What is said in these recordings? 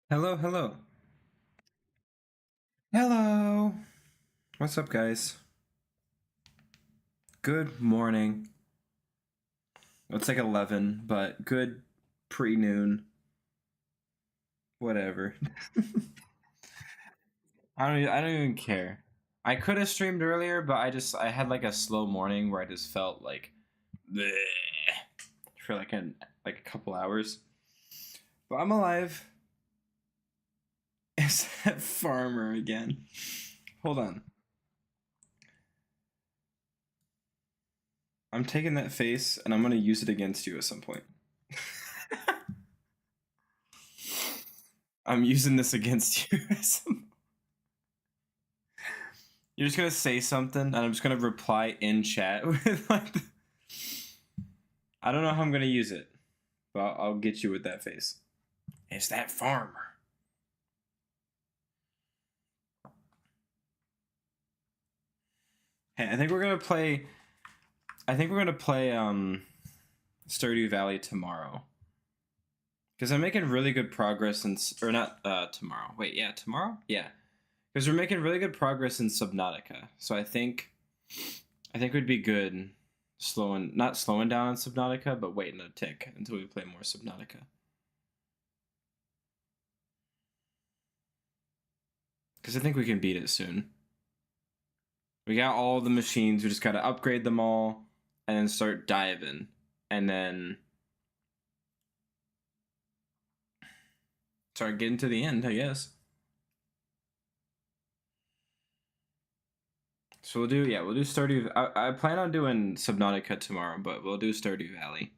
Hello, hello. Hello. What's up, guys? Good morning. It's like 11, but good pre-noon. Whatever. I don't even care. I could have streamed earlier, but I had like a slow morning where I just felt like bleh for like a couple hours. But I'm alive. Is that farmer again? Hold on. I'm taking that face and I'm gonna use it against you at some point. I'm using this against you. You're just gonna say something, and I'm just gonna reply in chat with like. I don't know how I'm gonna use it, but I'll get you with that face. It's that farmer. Hey, I think we're gonna play. Stardew Valley tomorrow. Because I'm making really good progress or not tomorrow. Wait, yeah, tomorrow? Yeah. Because we're making really good progress in Subnautica. So I think we'd be good not slowing down on Subnautica, but waiting a tick until we play more Subnautica. Because I think we can beat it soon. We got all the machines, we just gotta upgrade them all and then start diving. And then start getting to the end, I guess. So we'll do Stardew. I plan on doing Subnautica tomorrow, but we'll do Stardew Valley.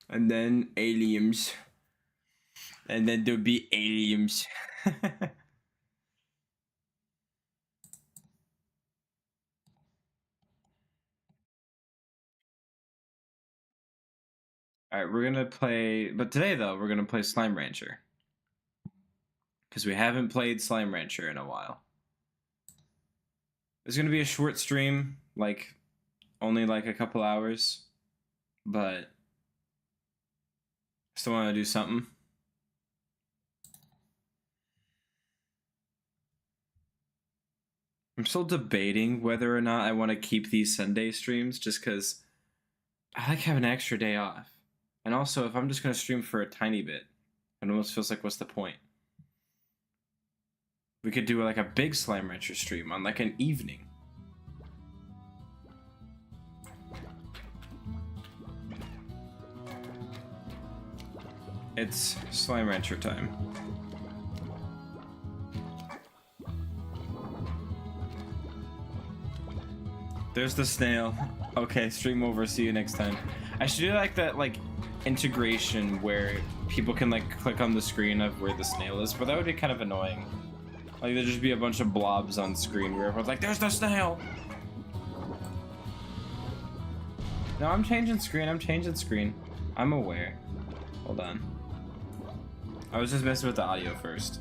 And then aliens. And then there'll be aliens. Alright, we're gonna play, but today though, we're gonna play Slime Rancher. Because we haven't played Slime Rancher in a while. It's gonna be a short stream, like, only like a couple hours. But, still wanna do something. I'm still debating whether or not I want to keep these Sunday streams just because I like having an extra day off. And also, if I'm just going to stream for a tiny bit, it almost feels like, what's the point? We could do like a big Slime Rancher stream on like an evening. It's Slime Rancher time. There's the snail. Okay, stream over. See you next time. I should do like that, like integration where people can like click on the screen of where the snail is, but that would be kind of annoying. Like there'd just be a bunch of blobs on screen where everyone's like, "There's the snail." No, I'm changing screen. I'm aware. Hold on. I was just messing with the audio first.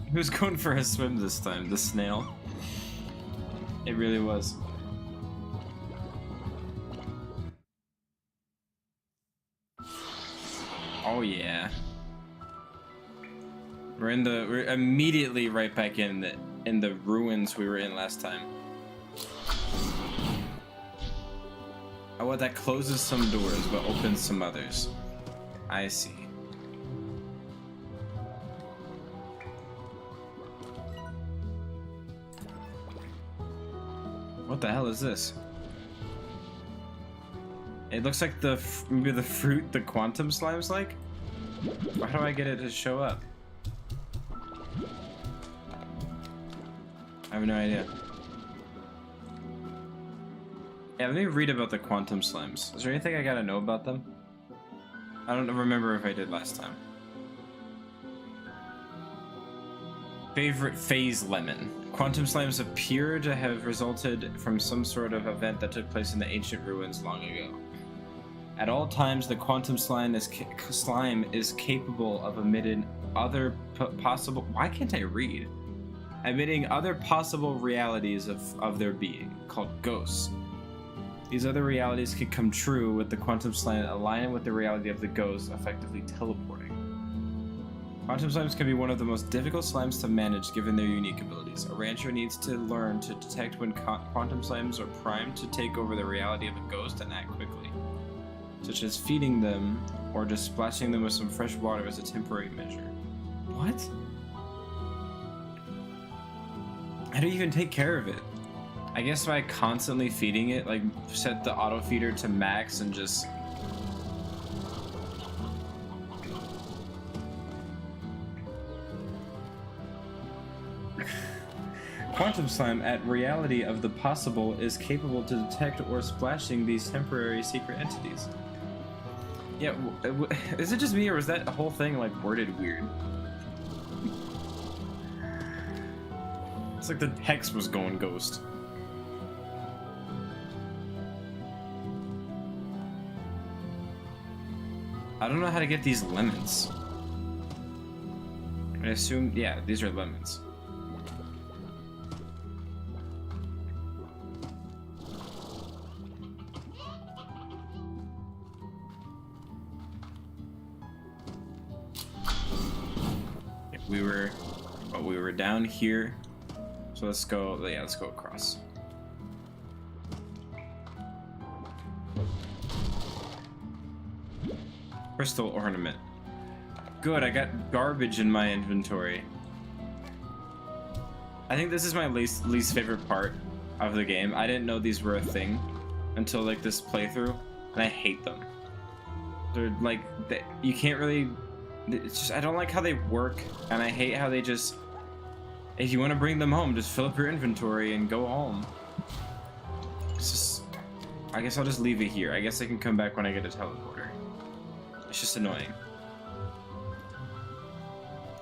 He was going for a swim this time, the snail. It really was. Oh yeah. We're immediately right back in the ruins we were in last time. Oh, well, that closes some doors but opens some others. I see. What the hell is this? It looks like maybe the fruit the quantum slime's like? How do I get it to show up? I have no idea. Yeah, let me read about the quantum slimes. Is there anything I gotta know about them? I don't remember if I did last time. Favorite phase lemon. Quantum slimes appear to have resulted from some sort of event that took place in the ancient ruins long ago. At all times, the quantum slime is capable of emitting other possible. Why can't I read? Emitting other possible realities of their being, called ghosts. These other realities can come true with the quantum slime aligning with the reality of the ghost, effectively teleporting. Quantum slimes can be one of the most difficult slimes to manage given their unique abilities. A rancher needs to learn to detect when quantum slimes are primed to take over the reality of a ghost and act quickly, such as feeding them or just splashing them with some fresh water as a temporary measure. What? How do you even take care of it? I guess by constantly feeding it, like set the auto feeder to max and just... Quantum slime at reality of the possible is capable to detect or splashing these temporary secret entities. Yeah, is it just me or was that whole thing like worded weird? It's like the hex was going ghost. I don't know how to get these lemons. I assume, yeah, these are lemons. We were down here, so let's go. Yeah, let's go across. Crystal ornament. Good, I got garbage in my inventory. I think this is my least favorite part of the game. I didn't know these were a thing until like this playthrough, and I hate them. They're like you can't really. It's just I don't like how they work, and I hate how they just. If you want to bring them home, just fill up your inventory and go home. It's just. I guess I'll just leave it here. I guess I can come back when I get a teleporter. It's just annoying.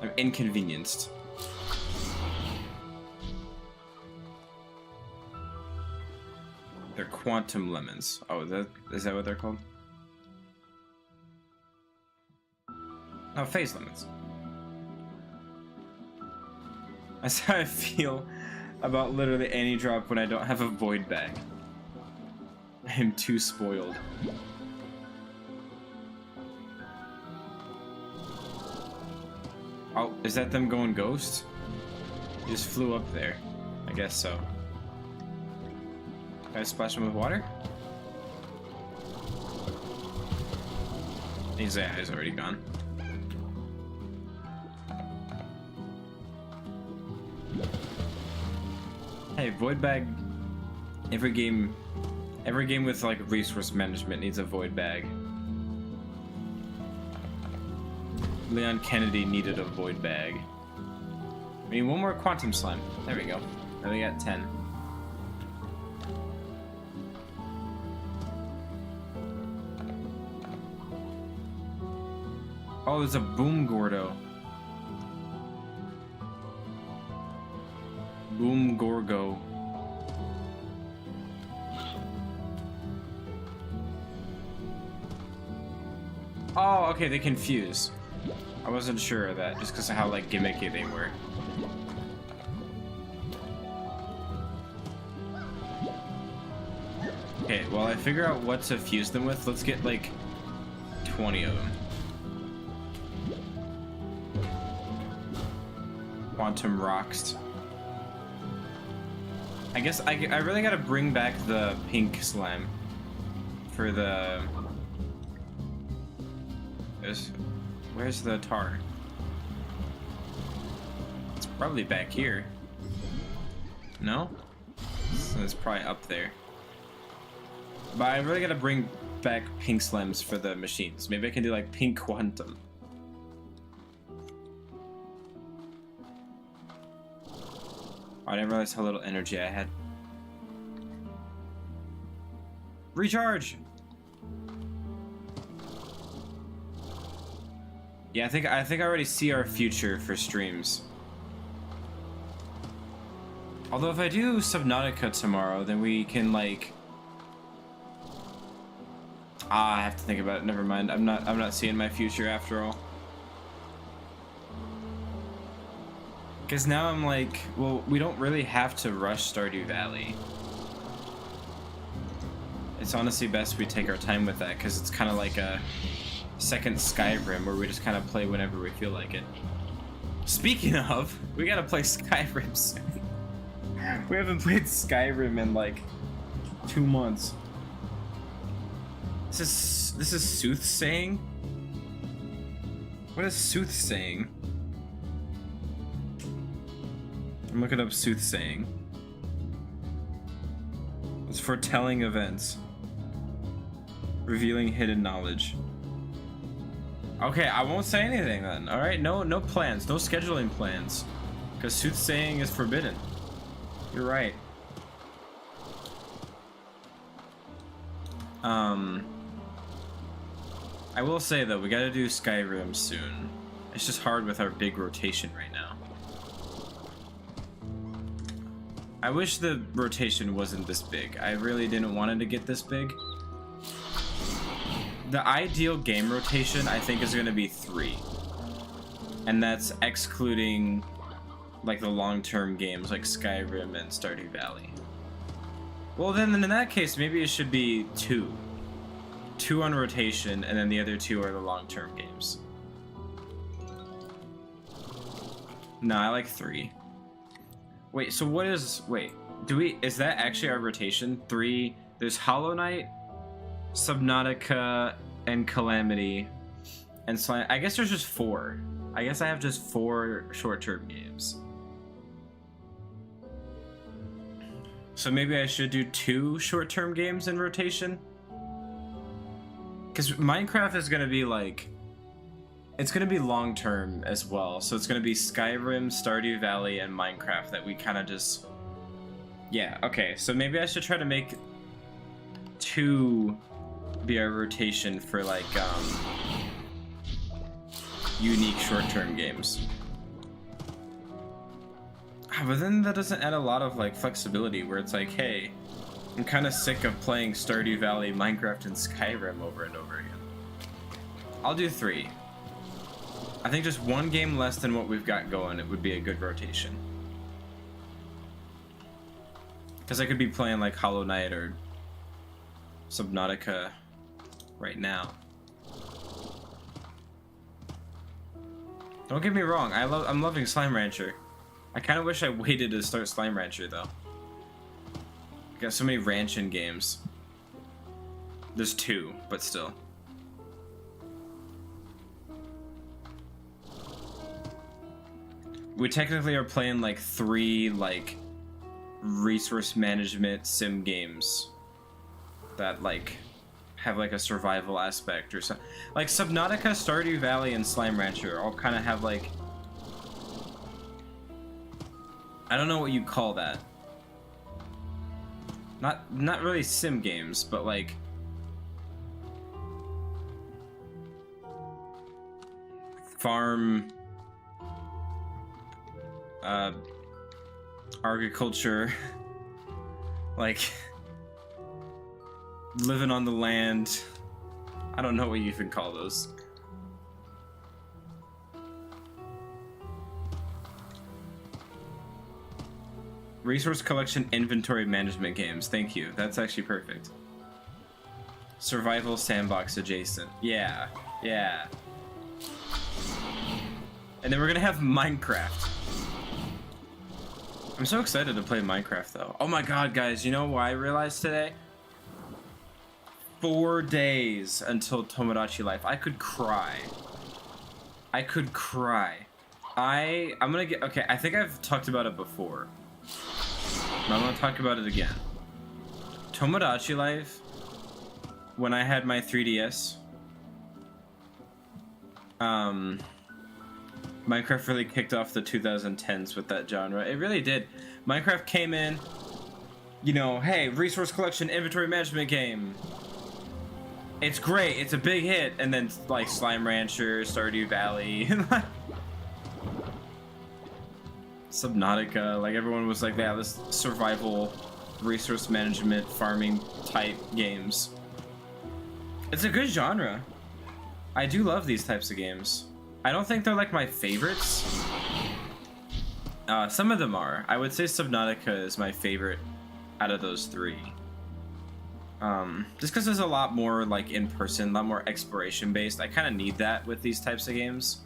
I'm inconvenienced. They're quantum lemons. Oh, is that what they're called? Oh, phase lemons. That's how I feel about literally any drop when I don't have a void bag. I am too spoiled. Oh, is that them going ghost? He just flew up there. I guess so. Can I splash him with water? He's already gone. Hey, void bag. Every game with like resource management needs a void bag. Leon Kennedy needed a void bag. We need one more quantum slime. There we go. Now we got 10. Oh, there's a Boom Gordo. Boom Gorgo. Oh, okay, they confuse. I wasn't sure of that, just because of how like gimmicky they were. Okay, while I figure out what to fuse them with, let's get like 20 of them. Quantum rocks. I guess I really gotta bring back the pink slime for the... Where's the tar? It's probably back here. No? So it's probably up there. But I really gotta bring back pink slimes for the machines. Maybe I can do like pink quantum. I didn't realize how little energy I had. Recharge! Yeah, I think I already see our future for streams. Although if I do Subnautica tomorrow, then we can like... Ah, I have to think about it. Never mind. I'm not seeing my future after all. Because now I'm like, well, we don't really have to rush Stardew Valley. It's honestly best we take our time with that, because it's kind of like a second Skyrim where we just kind of play whenever we feel like it. Speaking of, we gotta play Skyrim soon. We haven't played Skyrim in like 2 months. This is soothsaying? What is soothsaying? I'm looking up soothsaying. It's foretelling events. Revealing hidden knowledge. Okay, I won't say anything then. Alright, no plans, no scheduling plans. Because soothsaying is forbidden. You're right. I will say though, we gotta do Skyrim soon. It's just hard with our big rotation right now. I wish the rotation wasn't this big. I really didn't want it to get this big. The ideal game rotation, I think, is going to be 3. And that's excluding, like, the long-term games like Skyrim and Stardew Valley. Well, then, in that case, maybe it should be 2. 2 on rotation, and then the other 2 are the long-term games. No, I like 3. Wait, so what is... Wait, is that actually our rotation? 3... There's Hollow Knight, Subnautica, and Calamity, and Slime. I guess there's just 4. I guess I have just 4 short-term games. So maybe I should do 2 short-term games in rotation? Because Minecraft is going to be like... It's going to be long-term as well, so it's going to be Skyrim, Stardew Valley, and Minecraft that we kind of just... Yeah, okay, so maybe I should try to make 2 be our rotation for, like, unique short-term games. But then that doesn't add a lot of, like, flexibility, where it's like, hey, I'm kind of sick of playing Stardew Valley, Minecraft, and Skyrim over and over again. I'll do 3. I think just 1 game less than what we've got going, it would be a good rotation. Because I could be playing like Hollow Knight or Subnautica right now. Don't get me wrong, I'm loving Slime Rancher. I kind of wish I waited to start Slime Rancher though. Got so many ranching games. There's 2, but still. We technically are playing like 3 like resource management sim games that like have like a survival aspect or something. Like Subnautica, Stardew Valley, and Slime Rancher all kind of have like, I don't know what you call that. Not really sim games, but like farm agriculture, like living on the land. I don't know what you even call those. Resource collection inventory management games. Thank you. That's actually perfect. Survival sandbox adjacent. Yeah. Yeah. And then we're gonna have Minecraft. I'm so excited to play Minecraft though. Oh my god, guys, you know what I realized today? 4 days until Tomodachi Life. I could cry. I could cry. I'm gonna get... Okay, I think I've talked about it before. But I'm gonna talk about it again. Tomodachi Life, when I had my 3DS, Minecraft really kicked off the 2010s with that genre. It really did. Minecraft came in, you know, hey, resource collection, inventory management game. It's great, it's a big hit. And then, like, Slime Rancher, Stardew Valley, Subnautica, like, everyone was like, yeah, this survival, resource management, farming type games. It's a good genre. I do love these types of games. I don't think they're like my favorites. Some of them are. I would say Subnautica is my favorite out of those three. Just because there's a lot more like in person, a lot more exploration based. I kind of need that with these types of games.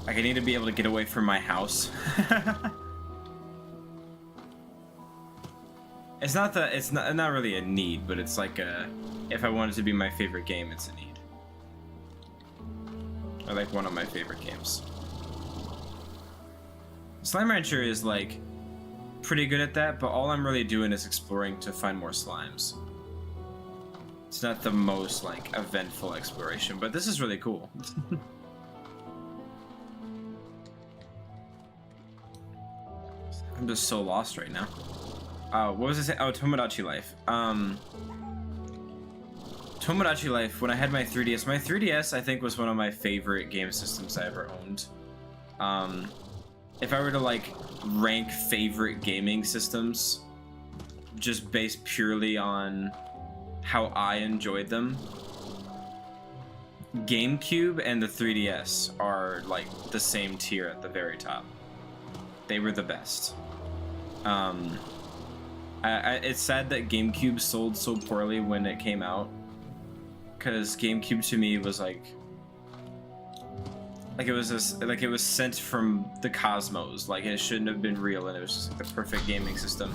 Like I need to be able to get away from my house. It's not really a need, but it's like a, if I want it to be my favorite game, it's a need. Or like one of my favorite games. Slime Rancher is like pretty good at that, but all I'm really doing is exploring to find more slimes. It's not the most like eventful exploration, but this is really cool. I'm just so lost right now. What was I saying? Oh, Tomodachi Life. Tomodachi Life, when I had my 3DS, my 3DS I think was one of my favorite game systems I ever owned. If I were to like rank favorite gaming systems, just based purely on how I enjoyed them, GameCube and the 3DS are like the same tier at the very top. They were the best. It's sad that GameCube sold so poorly when it came out, because GameCube to me was like it was sent from the cosmos. Like it shouldn't have been real, and it was just like the perfect gaming system.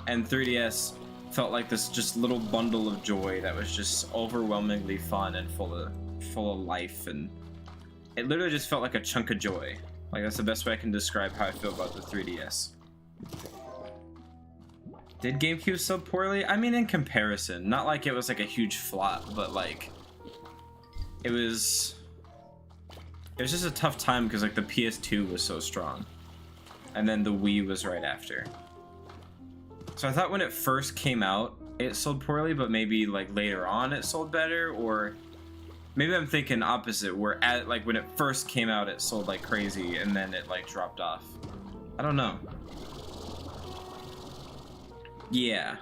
And 3DS felt like this just little bundle of joy that was just overwhelmingly fun and full of life, and it literally just felt like a chunk of joy. Like that's the best way I can describe how I feel about the 3DS. Did GameCube sell poorly? I mean, in comparison, not like it was like a huge flop, but like it was just a tough time because like the PS2 was so strong, and then the Wii was right after. So I thought when it first came out, it sold poorly, but maybe like later on it sold better, or maybe I'm thinking opposite, where at like when it first came out, it sold like crazy, and then it like dropped off. I don't know. Yeah.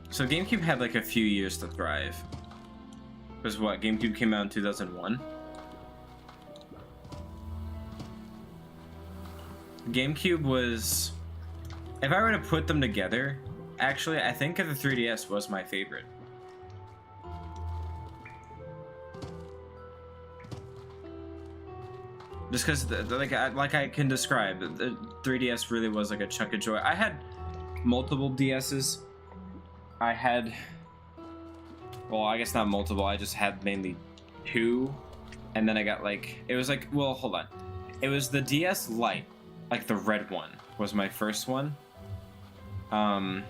So GameCube had like a few years to thrive. Because what, GameCube came out in 2001? GameCube was... If I were to put them together, actually, I think the 3DS was my favorite. Just because, like I can describe, the 3DS really was like a chunk of joy. I had multiple DSs. I had, well, I guess not multiple, I just had mainly two, and then I got like, it was like, well, hold on, it was the DS Lite, like the red one was my first one. I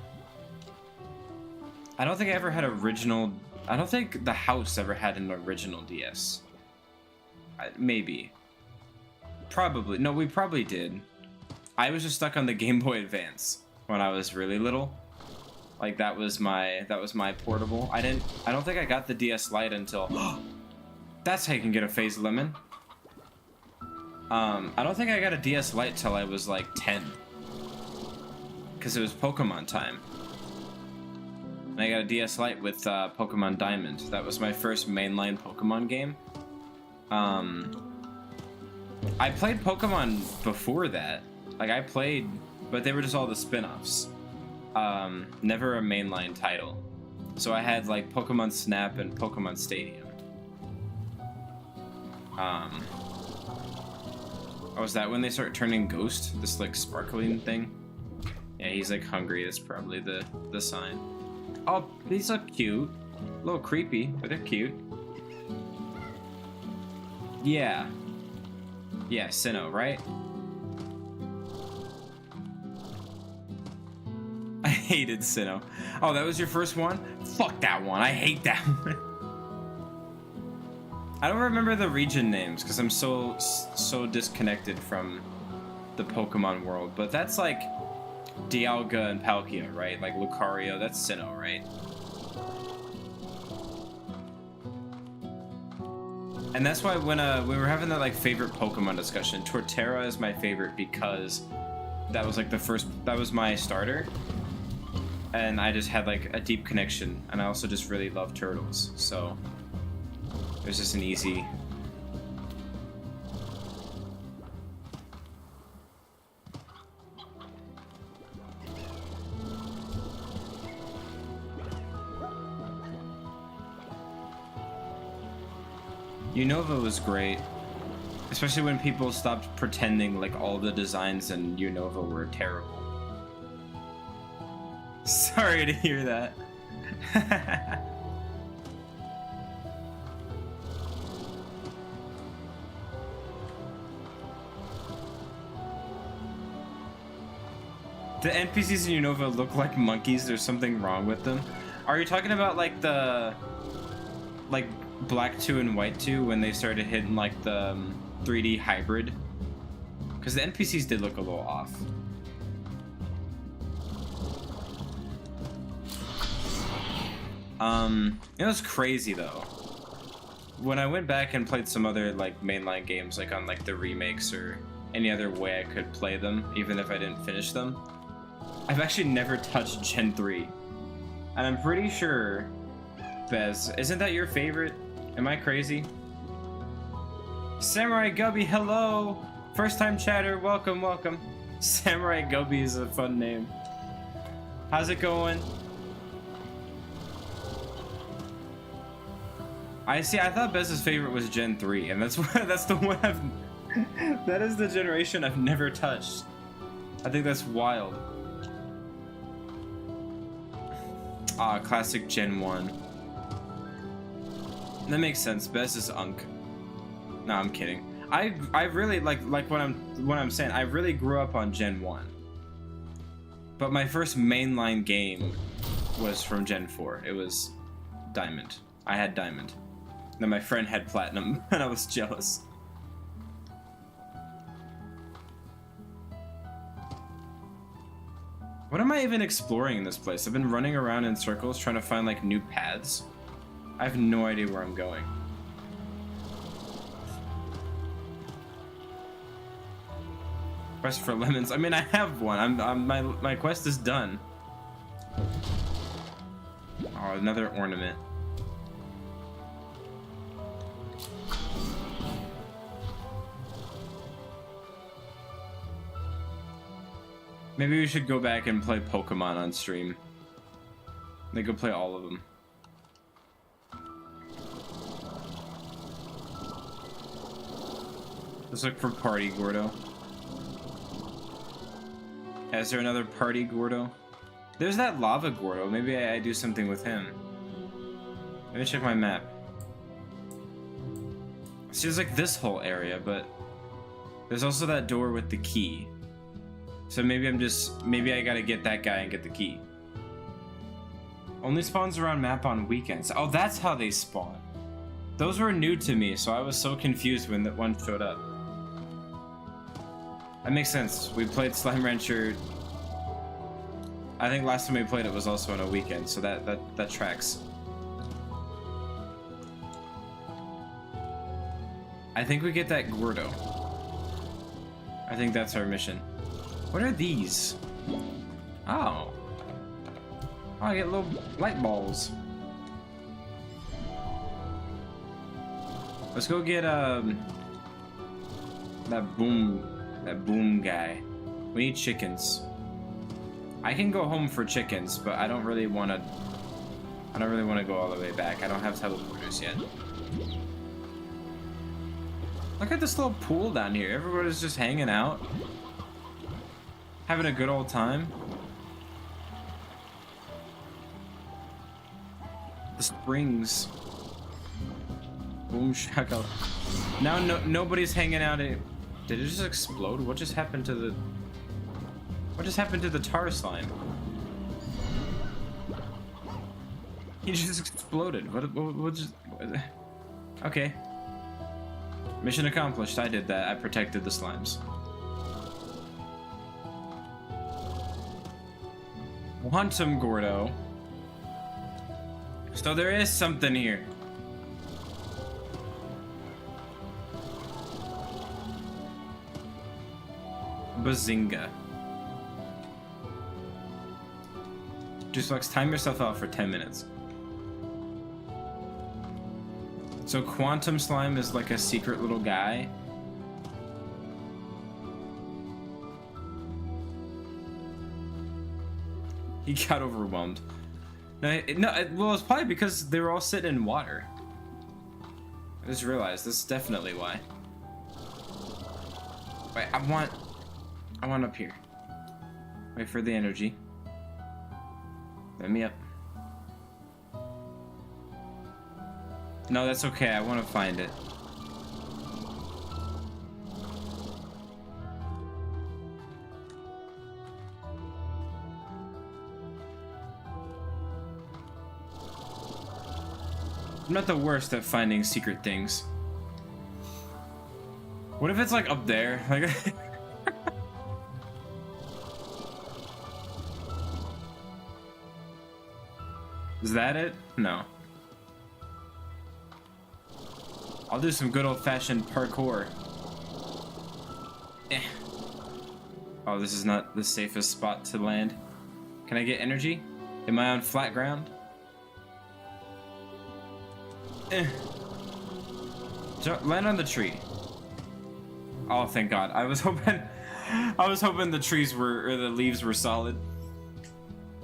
don't think I ever had original, I don't think the house ever had an original DS. Maybe, probably, no, we probably did. I was just stuck on the Game Boy Advance when I was really little. Like that was my portable. I don't think I got the DS Lite until that's how you can get a phase lemon. I don't think I got a DS Lite till I was like 10, because it was Pokemon time, and I got a DS Lite with Pokemon Diamond. That was my first mainline Pokemon game. I played Pokemon before that. Like I played, but they were just all the spin-offs. Never a mainline title. So I had like Pokemon Snap and Pokemon Stadium. Oh, was that when they start turning Ghost? This like sparkling thing? Yeah, he's like hungry. That's probably the sign. Oh, these look cute. A little creepy, but they're cute. Yeah. Yeah, Sinnoh, right? I hated Sinnoh. Oh, that was your first one? Fuck that one. I hate that one. I don't remember the region names because I'm so disconnected from the Pokemon world, but that's like Dialga and Palkia, right? Like Lucario, that's Sinnoh, right? And that's why when we were having that like favorite Pokemon discussion, Torterra is my favorite because that was like that was my starter. and I just had like a deep connection, and I also just really love turtles, so it was just an easy. Unova was great, especially when people stopped pretending like all the designs in Unova were terrible. Sorry to hear that. The NPCs in Unova look like monkeys. There's something wrong with them. Are you talking about like the Black 2 and White 2 when they started hitting like the 3D hybrid? Because the NPCs did look a little off. It was crazy though. When I went back and played some other like mainline games, like on like the remakes or any other way I could play them, even if I didn't finish them, I've actually never touched Gen 3. And I'm pretty sure, Bez, isn't that your favorite? Am I crazy? Samurai Gubby, hello! First time chatter, welcome, welcome. Samurai Gubby is a fun name. How's it going? I see, I thought Bez's favorite was Gen 3, and that's the one I've... that is the generation I've never touched. I think that's wild. Ah, classic Gen 1. That makes sense. Bez is Unk. No, I'm kidding. I really like what I'm saying. I really grew up on Gen 1. But my first mainline game was from Gen 4. It was Diamond. I had Diamond. Then my friend had Platinum, and I was jealous. What am I even exploring in this place? I've been running around in circles trying to find like new paths. I have no idea where I'm going. Quest for lemons. I mean, I have one. My quest is done. Oh, another ornament. Maybe we should go back and play Pokemon on stream. They could play all of them. Let's look for Party Gordo. Is there another Party Gordo? There's that Lava Gordo. Maybe I do something with him. Let me check my map. See, there's like this whole area, but there's also that door with the key. So maybe I gotta get that guy and get the key. Only spawns around map on weekends. Oh, that's how they spawn. Those were new to me, so I was so confused when that one showed up. That makes sense. We played Slime Rancher. I think last time we played it was also on a weekend, so that tracks. I think we get that Gordo. I think that's our mission. What are these? Oh. Oh, I get little light balls. Let's go get that boom guy. We need chickens. I can go home for chickens, but I don't really want to go all the way back. I don't have teleporters yet. Look at this little pool down here. Everybody's just hanging out. Having a good old time. The springs. Boom shaka. Now nobody's hanging out. Did it just explode? What just happened to the tar slime? He just exploded. What just... Okay. Mission accomplished. I did that. I protected the slimes. Want some Gordo. So there is something here. Bazinga. Juicebox, time yourself out for 10 minutes. So Quantum Slime is like a secret little guy. He got overwhelmed. No, well, it's probably because they were all sitting in water. I just realized this is definitely why. Wait, I want up here. Wait for the energy. Let me up. No, that's okay. I want to find it. I'm not the worst at finding secret things. What if it's like up there? Like is that it? No. I'll do some good old-fashioned parkour. Eh. Oh, this is not the safest spot to land. Can I get energy? Am I on flat ground? Eh. Land on the tree. Oh, thank God. I was hoping the trees were, or the leaves were solid.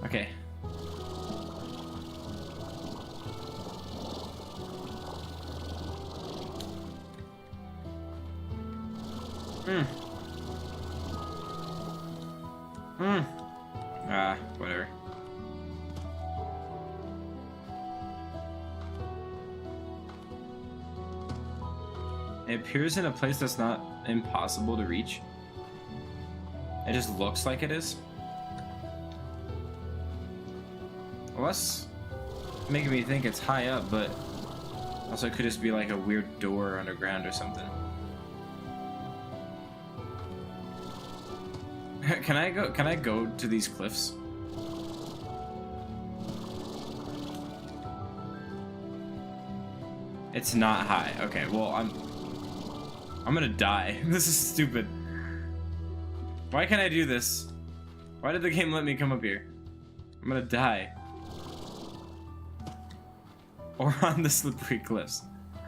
Okay. Whatever. It appears in a place that's not impossible to reach. It just looks like it is. Well, that's making me think it's high up, but also it could just be like a weird door underground or something. Can I go to these cliffs? It's not high. Okay, well, I'm gonna die. This is stupid. Why can't I do this? Why did the game let me come up here? I'm gonna die. Or on the slippery cliffs.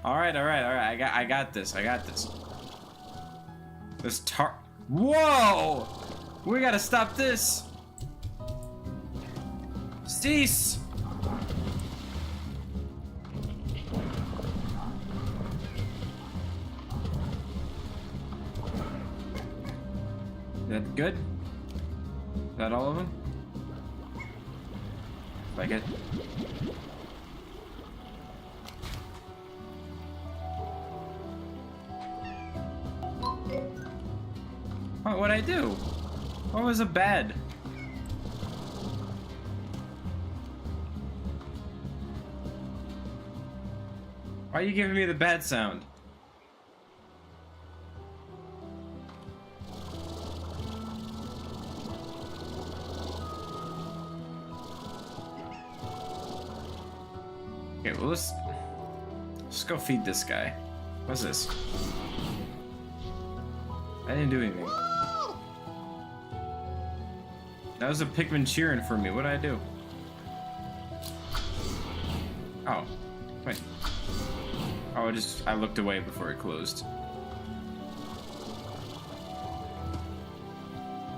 Alright. I got this. This Whoa! We gotta stop this! Cease! Is that good? Is that all of them? Like it? What'd I do? What was a bad? Why are you giving me the bad sound? Okay, well let's go feed this guy. What's this? I didn't do anything. That was a Pikmin cheering for me. What did I do? Oh, wait. Oh, I looked away before it closed.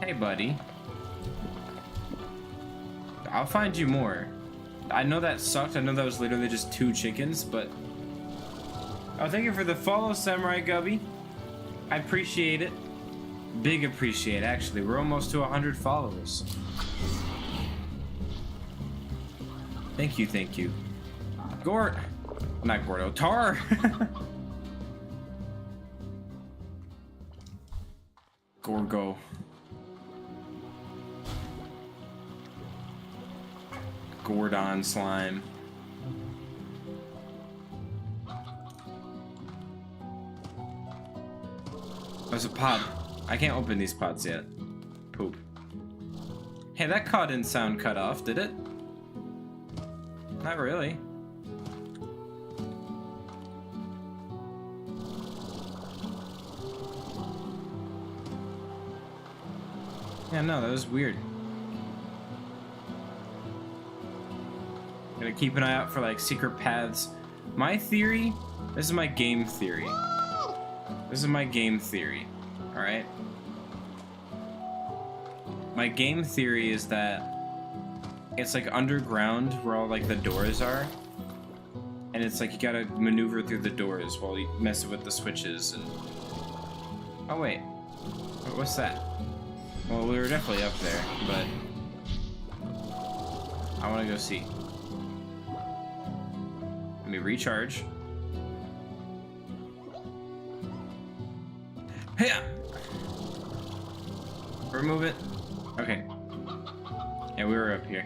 Hey, buddy. I'll find you more. I know that sucked. I know that was literally just 2 chickens, but... Oh, thank you for the follow, Samurai Gubby. I appreciate it. Big appreciate, actually. We're almost to 100 followers. Thank you. Not Gordo, Tar! Gorgo. Gordon slime. There's a pod. I can't open these pods yet. Poop. Hey, that cod didn't sound cut off, did it? Not really. Yeah, no, that was weird. Gonna keep an eye out for like secret paths. My theory, this is my game theory. This is my game theory, all right? My game theory is that it's like underground where all like the doors are. And it's like you gotta maneuver through the doors while you mess with the switches and... Oh wait, what's that? Well, we were definitely up there, but... I wanna go see. Let me recharge. Hey! Remove it. Okay. Yeah, we were up here.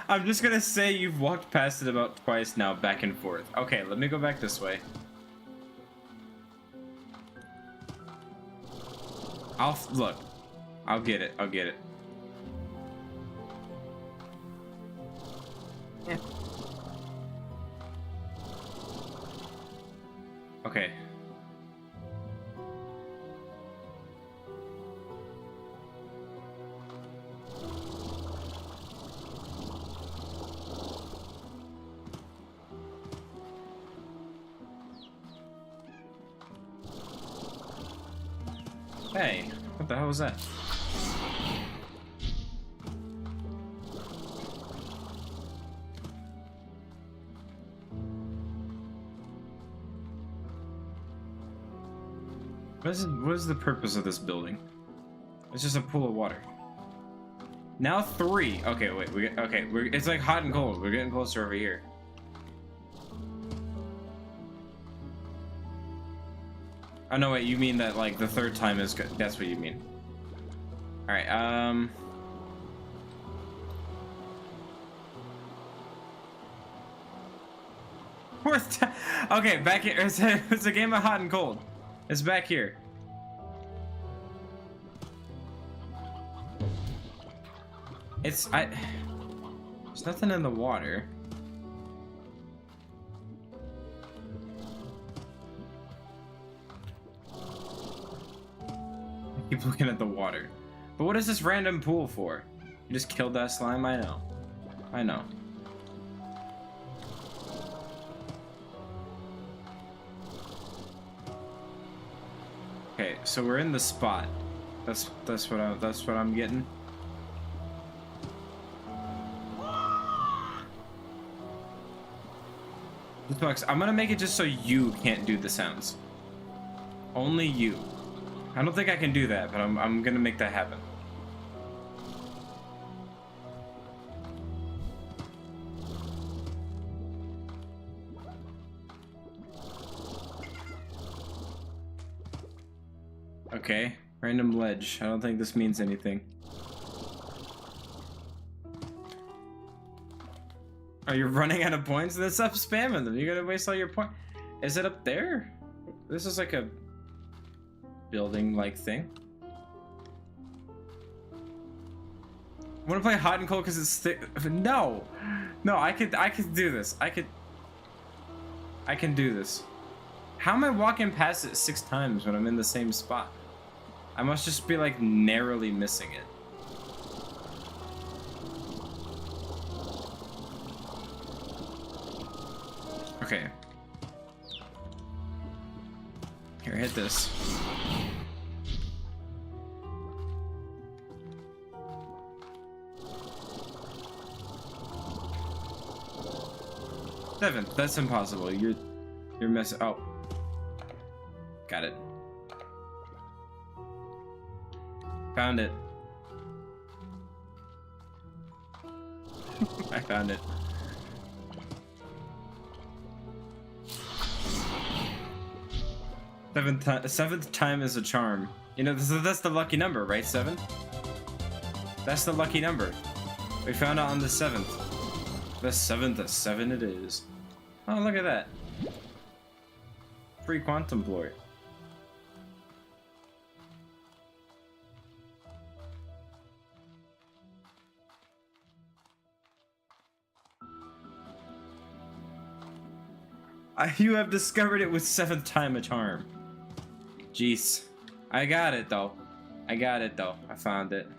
I'm just gonna say you've walked past it about twice now, back and forth. Okay, let me go back this way. Look. I'll get it. I'll get it. Yeah. Okay. Hey, what the hell was that? What is the purpose of this building? It's just a pool of water. Now 3. Okay, wait. It's like hot and cold. We're getting closer over here. Oh no, wait. You mean that like the 3rd time is good? That's what you mean. All right. Fourth time. Okay, back here. It's a game of hot and cold. It's back here. There's nothing in the water. I keep looking at the water. But what is this random pool for? You just killed that slime? I know. I know. Okay, so we're in the spot. That's what I'm getting. I'm gonna make it just so you can't do the sounds. Only you. I don't think I can do that, but I'm gonna make that happen. Okay, random ledge. I don't think this means anything. Are you running out of points? Then stop spamming them. You're gonna waste all your points. Is it up there? This is like a building-like thing. I want to play hot and cold because it's thick. No, I could do this. I can do this. How am I walking past it 6 times when I'm in the same spot? I must just be like narrowly missing it. Okay. Here, hit this. Seventh, that's impossible. You're messing. Oh, got it. Found it. I found it. Seventh time is a charm. You know, that's the lucky number, right? 7? That's the lucky number. We found it on the 7th. The 7th, the 7 it is. Oh, look at that. Free quantum floor. You have discovered it with 7th time a charm. Jeez. I got it though. I found it.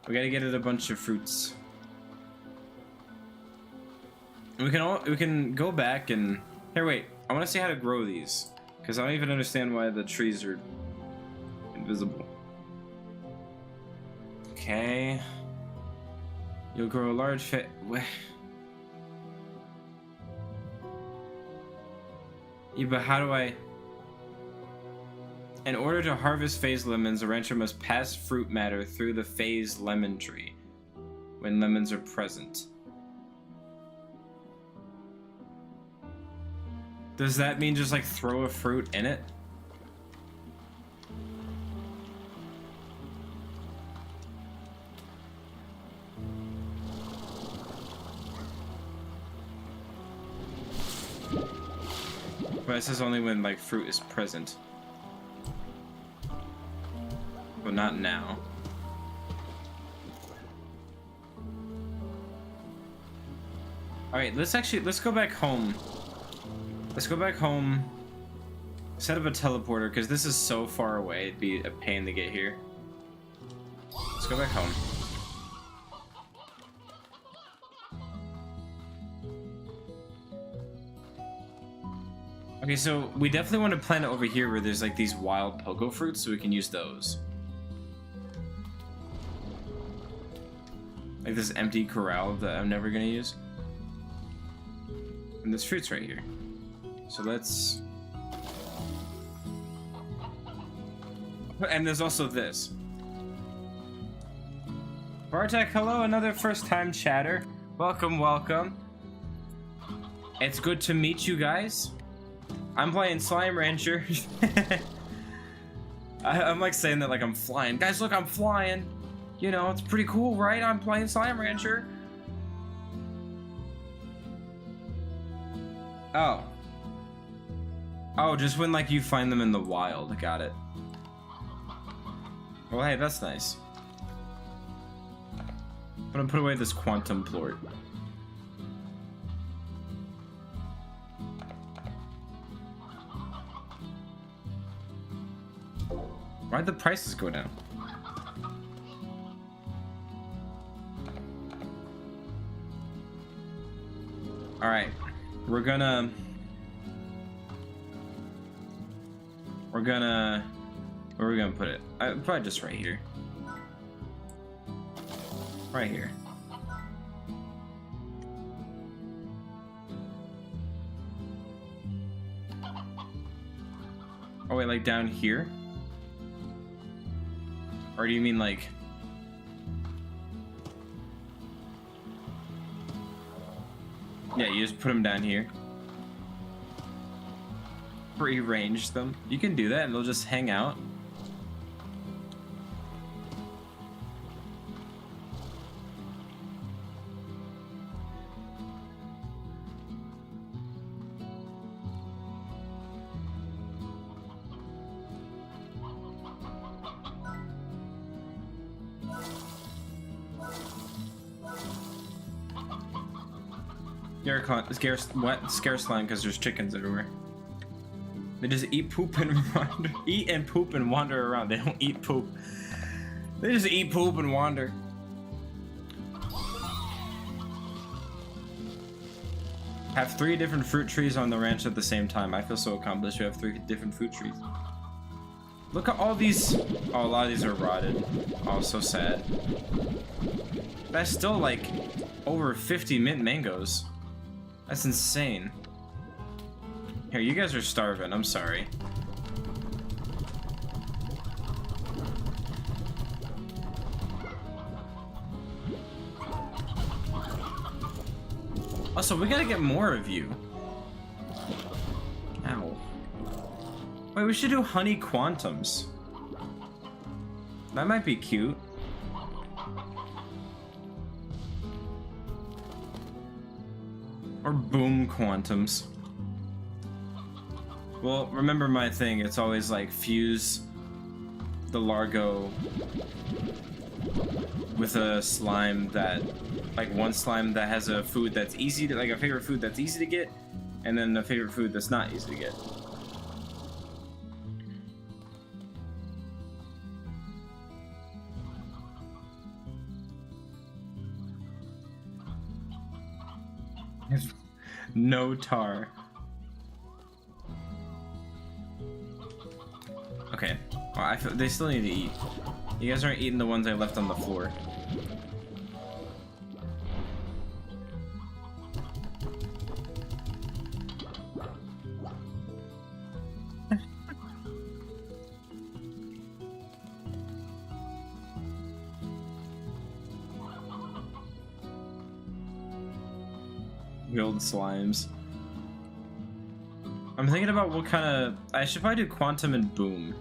We gotta get it a bunch of fruits. We can go back and here. Wait, I want to see how to grow these because I don't even understand why the trees are invisible. Okay. You'll grow a large fit. Yeah, but how do I? In order to harvest phase lemons, a rancher must pass fruit matter through the phase lemon tree when lemons are present. Does that mean just like throw a fruit in it? But it says only when like fruit is present. But not now. Alright, let's go back home. Let's go back home. Set up a teleporter, because this is so far away, it'd be a pain to get here. Let's go back home. Okay, so we definitely want to plant it over here where there's like these wild pogo fruits, so we can use those. Like this empty corral that I'm never gonna use. And there's fruits right here. So let's... And there's also this. Bartek, hello, another first-time chatter. Welcome, welcome. It's good to meet you guys. I'm playing Slime Rancher. I'm like saying that like I'm flying. Guys, look, I'm flying. You know, it's pretty cool, right? I'm playing Slime Rancher. Oh. Oh, just when like you find them in the wild. Got it. Well, hey, that's nice. I'm gonna put away this quantum plort. Why'd the prices go down? Alright. Where are we gonna put it? Probably just right here. Right here. Oh wait, like down here? Or do you mean like... Yeah, you just put them down here. Rearrange them. You can do that and they'll just hang out. Scarce line because there's chickens everywhere. They just eat poop and wander. Eat and poop and wander around. They don't eat poop. They just eat poop and wander. Have 3 different fruit trees on the ranch at the same time. I feel so accomplished. We have 3 different fruit trees. Look at all these. Oh, a lot of these are rotted. Oh, so sad. That's still like over 50 mint mangoes. That's insane. Here, you guys are starving. I'm sorry. Also, we gotta get more of you. Ow. Wait, we should do honey quantums. That might be cute. Or boom quantums. Well, remember my thing, it's always like fuse the Largo with a slime that, like one slime that has a food that's easy to, like a favorite food that's easy to get, and then a favorite food that's not easy to get. No tar. Okay. Well, they still need to eat. You guys aren't eating the ones I left on the floor. Build slimes. I'm thinking about what kind of... I should probably do quantum and boom.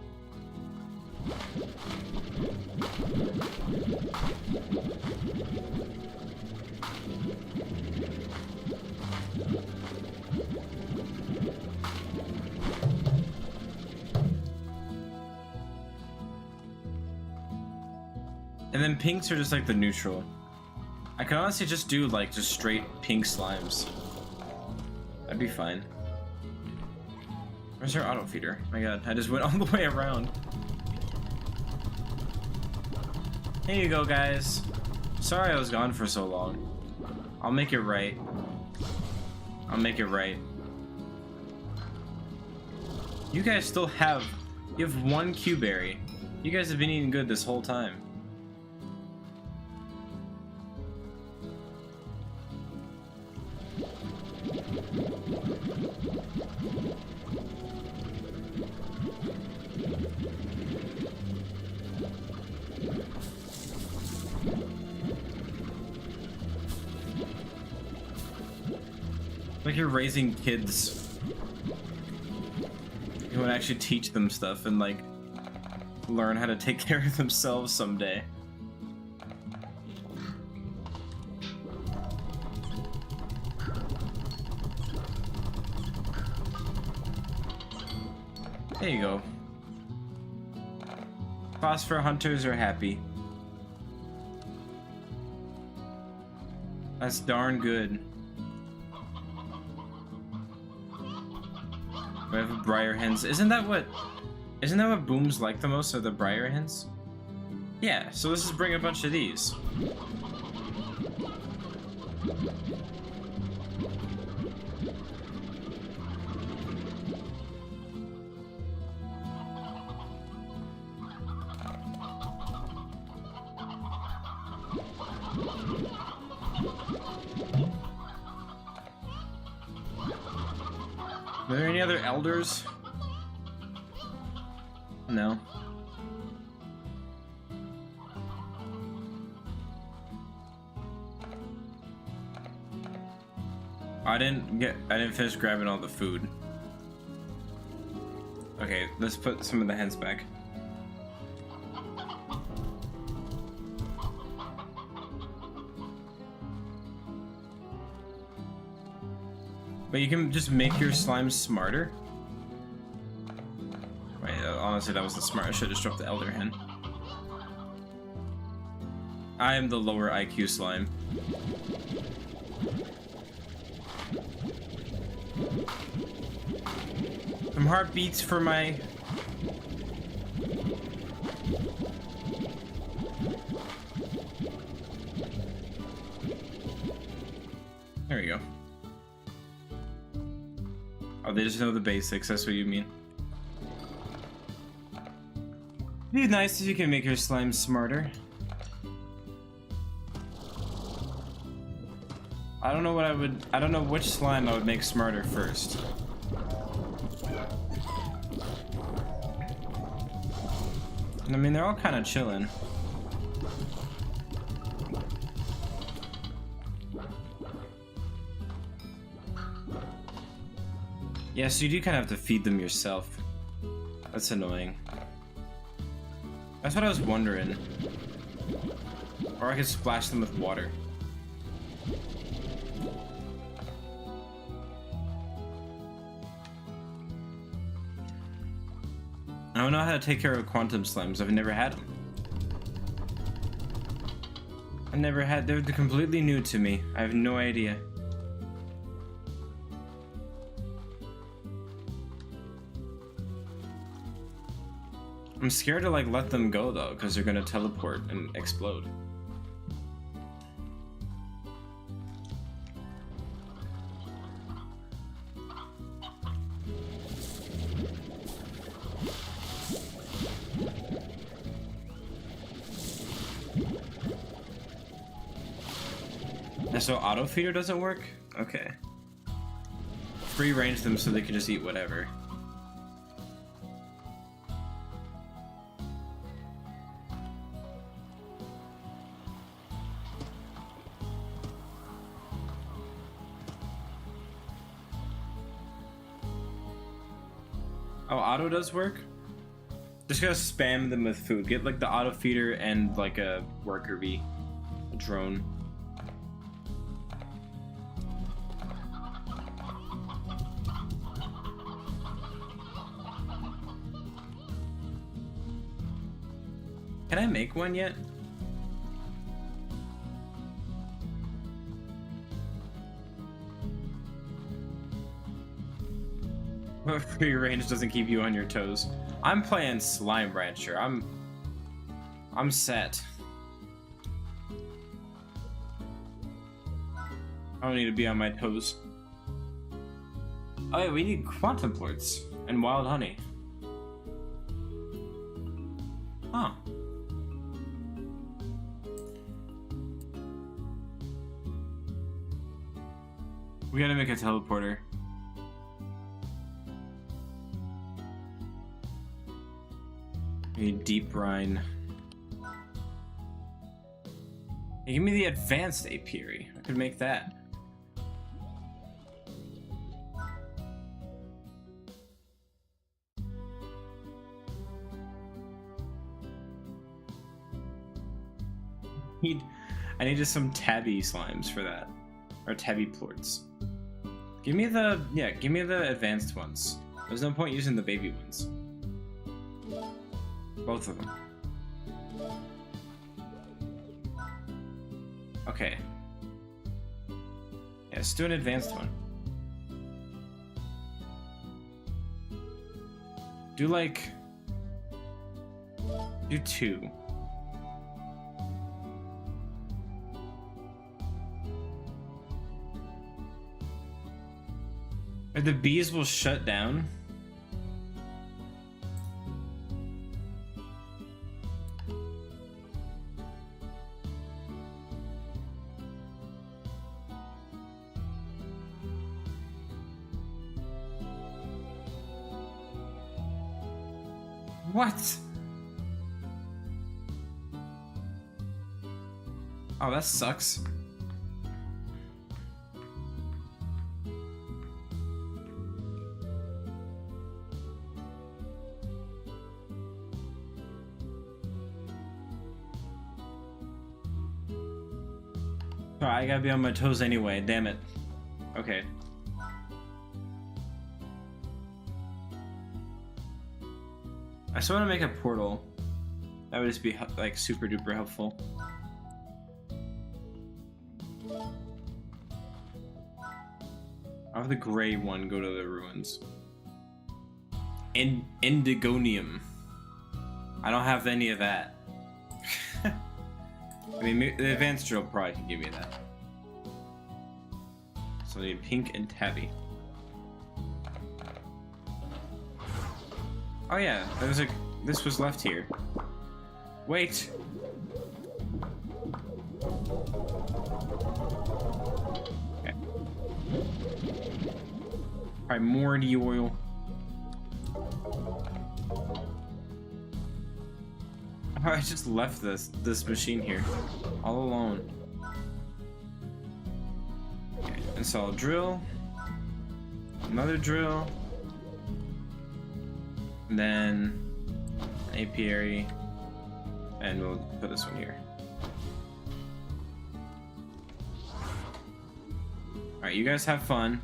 And then pinks are just like the neutral. I could honestly just do like just straight pink slimes. That'd be fine. Where's our auto feeder? My god, I just went all the way around. Here you go, guys. Sorry I was gone for so long. I'll make it right. I'll make it right. You guys still have... You have one Q-berry. You guys have been eating good this whole time. Like you're raising kids. You want to actually teach them stuff and like learn how to take care of themselves someday. There you go. Phosphor hunters are happy. That's darn good. We have briar hens. Isn't that what Boom's like the most, are the briar hens? Yeah, so let's just bring a bunch of these. Are there any other elders? No. I didn't finish grabbing all the food. Okay, let's put some of the hens back. But you can just make your slime smarter. Wait, honestly, that was the smart. I should have just dropped the elder hen. I am the lower IQ slime. Some heartbeats for my... There we go. Oh, they just know the basics, that's what you mean. It'd be nice if you can make your slime smarter. I don't know which slime I would make smarter first. I mean, they're all kind of chilling. Yeah, so you do kind of have to feed them yourself. That's annoying. That's what I was wondering. Or I could splash them with water. I don't know how to take care of quantum slimes. I've never had them. I never had. They're completely new to me. I have no idea. I'm scared to like let them go though, because they're gonna teleport and explode. So auto feeder doesn't work? Okay. Free range them so they can just eat whatever. Oh, auto does work? Just gotta spam them with food. Get like the auto feeder and like a worker bee. A drone. Can I make one yet? Free range doesn't keep you on your toes. I'm playing Slime Rancher. I'm set. I don't need to be on my toes. Oh yeah, we need quantum plorts and wild honey. Huh. We gotta make a teleporter. We need deep brine. Hey, give me the advanced apiary. I could make that. I needed some tabby slimes for that. Or tabby plorts. Give me the advanced ones. There's no point using the baby ones. Both of them. Okay. Yeah, let's do an advanced one. Do two. Or the bees will shut down. What? Oh, that sucks. I gotta be on my toes anyway, damn it. Okay. I still want to make a portal. That would just be like super duper helpful. I'll have the gray one go to the ruins. Indigonium. I don't have any of that. I mean, the advanced drill probably can give me that. So I need pink and tabby. Oh yeah, this was left here. Wait. Okay. Primordial oil. Oh, I just left this machine here, all alone. Okay, install a drill, another drill, and then an apiary, and we'll put this one here. All right, you guys have fun.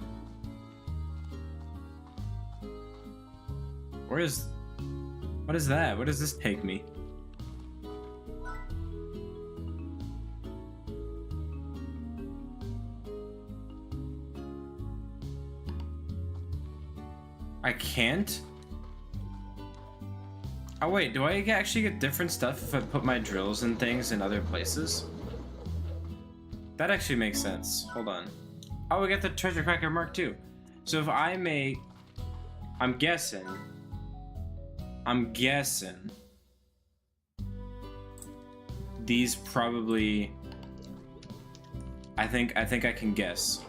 What is that? Where does this take me? I can't? Oh wait, do I actually get different stuff if I put my drills and things in other places? That actually makes sense. Hold on. Oh, we get the treasure cracker mark II. So if I make... I'm guessing... These probably... I think I can guess.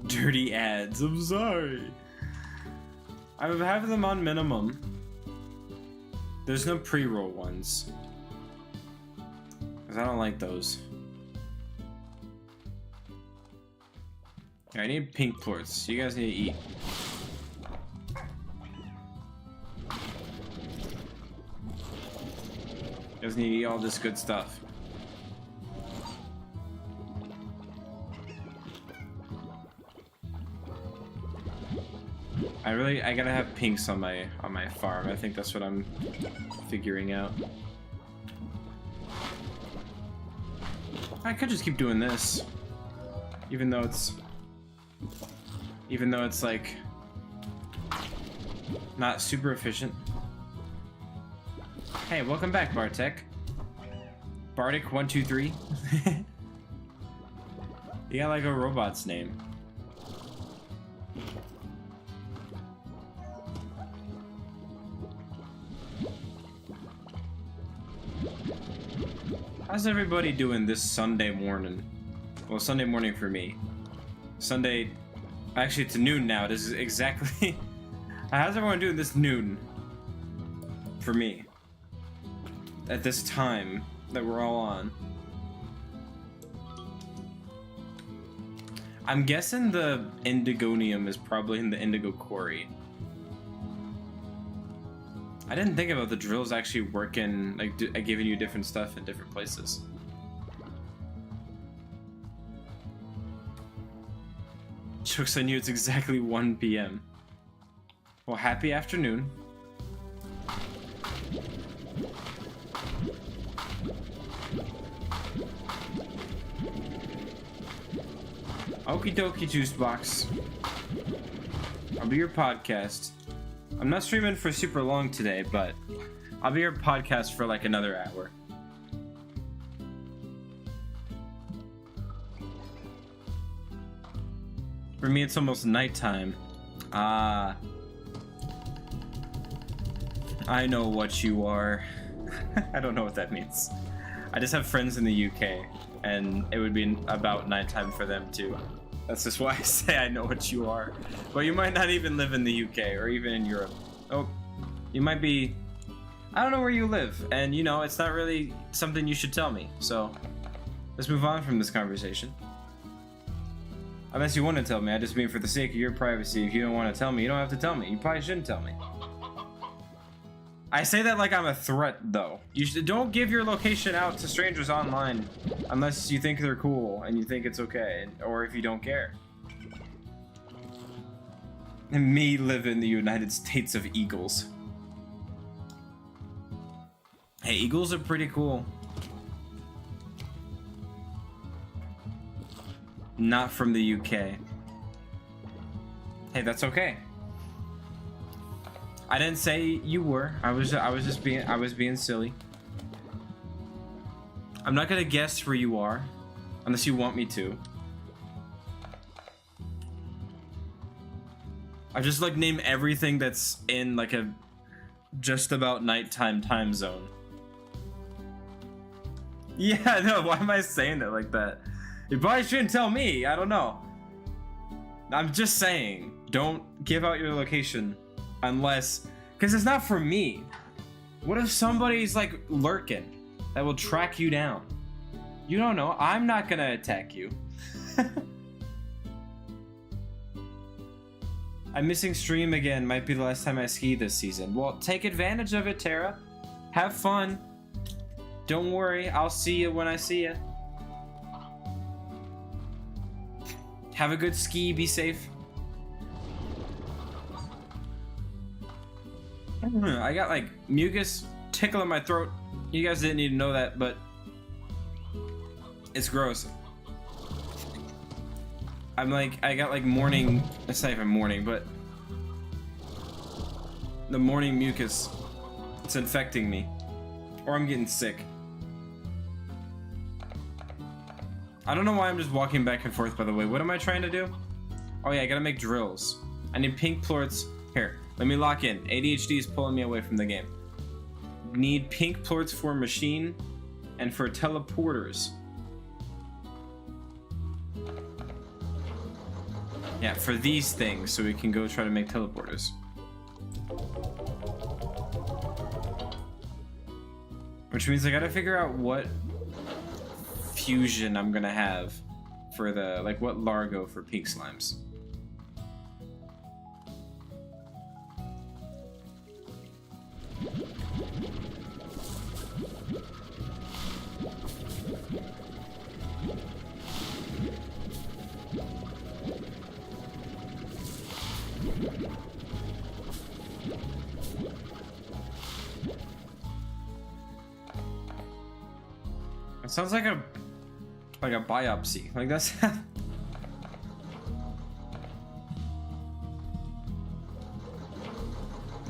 Dirty ads, I'm sorry. I have them on minimum. There's no pre-roll ones. Cause I don't like those. I need pink plorts. You guys need to eat. You guys need to eat all this good stuff. I gotta have pinks on my farm. I think that's what I'm figuring out. I could just keep doing this, even though it's like not super efficient. Hey, welcome back, Bartek. Bartek 123. You got like a robot's name. How's everybody doing this Sunday morning? Well, Sunday morning for me. Sunday, actually it's noon now. This is exactly... How's everyone doing this noon? For me. At this time that we're all on. I'm guessing the Indigonium is probably in the Indigo Quarry. I didn't think about the drills actually working, like giving you different stuff in different places. Jokes on you, it's exactly 1 p.m. Well, happy afternoon. Okie dokie, juice box. I'll be your podcast. I'm not streaming for super long today, but I'll be your podcast for like another hour. For me, it's almost nighttime. Ah. I know what you are. I don't know what that means. I just have friends in the UK, and it would be about nighttime for them too. That's just why I say I know what you are. But you might not even live in the UK or even in Europe. Oh, you might be... I don't know where you live, and you know, it's not really something you should tell me. So, let's move on from this conversation. Unless you want to tell me, I just mean for the sake of your privacy, if you don't want to tell me, you don't have to tell me. You probably shouldn't tell me. I say that like I'm a threat, though. Don't give your location out to strangers online unless you think they're cool and you think it's okay, or if you don't care. And me live in the United States of Eagles. Hey, Eagles are pretty cool. Not from the UK. Hey, that's okay. I didn't say you were. I was being silly. I'm not gonna guess where you are, unless you want me to. I just like name everything that's in like a just about nighttime time zone. Yeah, no, why am I saying it like that? You probably shouldn't tell me, I don't know. I'm just saying, don't give out your location unless, because it's not for me. What if somebody's like lurking that will track you down? You don't know, I'm not gonna attack you. I'm missing stream again, might be the last time I ski this season. Well, take advantage of it, Tara. Have fun. Don't worry, I'll see you when I see you. Have a good ski, be safe. I got like mucus tickle in my throat. You guys didn't need to know that, but it's gross. I'm like, I got like morning, it's not even morning, but the morning mucus, it's infecting me. Or I'm getting sick. I don't know why I'm just walking back and forth, by the way. What am I trying to do? Oh yeah, I gotta make drills. I need pink plorts. Here, let me lock in. ADHD is pulling me away from the game. Need pink plorts for machine and for teleporters. Yeah, for these things, so we can go try to make teleporters. Which means I gotta figure out what fusion I'm gonna have for the, like, what Largo for pink slimes. It sounds like a biopsy. Like that's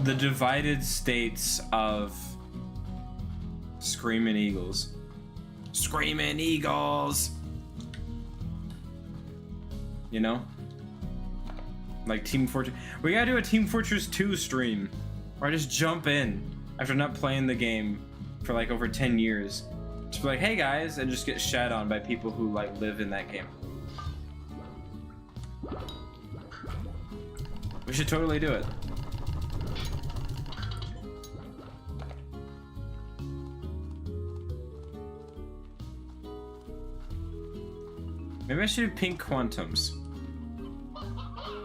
the divided states of Screaming Eagles. Screaming Eagles. You know? Like Team Fortress. We gotta do a Team Fortress 2 stream. Or I just jump in after not playing the game for like over 10 years. Just be like, hey guys, and just get shat on by people who like live in that game. We should totally do it. Maybe I should do pink quantums.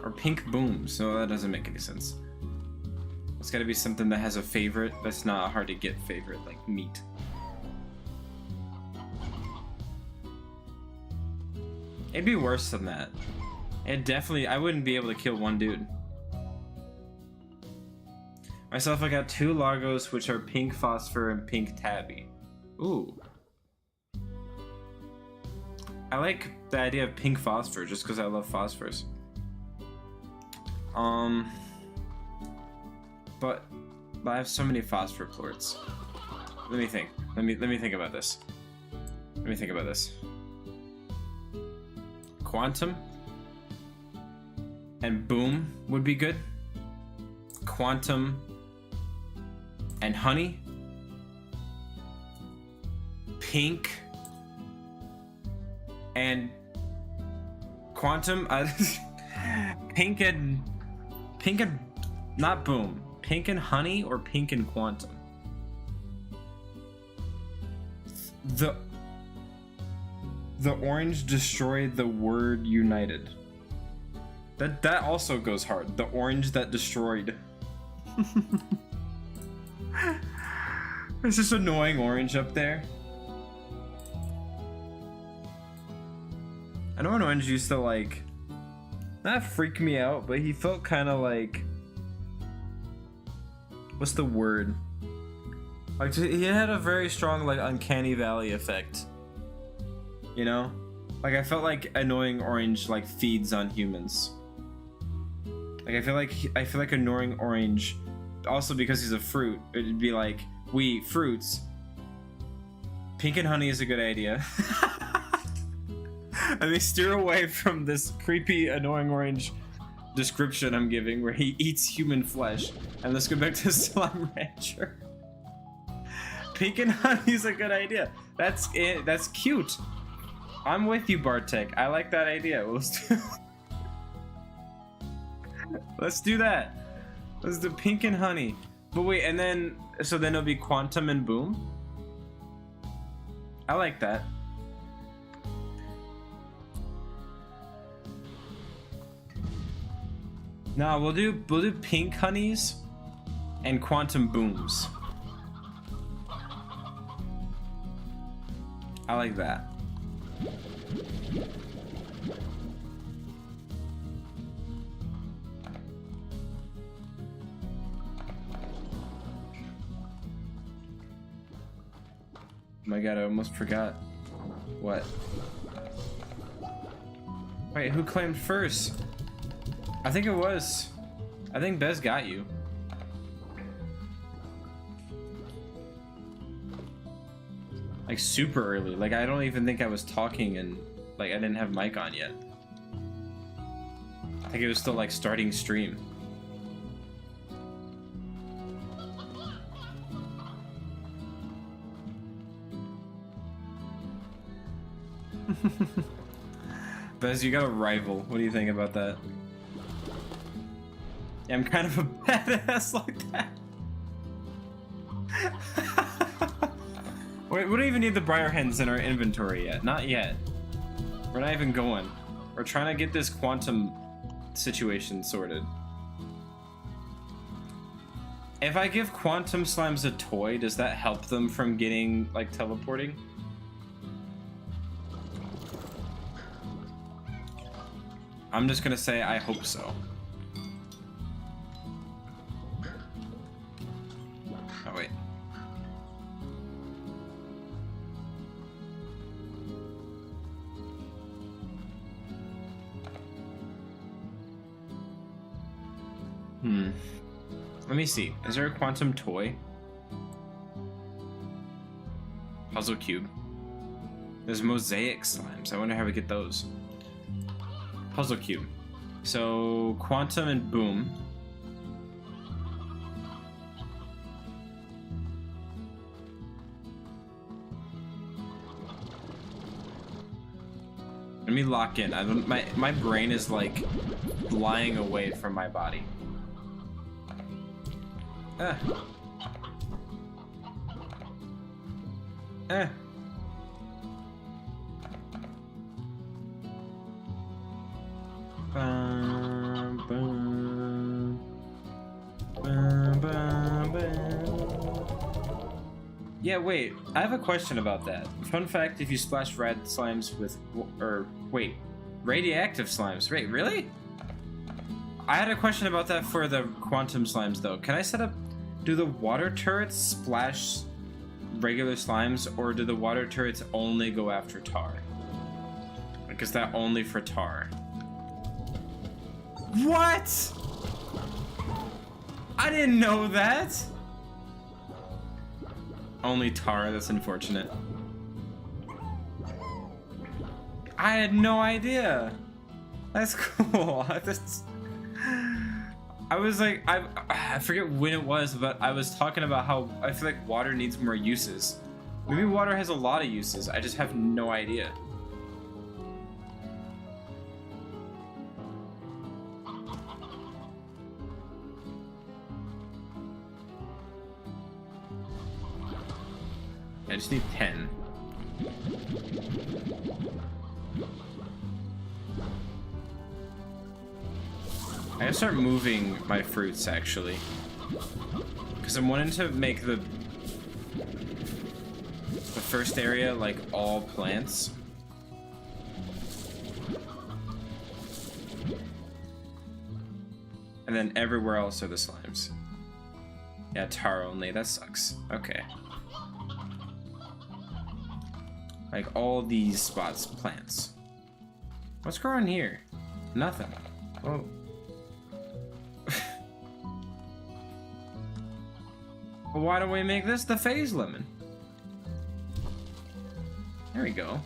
Or pink booms. No, that doesn't make any sense. It's gotta be something that has a favorite that's not hard to get favorite, like meat. It'd be worse than that. It definitely, I wouldn't be able to kill one dude. Myself, I got 2 Largos, which are pink phosphor and pink tabby. Ooh. I like the idea of pink phosphor just because I love phosphorus. But I have so many phosphor plorts. Let me think. Let me think about this. Let me think about this. Quantum and boom would be good. Quantum and honey. Pink and quantum. Pink and not boom. Pink and honey or pink and quantum. The orange destroyed the word united. That also goes hard. The orange that destroyed. There's this annoying orange up there. I know an orange used to like not freak me out, but he felt kind of like, what's the word? Like he had a very strong like uncanny valley effect. You know? Like I felt like annoying orange like feeds on humans. Like I feel like annoying orange, also because he's a fruit, it'd be like, we eat fruits. Pink and honey is a good idea. And they steer away from this creepy annoying orange description I'm giving where he eats human flesh. And let's go back to Slime Rancher. Pink and honey is a good idea. That's it. That's cute. I'm with you, Bartek. I like that idea. Let's do that. Let's do pink and honey. But wait, and then so then it'll be quantum and boom. I like that. No, we'll do pink honeys and quantum booms. I like that. Oh my god, I almost forgot. What? Wait, who claimed first? I think it was. I think Bez got you. Like super early. Like I don't even think I was talking and like I didn't have mic on yet. I think it was still like starting stream. Bez, you got a rival. What do you think about that? Yeah, I'm kind of a badass like that. Wait, we don't even need the Briar Hens in our inventory yet. Not yet. We're not even going. We're trying to get this quantum situation sorted. If I give quantum slimes a toy, does that help them from getting, like, teleporting? I'm just gonna say I hope so. Oh, wait. Let me see. Is there a quantum toy? Puzzle cube. There's mosaic slimes. I wonder how we get those. Puzzle cube. So quantum and boom. Let me lock in. I don't. My brain is like flying away from my body. Ah. Eh. Bum, bum. Bum, bum, bum. Yeah, wait. I have a question about that. Fun fact: if you splash red slimes with, radioactive slimes. Wait, really? I had a question about that for the quantum slimes, though. Can I set up? Do the water turrets splash regular slimes, or do the water turrets only go after tar? Like, is that only for tar? What? I didn't know that. Only tar, that's unfortunate. I had no idea. That's cool. I was like, I forget when it was, but I was talking about how I feel like water needs more uses. Maybe water has a lot of uses, I just have no idea. I just need 10. I gotta start moving my fruits, actually. Because I'm wanting to make the first area, like, all plants. And then everywhere else are the slimes. Yeah, tar only. That sucks. Okay. Like, all these spots, plants. What's growing here? Nothing. Oh. Well, why don't we make this the phase lemon? There we go.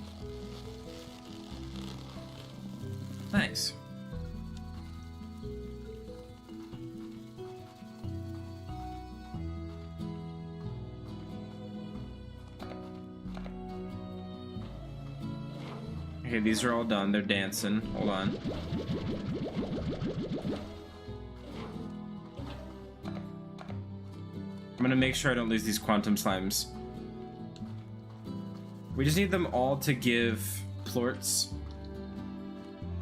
Nice. Okay, these are all done. They're dancing. Hold on. I'm gonna make sure I don't lose these quantum slimes. We just need them all to give plorts.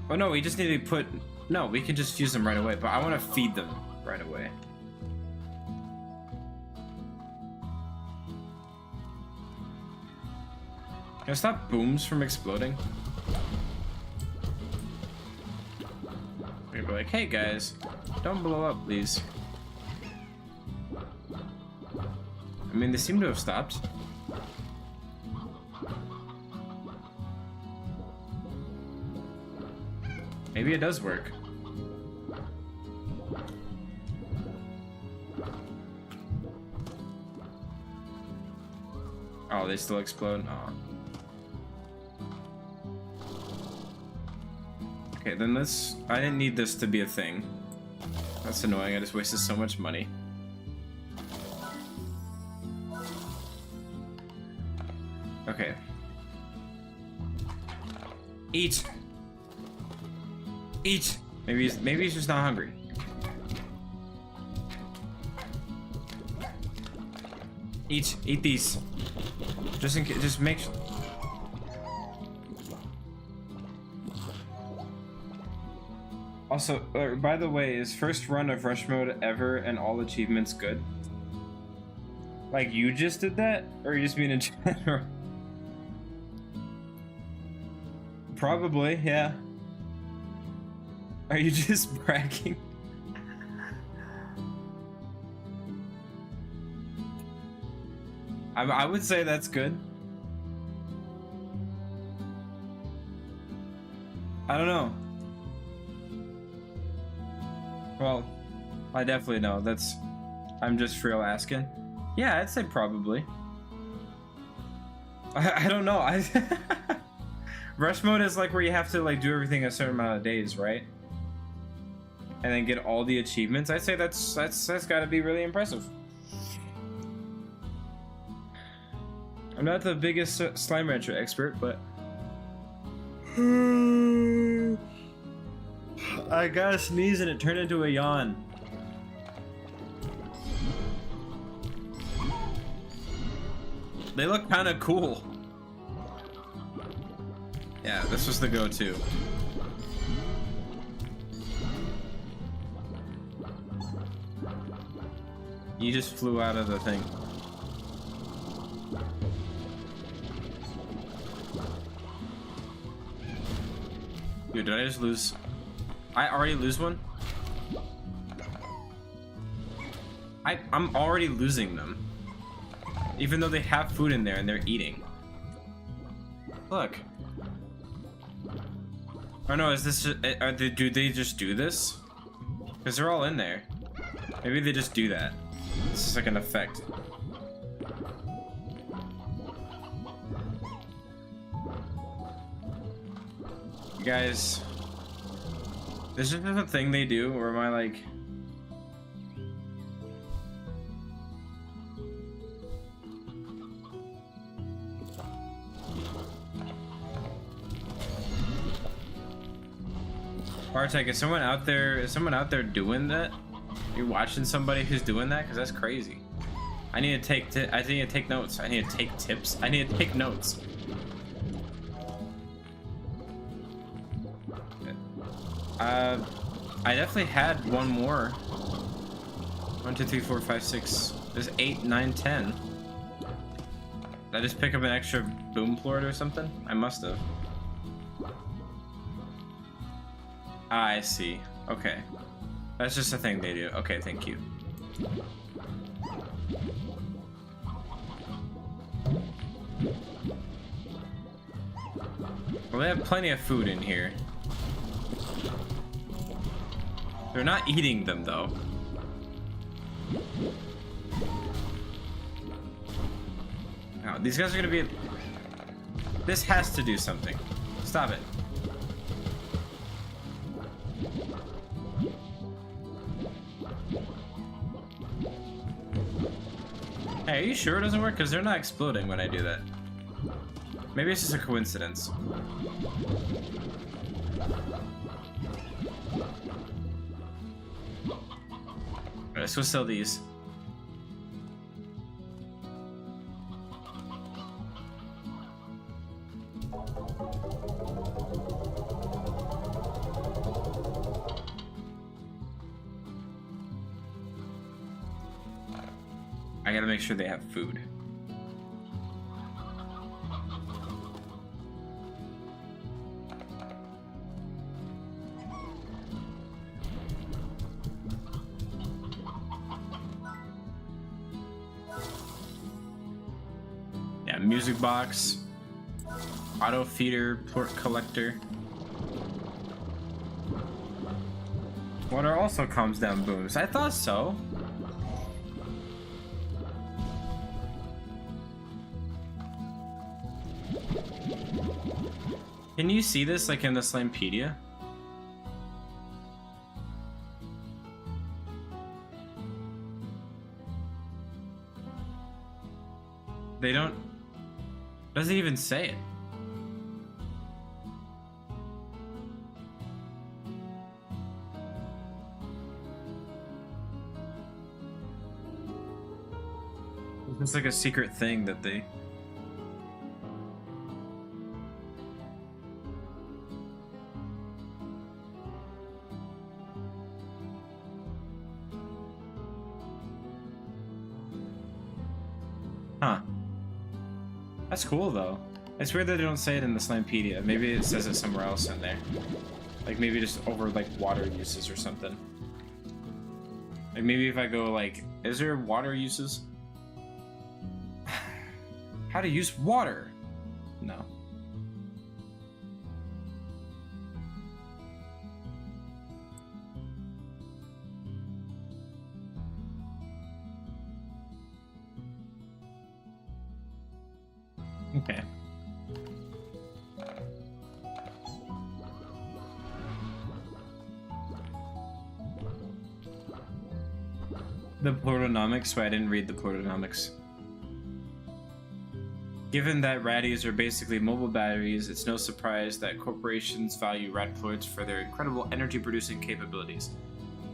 Oh no, we just need to put... No, we can just fuse them right away, but I want to feed them right away. Can I stop booms from exploding? We're gonna be like, hey guys, don't blow up, please. I mean, they seem to have stopped. Maybe it does work. Oh, they still explode? Oh. Okay, then this... I didn't need this to be a thing. That's annoying, I just wasted so much money. Okay. Eat! Eat! Maybe he's just not hungry. Eat these. Just in case, just make sure. Also, by the way, is first run of Rush Mode ever and all achievements good? Like you just did that? Or you just mean in general? Probably, yeah. Are you just bragging? I would say that's good. I don't know. Well, I definitely know. That's... I'm just for real asking. Yeah, I'd say probably. I don't know. Rush mode is like where you have to like do everything a certain amount of days, right? And then get all the achievements. I'd say that's got to be really impressive. I'm not the biggest Slime Rancher expert, but I got a sneeze and it turned into a yawn. They look kind of cool. Yeah, this was the go-to. You just flew out of the thing. Dude, did I just lose? I already lose one? I'm already losing them. Even though they have food in there and they're eating. Look. Or no, is this... do they just do this? Because they're all in there. Maybe they just do that. This is like an effect. Guys, this is just a thing they do, or am I like... Bartek, is someone out there doing that? You're watching somebody who's doing that? Because that's crazy. I need to take notes. I need to take tips. I need to take notes. I definitely had one more. 1, 2, 3, 4, 5, 6. There's 8, 9, 10. Did I just pick up an extra boom plort or something? I must have. Ah, I see. Okay. That's just a thing they do. Okay, thank you. Well, they have plenty of food in here. They're not eating them, though. Now, these guys are gonna be... This has to do something. Stop it. Hey, are you sure it doesn't work? Because they're not exploding when I do that. Maybe it's just a coincidence. Let's go sell these. I gotta make sure they have food. Yeah, music box, auto feeder, port collector. Water also calms down booms. I thought so. Can you see this like in the Slimepedia? They don't... Doesn't even say it. It's like a secret thing that they... Huh. That's cool though. It's weird that they don't say it in the Slimepedia. Maybe it says it somewhere else in there. Like maybe just over like water uses or something. Like maybe if I go like, is there water uses? How to use water? No. Okay. The Plurtonomics, but I didn't read the Plurtonomics. Given that raddies are basically mobile batteries, it's no surprise that corporations value radplorts for their incredible energy-producing capabilities.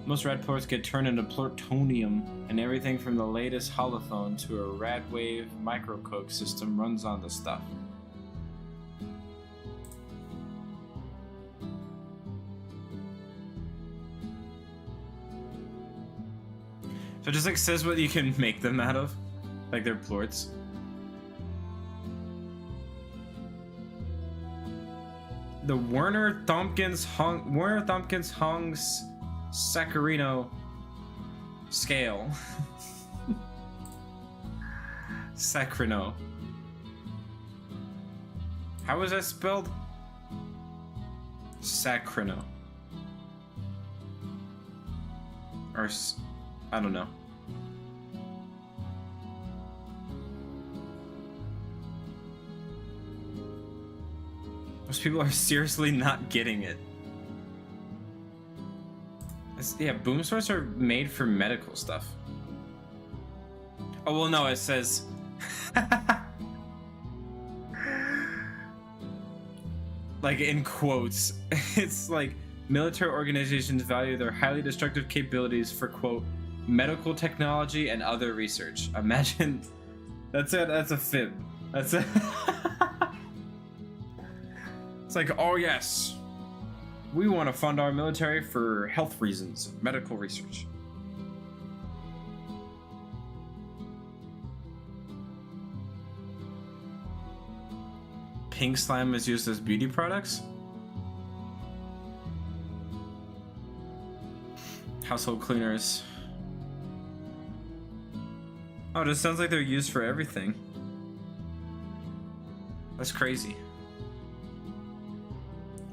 Most radplorts get turned into plutonium, and everything from the latest holophone to a radwave microcoke system runs on the stuff. So it just like says what you can make them out of, like they're plorts. The Werner Thompkins Hong's Saccharino scale. Saccharino. How is that spelled? Saccharino. Or I don't know. Most people are seriously not getting it. Yeah, boom swords are made for medical stuff. Oh, well, no, it says... like, in quotes. It's like, military organizations value their highly destructive capabilities for, quote, medical technology and other research. Imagine... That's a fib. That's a... It's like, oh yes, we want to fund our military for health reasons, medical research. Pink slime is used as beauty products? Household cleaners. Oh, this sounds like they're used for everything. That's crazy.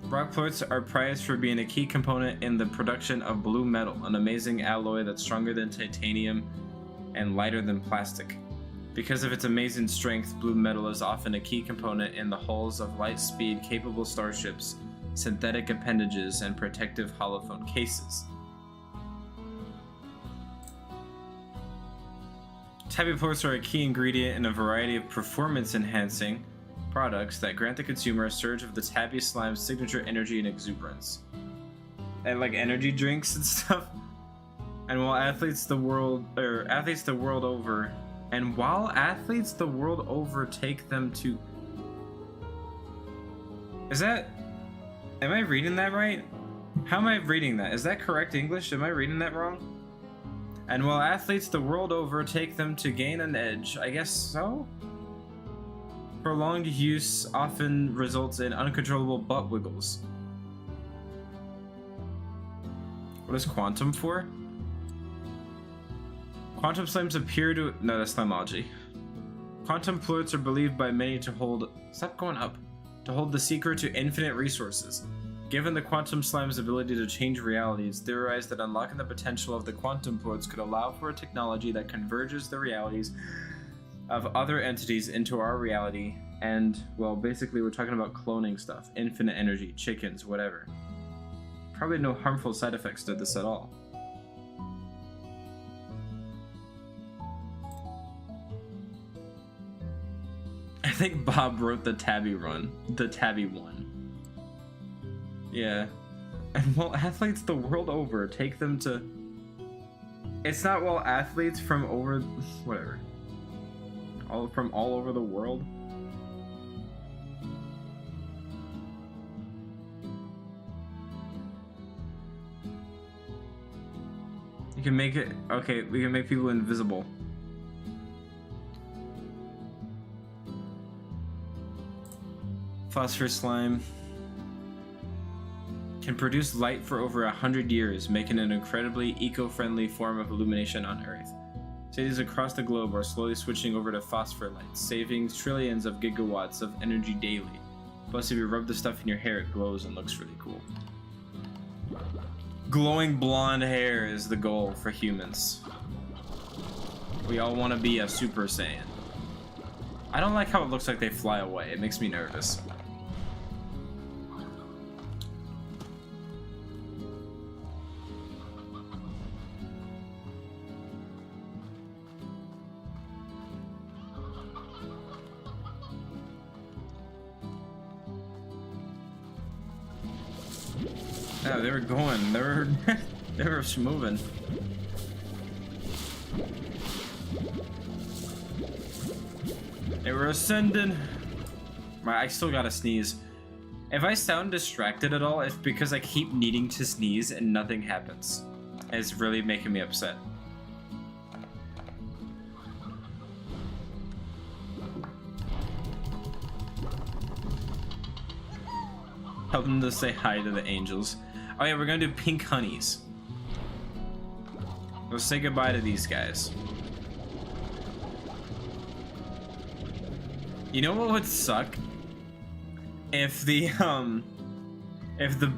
Rock plorts are prized for being a key component in the production of blue metal, an amazing alloy that's stronger than titanium and lighter than plastic. Because of its amazing strength, blue metal is often a key component in the hulls of light-speed capable starships, synthetic appendages, and protective holophone cases. Tabby plorts are a key ingredient in a variety of performance-enhancing products that grant the consumer a surge of the Tabby Slime's signature energy and exuberance. And like energy drinks and stuff. And while athletes the world over take them to... Is that... Am I reading that right? How am I reading that? Is that correct English? Am I reading that wrong? And while athletes the world over take them to gain an edge, I guess so? Prolonged use often results in uncontrollable butt wiggles. What is quantum for? Quantum slimes appear to... No, that's slimology. Quantum plorts are believed by many to hold... Stop going up. To hold the secret to infinite resources. Given the quantum slime's ability to change reality, it's theorized that unlocking the potential of the quantum ports could allow for a technology that converges the realities of other entities into our reality. And, well, basically we're talking about cloning stuff. Infinite energy, chickens, whatever. Probably no harmful side effects to this at all. I think Bob wrote the Tabby run. The Tabby one. Yeah. And well, athletes the world over, take them to... It's not well athletes from over... whatever. From all over the world. You can make it... Okay, we can make people invisible. Phosphor slime can produce light for over 100 years, making it an incredibly eco-friendly form of illumination on Earth. Cities across the globe are slowly switching over to phosphor lights, saving trillions of gigawatts of energy daily. Plus, if you rub the stuff in your hair, it glows and looks really cool. Glowing blonde hair is the goal for humans. We all want to be a Super Saiyan. I don't like how it looks like they fly away. It makes me nervous. Yeah, they were going. They were moving. They were ascending. I still gotta sneeze. If I sound distracted at all, it's because I keep needing to sneeze and nothing happens. It's really making me upset. Tell them to say hi to the angels. Oh yeah, we're gonna do pink honeys. Let's say goodbye to these guys. You know what would suck? If the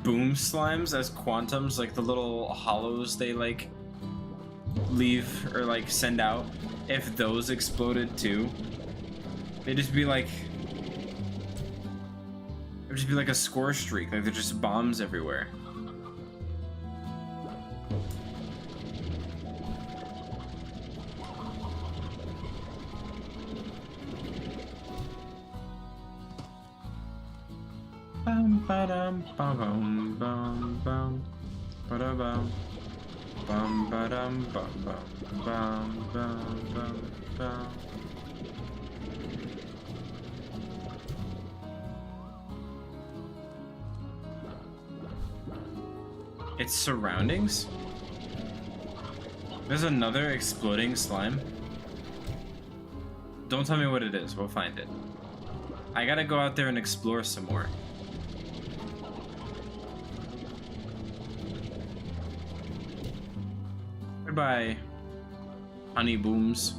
boom slimes as quantums, like the little hollows they like leave or like send out, if those exploded too, they'd just be like, it would just be like a score streak, like they're just bombs everywhere. Bum ba-dum bum bum bum ba-da-bum bum ba-dum bum bum bum bum bum. Its surroundings? There's another exploding slime. Don't tell me what it is, we'll find it. I gotta go out there and explore some more. Goodbye, honey booms.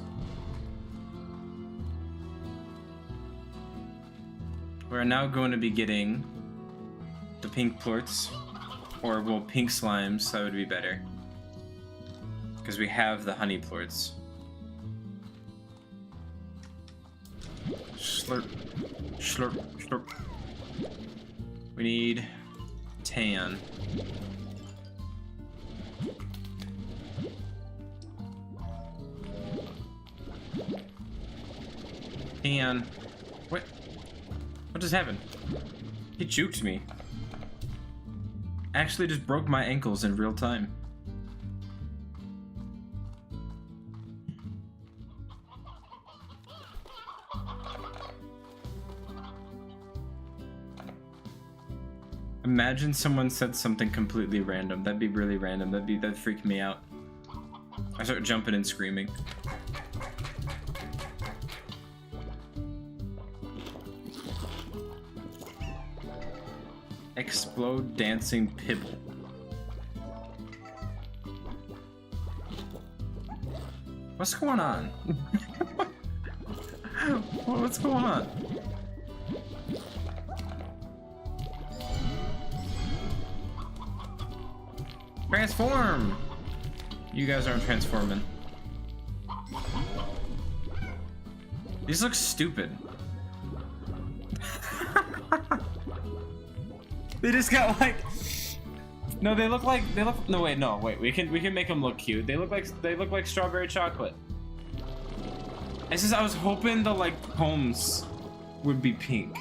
We're now going to be getting the pink plorts. Or, well, pink slimes, that would be better. Because we have the honey plorts. Slurp. Slurp. Slurp. We need tan. Tan. What? What just happened? He juked me. Actually just broke my ankles in real time. Imagine someone said something completely random. That'd be really random. That'd freak me out. I start jumping and screaming. Explode dancing pibble. What's going on? What's going on? Transform! You guys aren't transforming. These look stupid. They just got like... No, they look... No, wait. We can make them look cute. They look like strawberry chocolate. It's just I was hoping the like poems would be pink,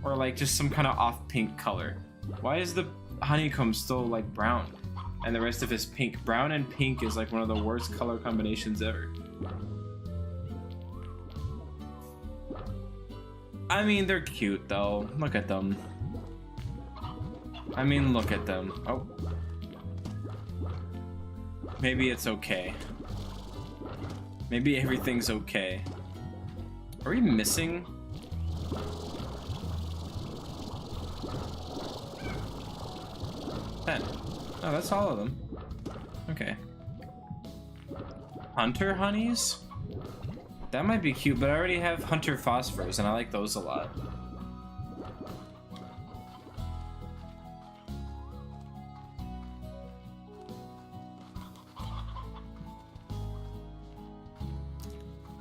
or like just some kind of off pink color. Why is the honeycomb still like brown, and the rest of it is pink? Brown and pink is like one of the worst color combinations ever. I mean, they're cute though. Look at them. I mean, look at them. Oh. Maybe it's okay. Maybe everything's okay. Are we missing? Ten. Oh, that's all of them. Okay. Hunter honeys? That might be cute, but I already have hunter phosphors, and I like those a lot.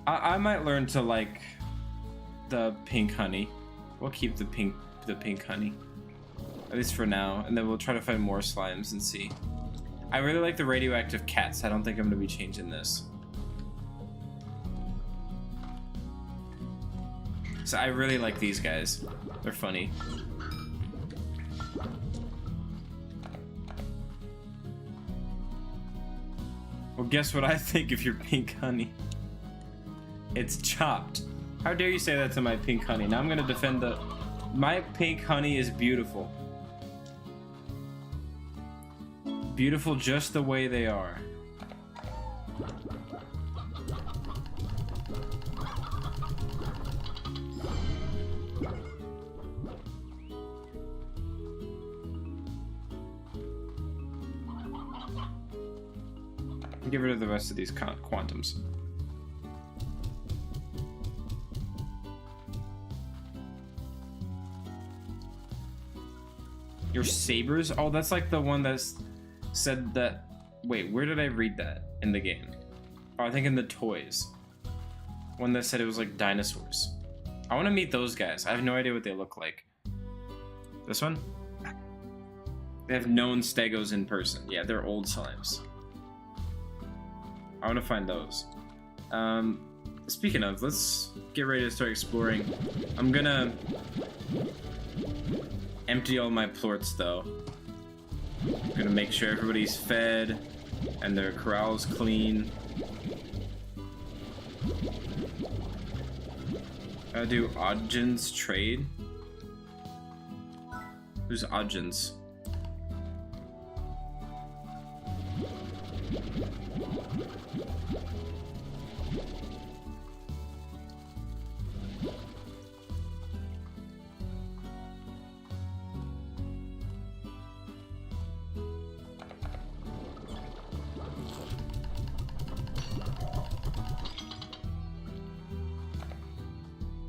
I might learn to like the pink honey. We'll keep the pink honey, at least for now, and then we'll try to find more slimes and see. I really like the radioactive cats. I don't think I'm gonna be changing this. So I really like these guys. They're funny. Well, guess what I think of your pink honey. It's chopped. How dare you say that to my pink honey? Now I'm gonna defend the... My pink honey is beautiful. Beautiful just the way they are. Get rid of the rest of these quantums. Your sabers? Oh, that's like the one that's said that... Wait, where did I read that in the game? Oh, I think in the toys. One that said it was like dinosaurs. I want to meet those guys. I have no idea what they look like. This one? They have known stegos in person. Yeah, they're old slimes. I want to find those. Speaking of, let's get ready to start exploring. I'm gonna empty all my plorts though. I'm gonna make sure everybody's fed and their corral's clean. Gotta do Odgin's trade. Who's Odgin's?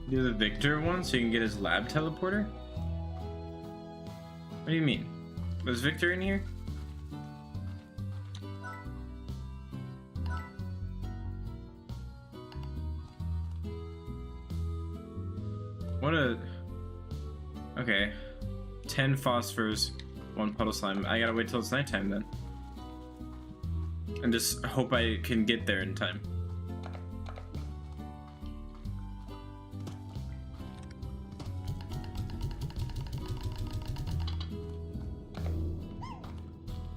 Do the Victor one so you can get his lab teleporter? What do you mean? Was Victor in here? What a... Okay. 10 phosphors, 1 puddle slime. I gotta wait till it's nighttime then. And just hope I can get there in time.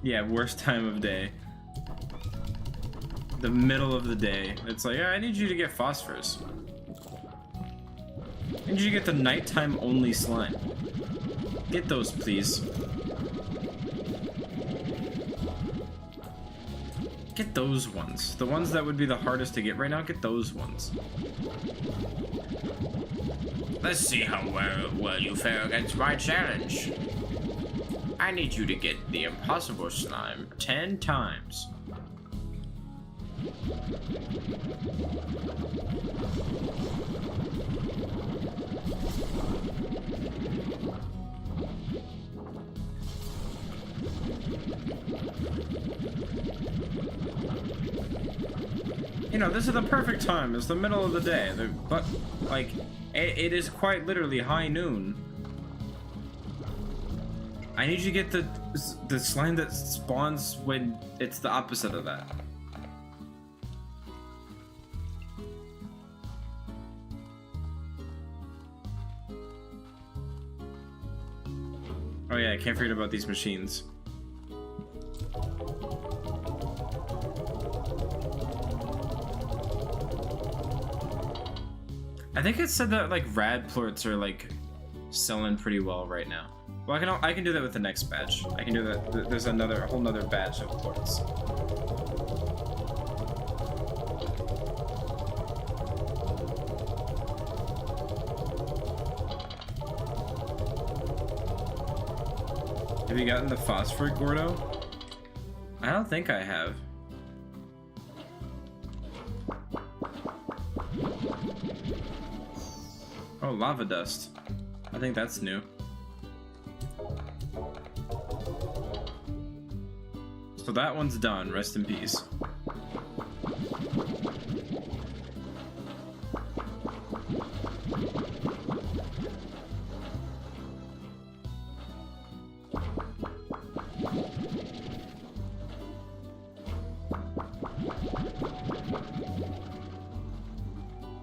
Yeah, worst time of day. The middle of the day. It's like, I need you to get phosphorus. I need you to get the nighttime only slime. Get those, please. Get those ones. The ones that would be the hardest to get right now, get those ones. Let's see how well you fare against my challenge. I need you to get the impossible slime 10 times. You know, this is the perfect time. It's the middle of the day. But, like, it is quite literally high noon. I need you to get the slime that spawns when it's the opposite of that. Oh yeah, I can't forget about these machines. I think it said that like rad plorts are like selling pretty well right now. Well, I can do that with the next batch. I can do that. There's a whole nother batch of plorts. Have you gotten the phosphor, Gordo? I don't think I have. Oh, lava dust. I think that's new. So that one's done. Rest in peace.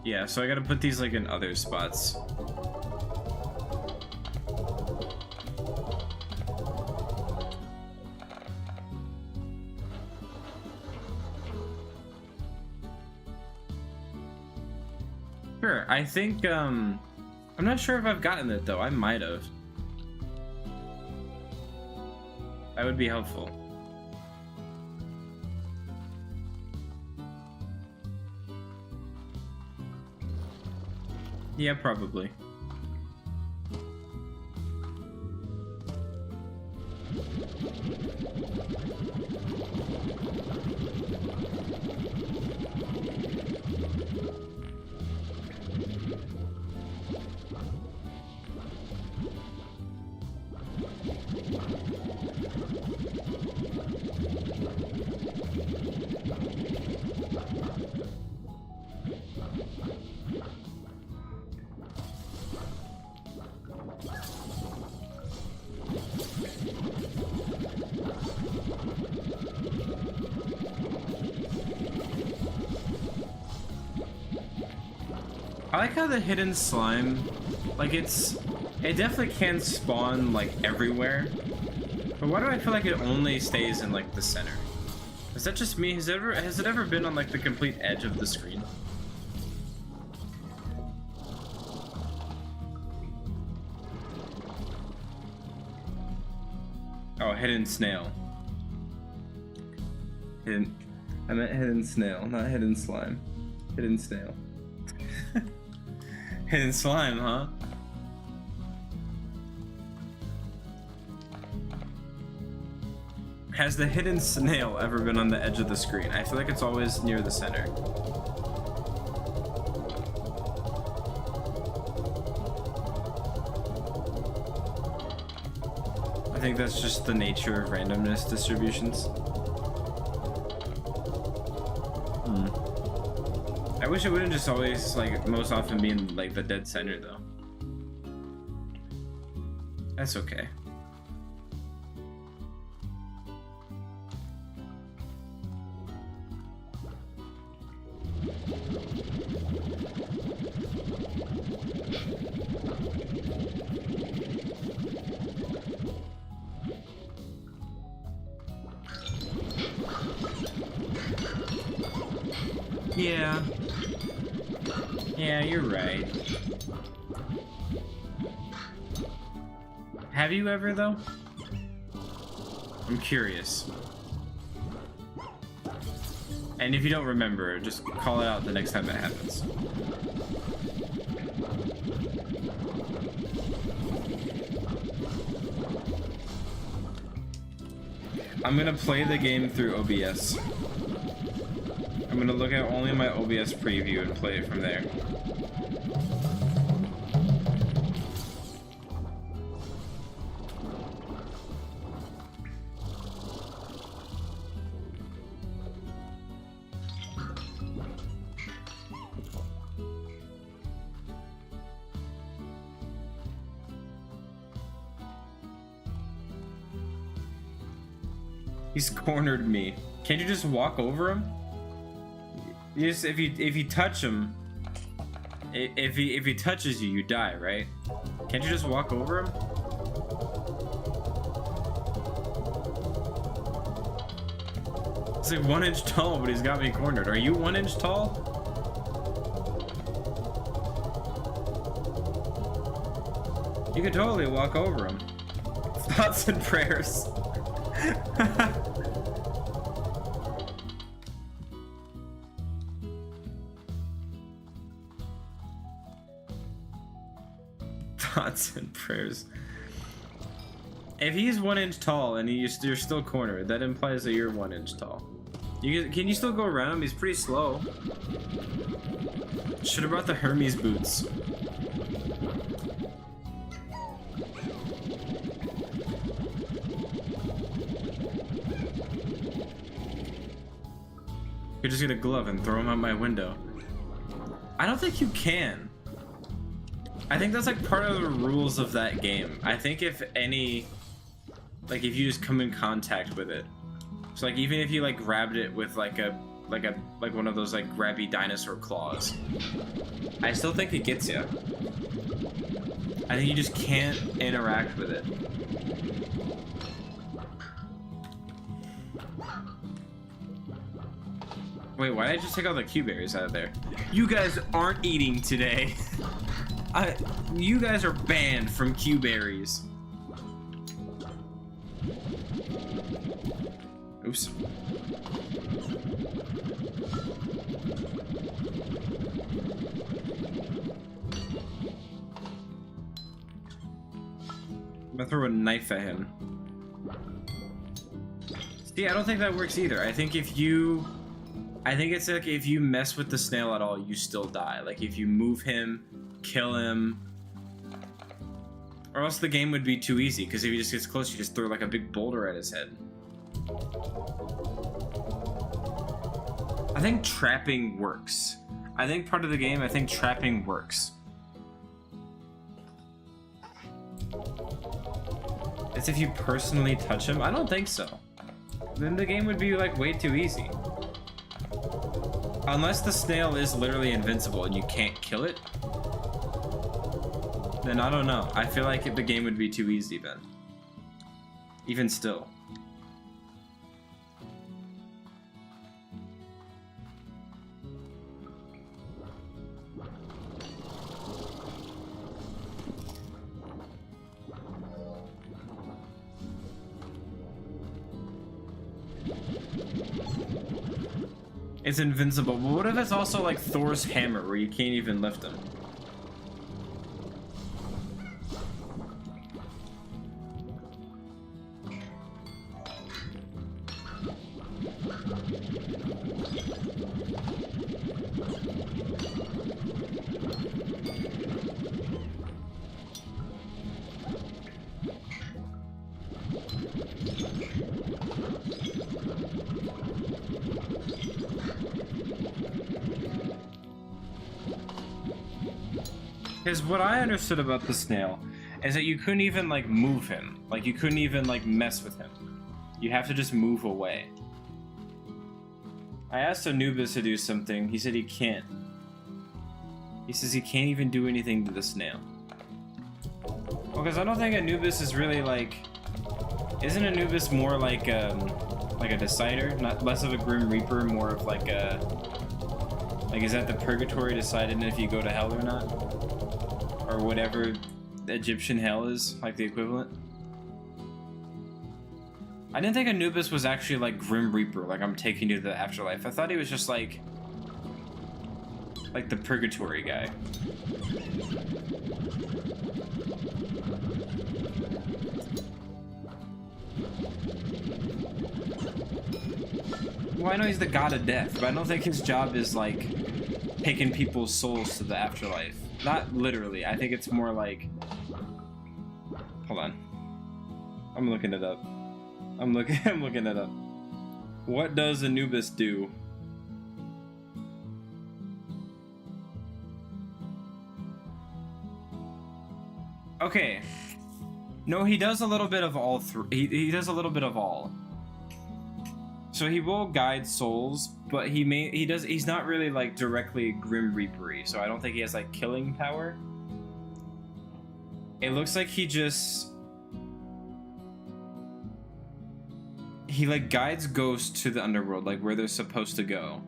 Yeah, so I gotta put these like in other spots. Sure, I think, I'm not sure if I've gotten it though. I might have. That would be helpful. Yeah, probably. I like how the hidden slime, like it definitely can spawn like everywhere, but why do I feel like it only stays in like the center? Is that just me? Has it ever been on like the complete edge of the screen? Oh, hidden snail. I meant hidden snail, not hidden slime. Hidden snail. Hidden slime, huh? Has the hidden snail ever been on the edge of the screen? I feel like it's always near the center. I think that's just the nature of randomness distributions. I wish it wouldn't just always, like, most often be in, like, the dead center, though. That's okay. Yeah. Yeah, you're right. Have you ever, though? I'm curious. And if you don't remember, just call it out the next time it happens. I'm gonna play the game through OBS. I'm gonna look at only my OBS preview and play it from there. He's cornered me. Can't you just walk over him? You just, if you touch him, if he touches you, you die, right? Can't you just walk over him? He's like 1 inch tall, but he's got me cornered. Are you 1 inch tall? You could totally walk over him. Thoughts and prayers. Thoughts and prayers. If he's 1 inch tall and you're still cornered, that implies that you're 1 inch tall. Can you still go around him? He's pretty slow. Should have brought the Hermes boots. Could just get a glove and throw him out my window. I don't think you can. I think that's like part of the rules of that game. I think if any, like if you just come in contact with it, so like even if you like grabbed it with like one of those like grabby dinosaur claws, I still think it gets you. I think you just can't interact with it. Wait, why did I just take all the Q berries out of there? You guys aren't eating today. You guys are banned from Q berries. Oops. I'm gonna throw a knife at him. See, I don't think that works either. I think it's like if you mess with the snail at all, you still die. Like if you move him, kill him, or else the game would be too easy, because if he just gets close, you just throw like a big boulder at his head. I think trapping works. I think part of the game, I think trapping works. It's if you personally touch him? I don't think so. Then the game would be like way too easy. Unless the snail is literally invincible and you can't kill it, then I don't know. I feel like the game would be too easy then. Even still. It's invincible, but what if it's also like Thor's hammer, where you can't even lift him? Because what I understood about the snail is that you couldn't even like move him. Like you couldn't even like mess with him. You have to just move away. I asked Anubis to do something. He said he can't. He says he can't even do anything to the snail. Well, because I don't think Anubis is really like... Isn't Anubis more like a decider? Not less of a Grim Reaper, more of like a... Like, is that the purgatory deciding if you go to hell or not? Or whatever Egyptian hell is, like the equivalent? I didn't think Anubis was actually like Grim Reaper, like I'm taking you to the afterlife. I thought he was just like the purgatory guy. Well, I know he's the god of death, but I don't think his job is like taking people's souls to the afterlife. Not literally. I think it's more like... Hold on. I'm looking it up. I'm looking it up. What does Anubis do? Okay. No, he does a little bit of all three. He does a little bit of all. So he will guide souls, but he's not really like directly Grim Reaper-y, so I don't think he has like killing power. It looks like he like guides ghosts to the underworld, like where they're supposed to go.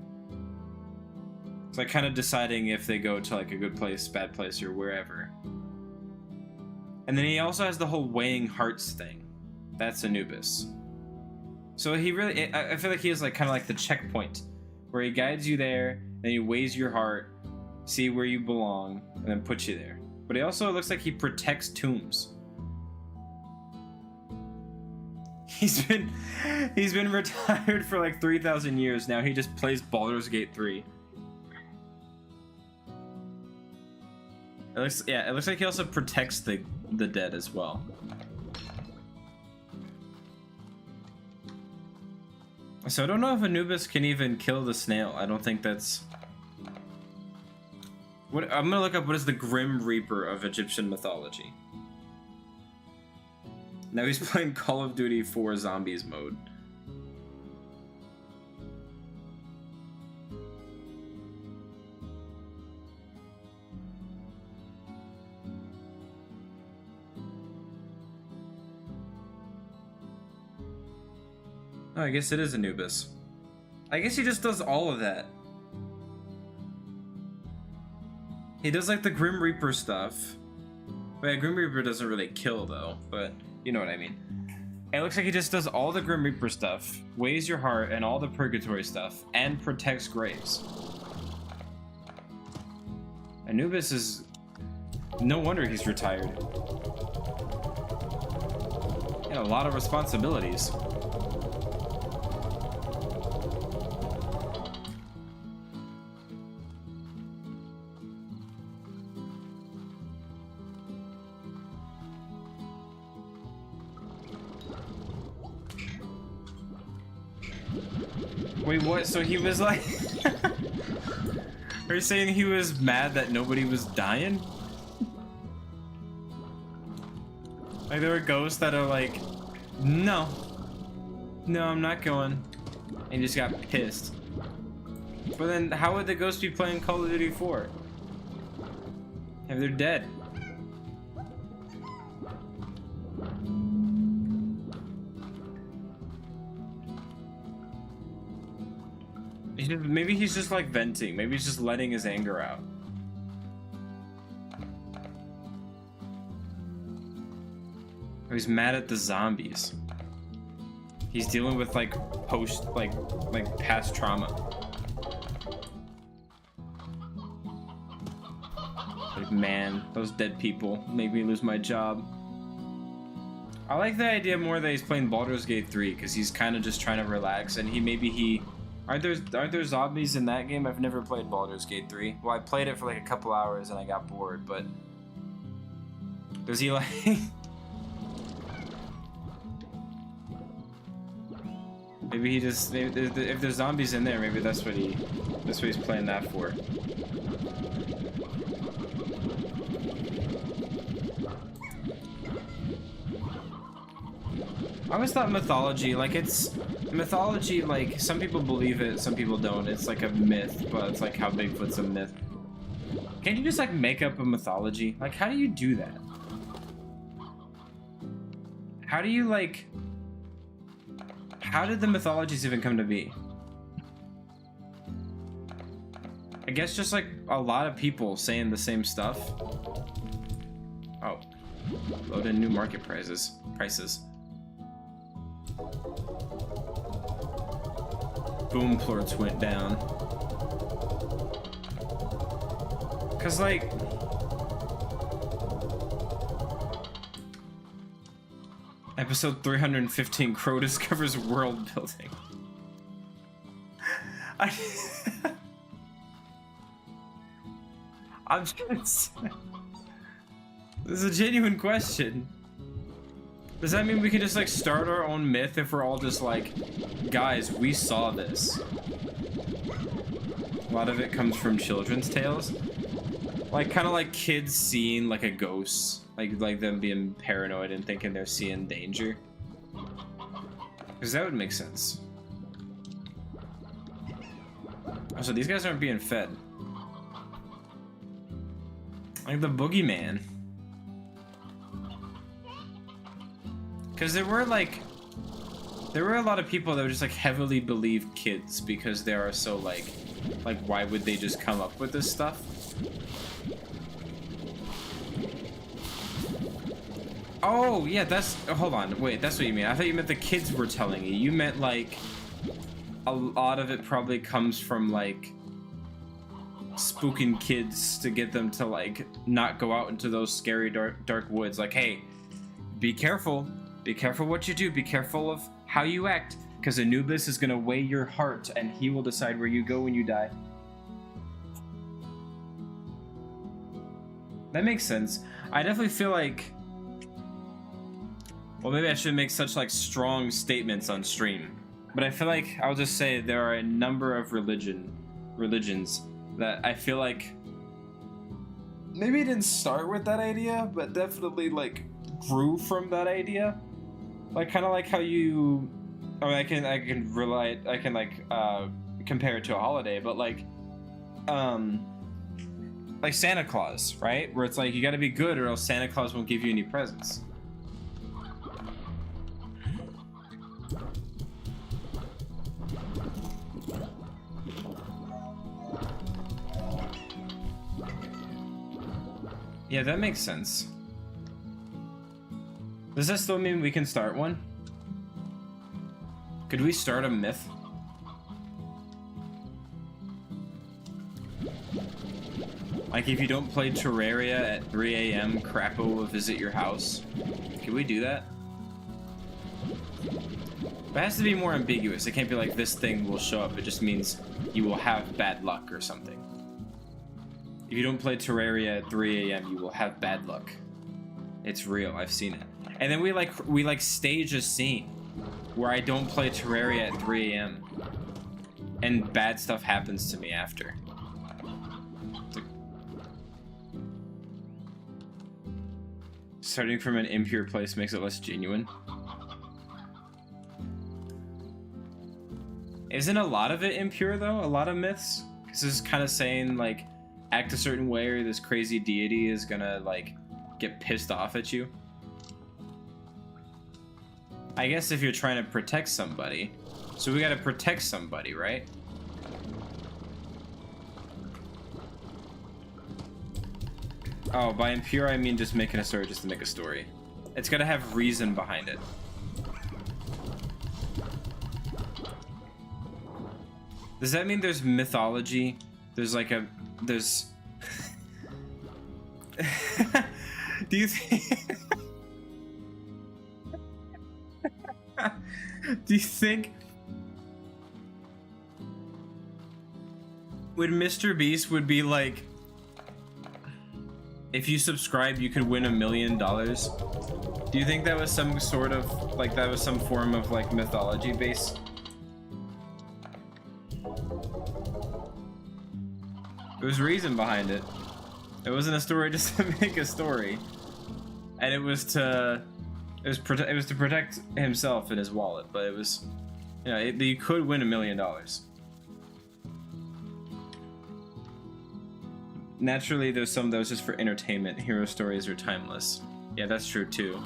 It's like kind of deciding if they go to like a good place, bad place, or wherever. And then he also has the whole weighing hearts thing. That's Anubis. So he really, I feel like he is like kind of like the checkpoint, where he guides you there, then he weighs your heart, see where you belong, and then puts you there. But he also looks like he protects tombs. He's been retired for like 3,000 years now. He just plays Baldur's Gate 3. It looks like he also protects the dead as well. So I don't know if Anubis can even kill the snail. I don't think that's... I'm gonna look up what is the Grim Reaper of Egyptian mythology. Now he's playing Call of Duty 4 Zombies mode. Oh, I guess it is Anubis. I guess he just does all of that. He does like the Grim Reaper stuff. But yeah, Grim Reaper doesn't really kill though, but you know what I mean. It looks like he just does all the Grim Reaper stuff, weighs your heart and all the purgatory stuff, and protects graves. Anubis is... no wonder he's retired. He had a lot of responsibilities. Wait, what? So he was like... Are you saying he was mad that nobody was dying? Like there were ghosts that are like, no, I'm not going. And he just got pissed. But then how would the ghosts be playing Call of Duty 4? If they're dead. Maybe he's just like venting. Maybe he's just letting his anger out. Or he's mad at the zombies. He's dealing with like past trauma. Like, man, those dead people make me lose my job. I like the idea more that he's playing Baldur's Gate 3 because he's kind of just trying to relax, and aren't there zombies in that game? I've never played Baldur's Gate 3. Well, I played it for like a couple hours and I got bored, but does he like... Maybe he just... if there's zombies in there, maybe that's what he's playing that for. I always thought mythology, like mythology, like some people believe it, some people don't. It's like a myth, but it's like how Bigfoot's a myth. Can't you just like make up a mythology? Like, how do you do that? How do you like... How did the mythologies even come to be? I guess just like a lot of people saying the same stuff. Oh. Load in new market prices. Boom plorts went down. Cause like... Episode 315, Crow discovers world building. I'm just... This is a genuine question. Does that mean we can just like start our own myth if we're all just like, guys, we saw this? A lot of it comes from children's tales. Like kind of like kids seeing like a ghost. Like them being paranoid and thinking they're seeing danger. Because that would make sense. Oh, so these guys aren't being fed. Like the boogeyman. Because there were a lot of people that would just like heavily believe kids because they are so like why would they just come up with this stuff? Oh yeah, hold on, wait, that's what you mean. I thought you meant the kids were telling you. You meant like a lot of it probably comes from like spooking kids to get them to like not go out into those scary dark woods. Like, hey, be careful what you do, be careful of how you act, because Anubis is gonna weigh your heart and he will decide where you go when you die. That makes sense. I definitely feel like, well, maybe I shouldn't make such like strong statements on stream, but I feel like I'll just say there are a number of religions that I feel like maybe didn't start with that idea, but definitely like grew from that idea. Like kind of like how you, I mean, I can compare it to a holiday, but like Santa Claus, right? Where it's like you got to be good or else Santa Claus won't give you any presents. Yeah, that makes sense. Does that still mean we can start one? Could we start a myth? Like if you don't play Terraria at 3 a.m., Crappo will visit your house. Can we do that? But it has to be more ambiguous. It can't be like this thing will show up. It just means you will have bad luck or something. If you don't play Terraria at 3 a.m., you will have bad luck. It's real. I've seen it. And then we stage a scene where I don't play Terraria at 3 a.m. and bad stuff happens to me after. Starting from an impure place makes it less genuine. Isn't a lot of it impure though? A lot of myths? Because this is kind of saying like act a certain way or this crazy deity is gonna like get pissed off at you. I guess if you're trying to protect somebody, so we gotta protect somebody, right? Oh, by impure I mean just making a story just to make a story. It's gotta have reason behind it. Does that mean there's mythology? There's do you think do you think would Mr. Beast would be like, if you subscribe you could win $1 million? Do you think that was some sort of like, that was some form of like mythology base? There was reason behind it. It wasn't a story just to make a story, and it was to protect himself and his wallet. But it was, you know, you could win $1 million. Naturally, there's some that was just for entertainment. Hero stories are timeless. Yeah, that's true too.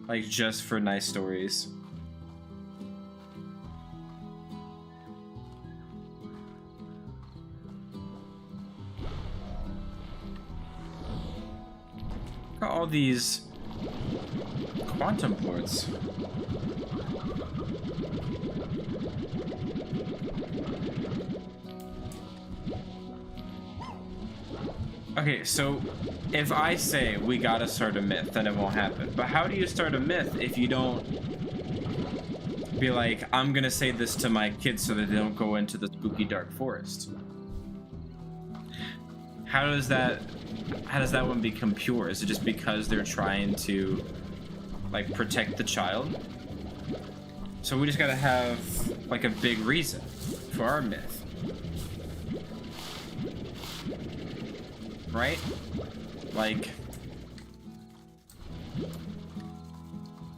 Like just for nice stories. Look at all these quantum ports. Okay, so if I say we gotta start a myth, then it won't happen. But how do you start a myth if you don't be like, I'm gonna say this to my kids so that they don't go into the spooky dark forest? How does that one become pure? Is it just because they're trying to like protect the child? So we just gotta have like a big reason for our myth. Right? Like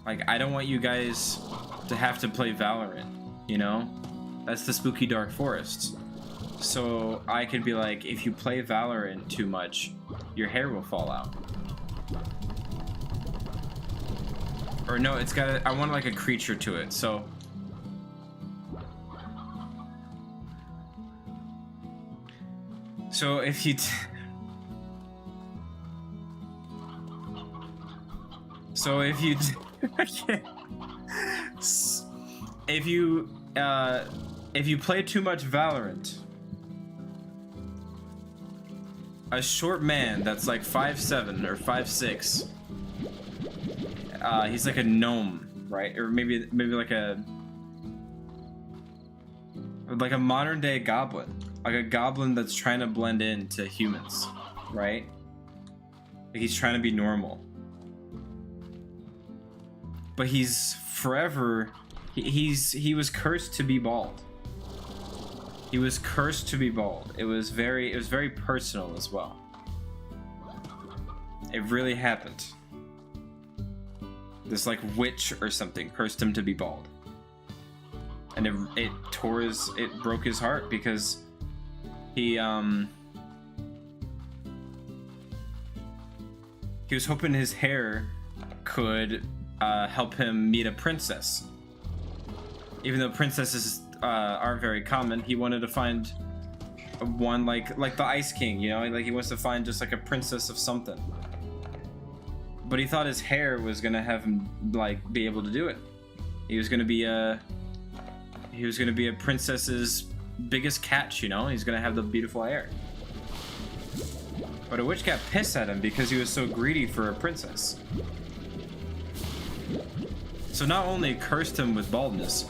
I don't want you guys to have to play Valorant, you know? That's the spooky dark forest. So I could be like, if you play Valorant too much, your hair will fall out. Or no, it's got I want like a creature to it. So if you if you play too much Valorant, a short man that's like 5'7" or 5'6", he's like a gnome, right? Or maybe like a modern day goblin, like a goblin that's trying to blend into humans, right? Like he's trying to be normal, but he's forever. He was cursed to be bald. He was cursed to be bald. It was very personal as well. It really happened. This like witch or something cursed him to be bald. And it broke his heart because he was hoping his hair could help him meet a princess. Even though princesses aren't very common, he wanted to find one like the Ice King, you know, like he wants to find just like a princess of something. But he thought his hair was gonna have him like be able to do it. He was gonna be a princess's biggest catch, you know. He's gonna have the beautiful hair. But a witch got pissed at him because he was so greedy for a princess. So not only cursed him with baldness,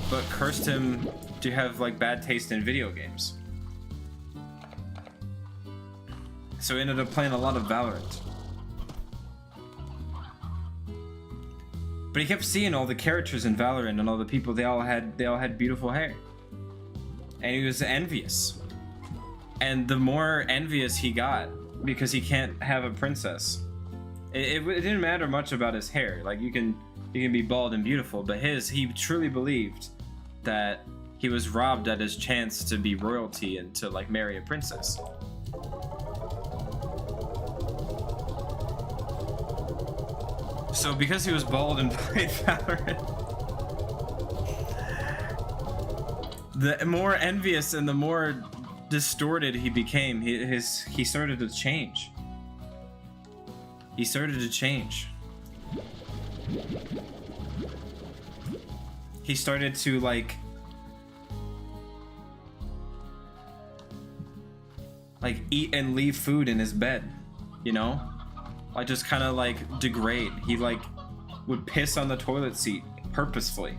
but cursed him to have like bad taste in video games. So he ended up playing a lot of Valorant. But he kept seeing all the characters in Valorant and all the people, they all had beautiful hair. And he was envious. And the more envious he got, because he can't have a princess, it didn't matter much about his hair. Like you can be bald and beautiful, but he truly believed that he was robbed at his chance to be royalty and to like marry a princess. So because he was bald and played Valorant, the more envious and the more distorted he became, he started to change. He started to change. He started to like eat and leave food in his bed, you know? Like just kind of like degrade. He like would piss on the toilet seat purposefully.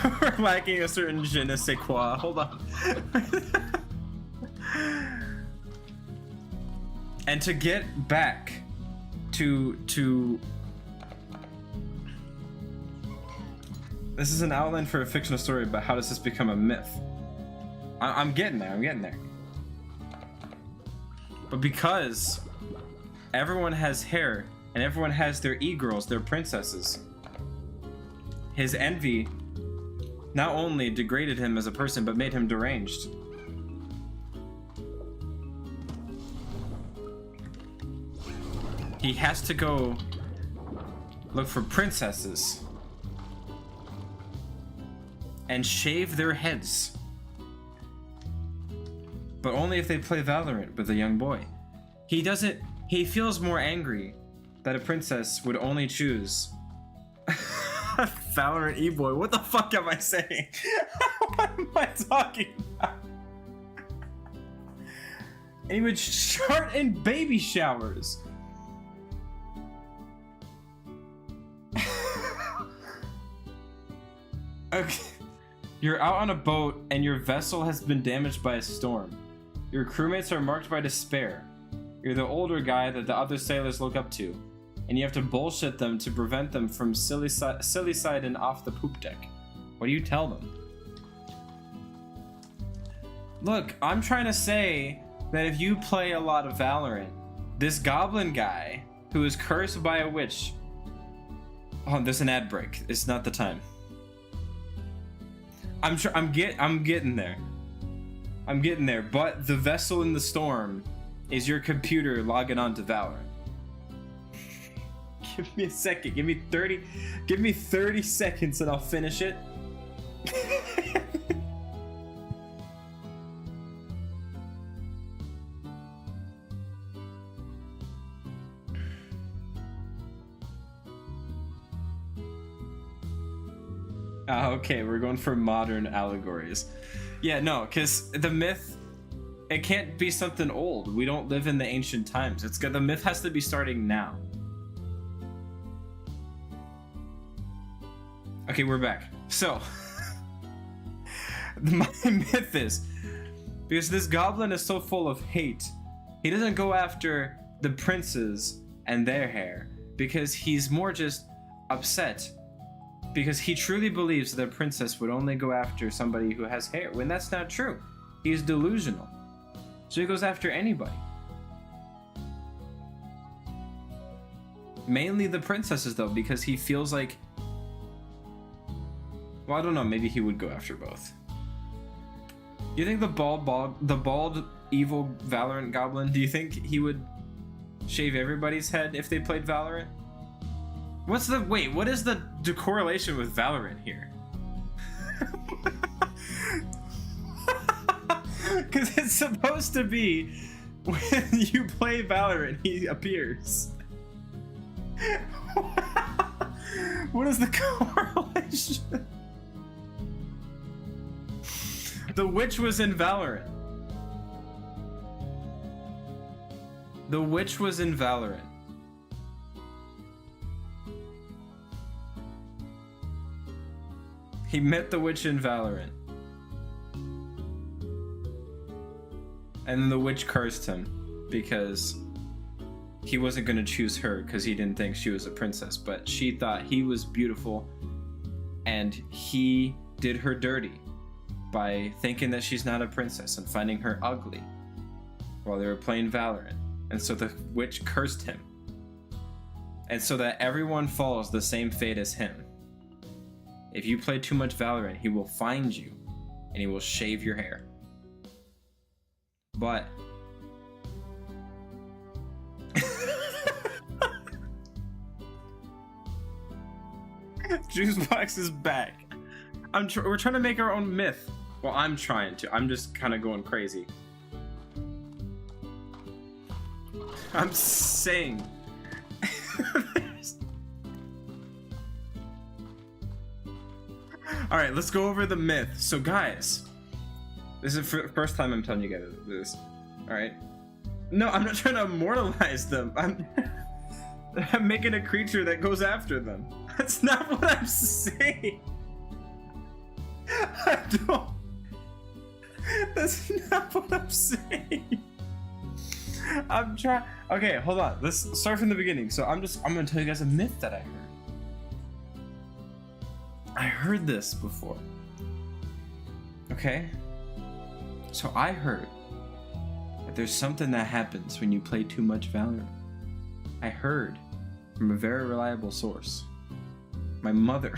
We're lacking a certain je ne sais quoi. Hold on. And to get back to this is an outline for a fictional story, but how does this become a myth? I'm getting there. But because everyone has hair and everyone has their e-girls, their princesses, his envy not only degraded him as a person, but made him deranged. He has to go look for princesses and shave their heads. But only if they play Valorant with a young boy. He feels more angry that a princess would only choose Valorant e-boy. What the fuck am I saying? What am I talking about? And he would shart in baby showers. Okay. You're out on a boat and your vessel has been damaged by a storm. Your crewmates are marked by despair. You're the older guy that the other sailors look up to, and you have to bullshit them to prevent them from silly siding off the poop deck. What do you tell them? Look, I'm trying to say that if you play a lot of Valorant, this goblin guy who is cursed by a witch... Oh, there's an ad break. It's not the time. I'm getting there. I'm getting there. But the vessel in the storm is your computer logging on to Valorant. Give me a second. Give me 30 seconds and I'll finish it. Okay, we're going for modern allegories. Yeah, no, because the myth, it can't be something old. We don't live in the ancient times. The myth has to be starting now. Okay, we're back. So, my myth is, because this goblin is so full of hate, he doesn't go after the princes and their hair, because he's more just upset. Because he truly believes that a princess would only go after somebody who has hair, when that's not true. He's delusional. So he goes after anybody. Mainly the princesses, though, because he feels like... Well, I don't know, maybe he would go after both. You think the bald evil Valorant goblin, do you think he would shave everybody's head if they played Valorant? What is the correlation with Valorant here? Because it's supposed to be when you play Valorant, he appears. What is the correlation? The witch was in Valorant. The witch was in Valorant. He met the witch in Valorant. And then the witch cursed him because he wasn't going to choose her because he didn't think she was a princess, but she thought he was beautiful and he did her dirty by thinking that she's not a princess and finding her ugly while they were playing Valorant. And so the witch cursed him. And so that everyone follows the same fate as him. If you play too much Valorant, he will find you and he will shave your hair. But Juicebox is back. We're trying to make our own myth. Well, I'm trying to. I'm just kind of going crazy. I'm saying. All right, let's go over the myth. So, guys, this is the first time I'm telling you guys this. All right. No, I'm not trying to immortalize them. I'm making a creature that goes after them. That's not what I'm saying. I don't. That's not what I'm saying. I'm trying. Okay, hold on. Let's start from the beginning. So I'm gonna tell you guys a myth that I heard. I heard this before. Okay? So I heard that there's something that happens when you play too much Valorant. I heard from a very reliable source. My mother.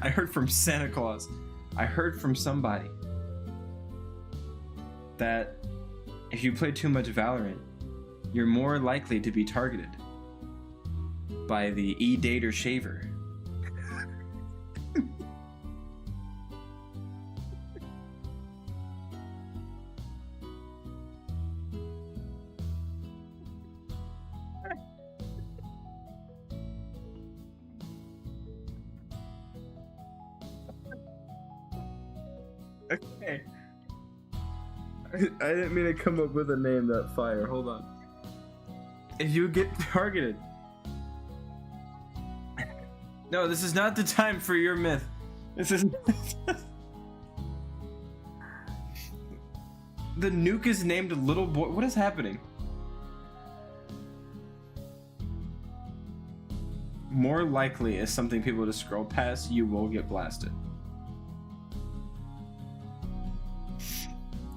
I heard from Santa Claus. I heard from somebody that if you play too much Valorant, you're more likely to be targeted by the E-Dater Shaver. Okay. I didn't mean to come up with a name that fire. Hold on. If you get targeted. No, this is not the time for your myth. This is. The nuke is named Little Boy. What is happening? More likely is something people just scroll past. You will get blasted.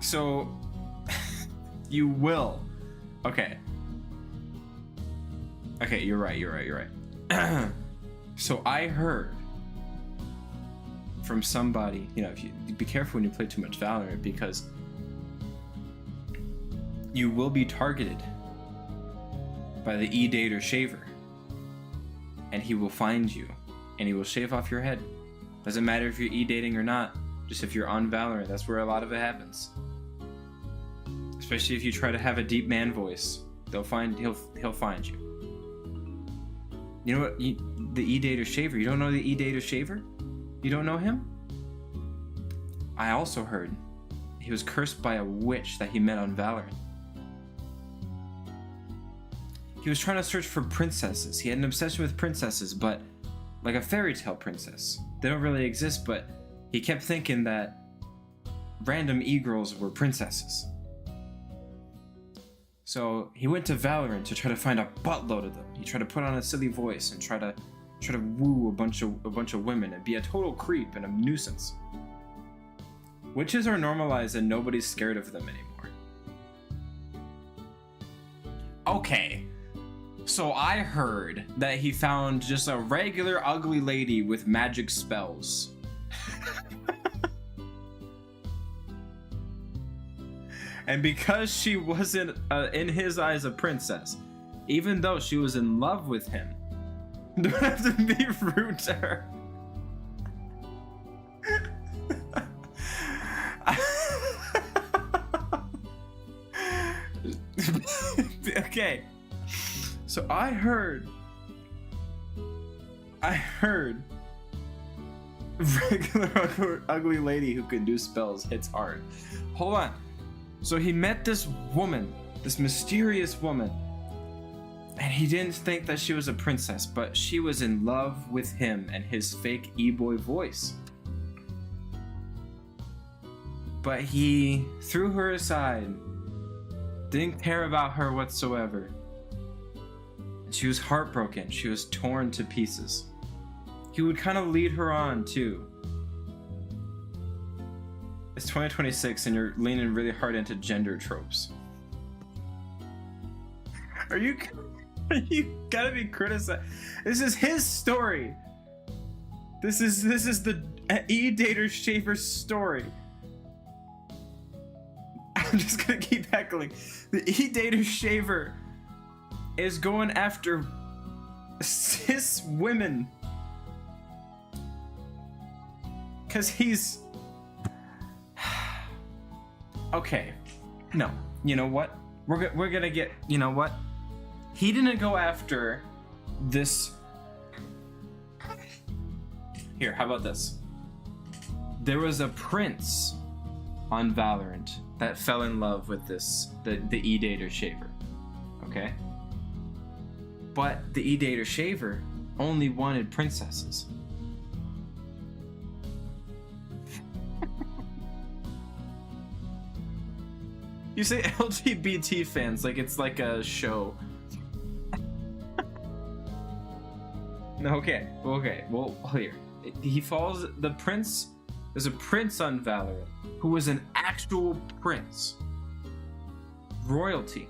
So, you will. Okay. Okay, you're right. So I heard from somebody, you know, if you be careful when you play too much Valorant, because you will be targeted by the E-Dater Shaver, and he will find you and he will shave off your head. Doesn't matter if you're E-dating or not, just if you're on Valorant, that's where a lot of it happens. Especially if you try to have a deep man voice, he'll find you. You know what? The E-Dater Shaver. You don't know the E-Dater Shaver? You don't know him? I also heard he was cursed by a witch that he met on Valorant. He was trying to search for princesses. He had an obsession with princesses, but like a fairy tale princess. They don't really exist, but he kept thinking that random e-girls were princesses. So he went to Valorant to try to find a buttload of them. He tried to put on a silly voice and try to woo a bunch of women and be a total creep and a nuisance. Witches are normalized and nobody's scared of them anymore. Okay, so I heard that he found just a regular ugly lady with magic spells. And because she wasn't, in his eyes, a princess, even though she was in love with him, don't have to be rude to her. Okay, so I heard regular ugly lady who can do spells hits hard. Hold on. So he met this woman, this mysterious woman, and he didn't think that she was a princess, but she was in love with him and his fake e-boy voice. But he threw her aside, didn't care about her whatsoever. She was heartbroken, she was torn to pieces. He would kind of lead her on too. It's 2026 and you're leaning really hard into gender tropes. You gotta be criticized. This is his story. This is the E-Dater Shaver story. I'm just gonna keep heckling. The E-Dater Shaver is going after cis women. Cause he's... Okay, no, you know what? We're gonna get, you know what? He didn't go after this. Here, how about this? There was a prince on Valorant that fell in love with the E-Dater Shaver, okay? But the E-Dater Shaver only wanted princesses. You say LGBT fans like it's like a show. Okay, well, here. He follows the prince. There's a prince on Valorant who was an actual prince. Royalty.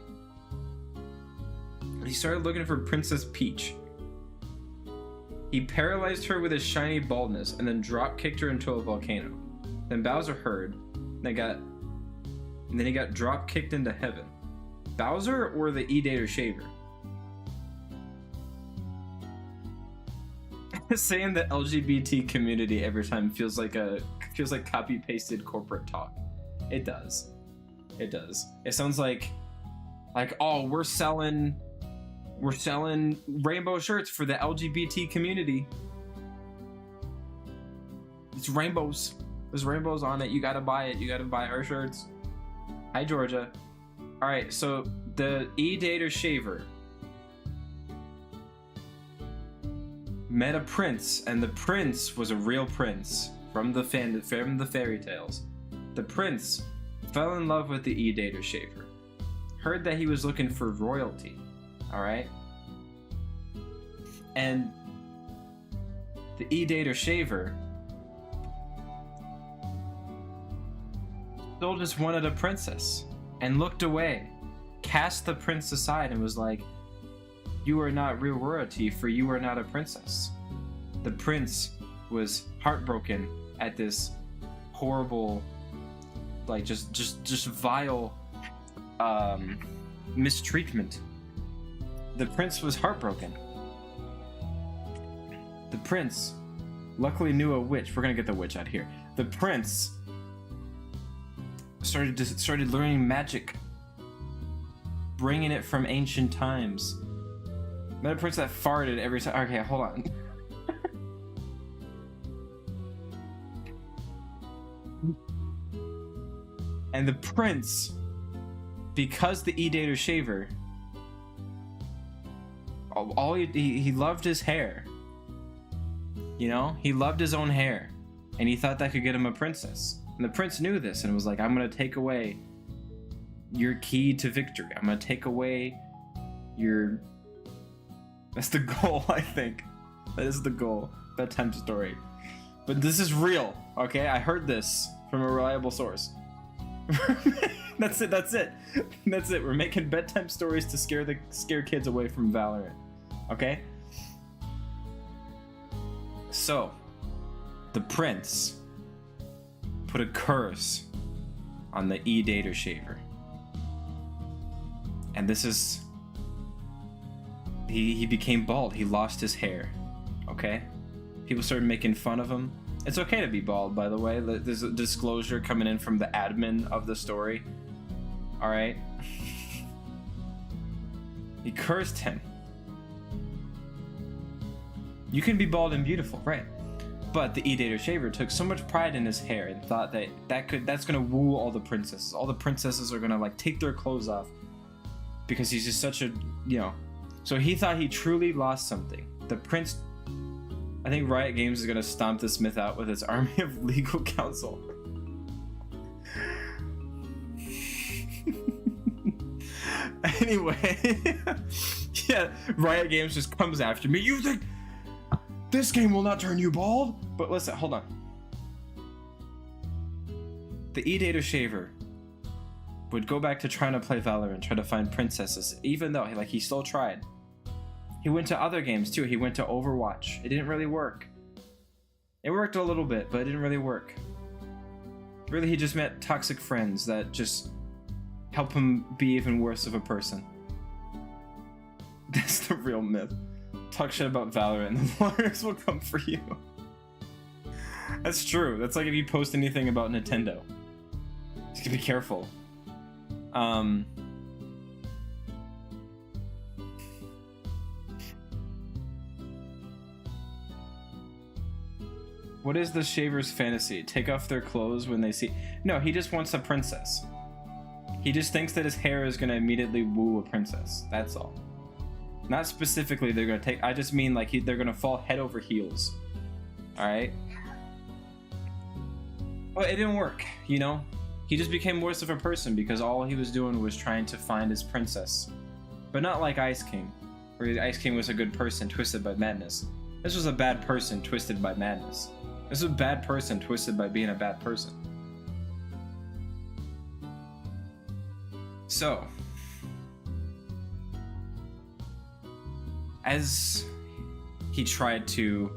He started looking for Princess Peach. He paralyzed her with his shiny baldness and then drop kicked her into a volcano. Then Bowser heard, and then he got drop kicked into heaven. Bowser or the E-Dater Shaver? Saying the LGBT community every time feels like copy pasted corporate talk. It does. It does. It sounds like oh, we're selling rainbow shirts for the LGBT community. It's rainbows. There's rainbows on it. You gotta buy it. You gotta buy our shirts. Hi, Georgia. All right, so the E-Dater Shaver met a prince, and the prince was a real prince from the fairy tales. The prince fell in love with the E-Dater Shaver. Heard that he was looking for royalty. All right, and the E-Dater Shaver still just wanted a princess and looked away, cast the prince aside and was like, "You are not real royalty, for you are not a princess." The prince was heartbroken at this horrible, like just vile mistreatment. The prince was heartbroken. The prince luckily knew a witch. We're gonna get the witch out here. The prince started learning magic, bringing it from ancient times. Met a prince that farted every time. Okay, hold on. And the prince, because the Edater shaver, he loved his hair. You know, he loved his own hair, and he thought that could get him a princess. And the prince knew this and was like, I'm gonna take away your key to victory. I'm gonna take away your... That's the goal, I think. That is the goal. Bedtime story. But this is real, okay? I heard this from a reliable source. That's it. That's it. We're making bedtime stories to scare kids away from Valorant. Okay? So, the prince put a curse on the Edater shaver. And this is... He became bald. He lost his hair. Okay? People started making fun of him. It's okay to be bald, by the way. There's a disclosure coming in from the admin of the story. Alright? He cursed him. You can be bald and beautiful, right? But the Edater shaver took so much pride in his hair and thought that's gonna woo all the princesses. All the princesses are gonna like take their clothes off because he's just such a, you know. So he thought he truly lost something. The prince... I think Riot Games is gonna stomp this myth out with its army of legal counsel. Anyway, yeah, Riot Games just comes after me. You think this game will not turn you bald? But listen, hold on. The Edater shaver would go back to trying to play Valorant, try to find princesses, even though he still tried. He went to other games too. He went to Overwatch. It didn't really work. It worked a little bit, but it didn't really work. Really, he just met toxic friends that just help him be even worse of a person. That's the real myth. Talk shit about Valorant and the lawyers will come for you. That's true. That's like if you post anything about Nintendo. Just be careful. What is the shaver's fantasy? Take off their clothes when they see... No, he just wants a princess. He just thinks that his hair is gonna immediately woo a princess. That's all. Not specifically they're gonna take... I just mean like they're gonna fall head over heels. Alright? Well, it didn't work, you know? He just became worse of a person because all he was doing was trying to find his princess. But not like Ice King, where Ice King was a good person twisted by madness. This was a bad person twisted by madness. This is a bad person twisted by being a bad person. So, as he tried to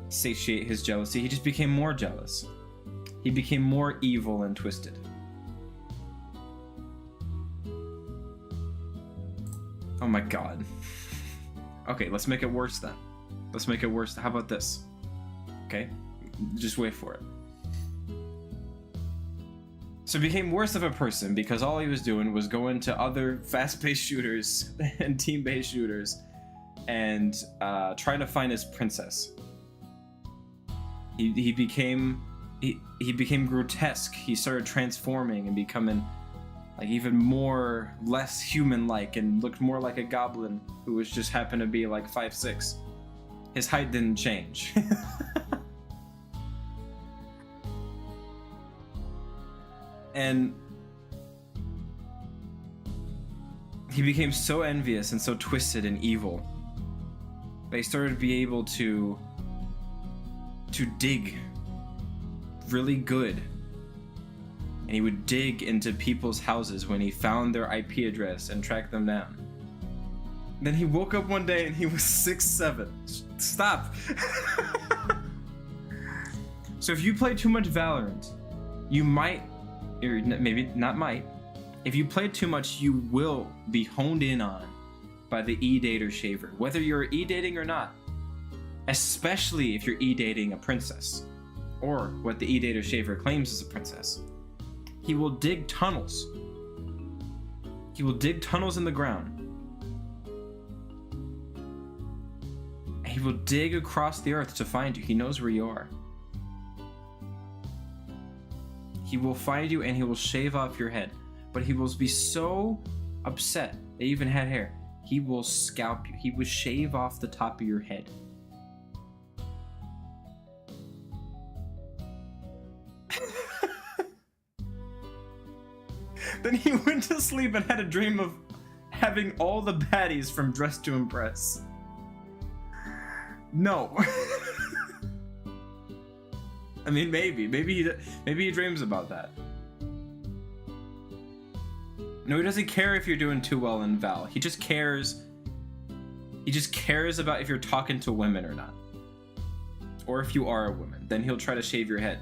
satiate his jealousy, he just became more jealous. He became more evil and twisted. Oh my god. Okay, let's make it worse then. Let's make it worse. How about this? Okay? Just wait for it. So he became worse of a person because all he was doing was going to other fast-paced shooters and team-based shooters and trying to find his princess. He became grotesque. He started transforming and becoming like even more less human-like and looked more like a goblin who was just happened to be like 5'6". His height didn't change. And he became so envious and so twisted and evil that he started to be able to dig really good. And he would dig into people's houses when he found their IP address and track them down. Then he woke up one day and he was 6'7". Stop. So if you play too much Valorant, you might, or maybe not might, if you play too much, you will be honed in on by the E-dater shaver, whether you're E-dating or not. Especially if you're E-dating a princess, or what the E-dater shaver claims is a princess. He will dig tunnels. He will dig tunnels in the ground. He will dig across the earth to find you. He knows where you are. He will find you and he will shave off your head. But he will be so upset that you even had hair. He will scalp you. He will shave off the top of your head. Then he went to sleep and had a dream of having all the baddies from Dress to Impress. No. I mean, maybe he dreams about that. No, he doesn't care if you're doing too well in Val. He just cares. He just cares about if you're talking to women or not, or if you are a woman. Then he'll try to shave your head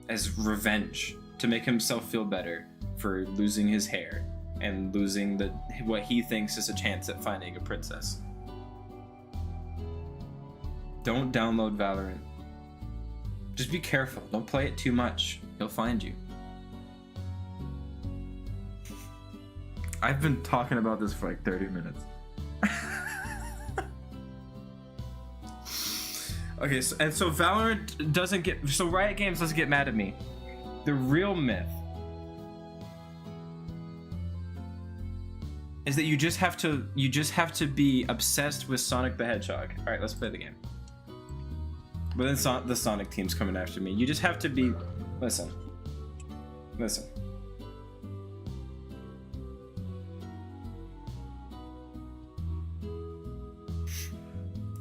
as revenge to make himself feel better for losing his hair and losing what he thinks is a chance at finding a princess. Don't download Valorant. Just be careful. Don't play it too much. He'll find you. I've been talking about this for like 30 minutes. Okay, so Valorant doesn't get... So Riot Games doesn't get mad at me. The real myth is that you just have to be obsessed with Sonic the Hedgehog. All right, let's play the game. But then the Sonic team's coming after me. You just have to be... Listen.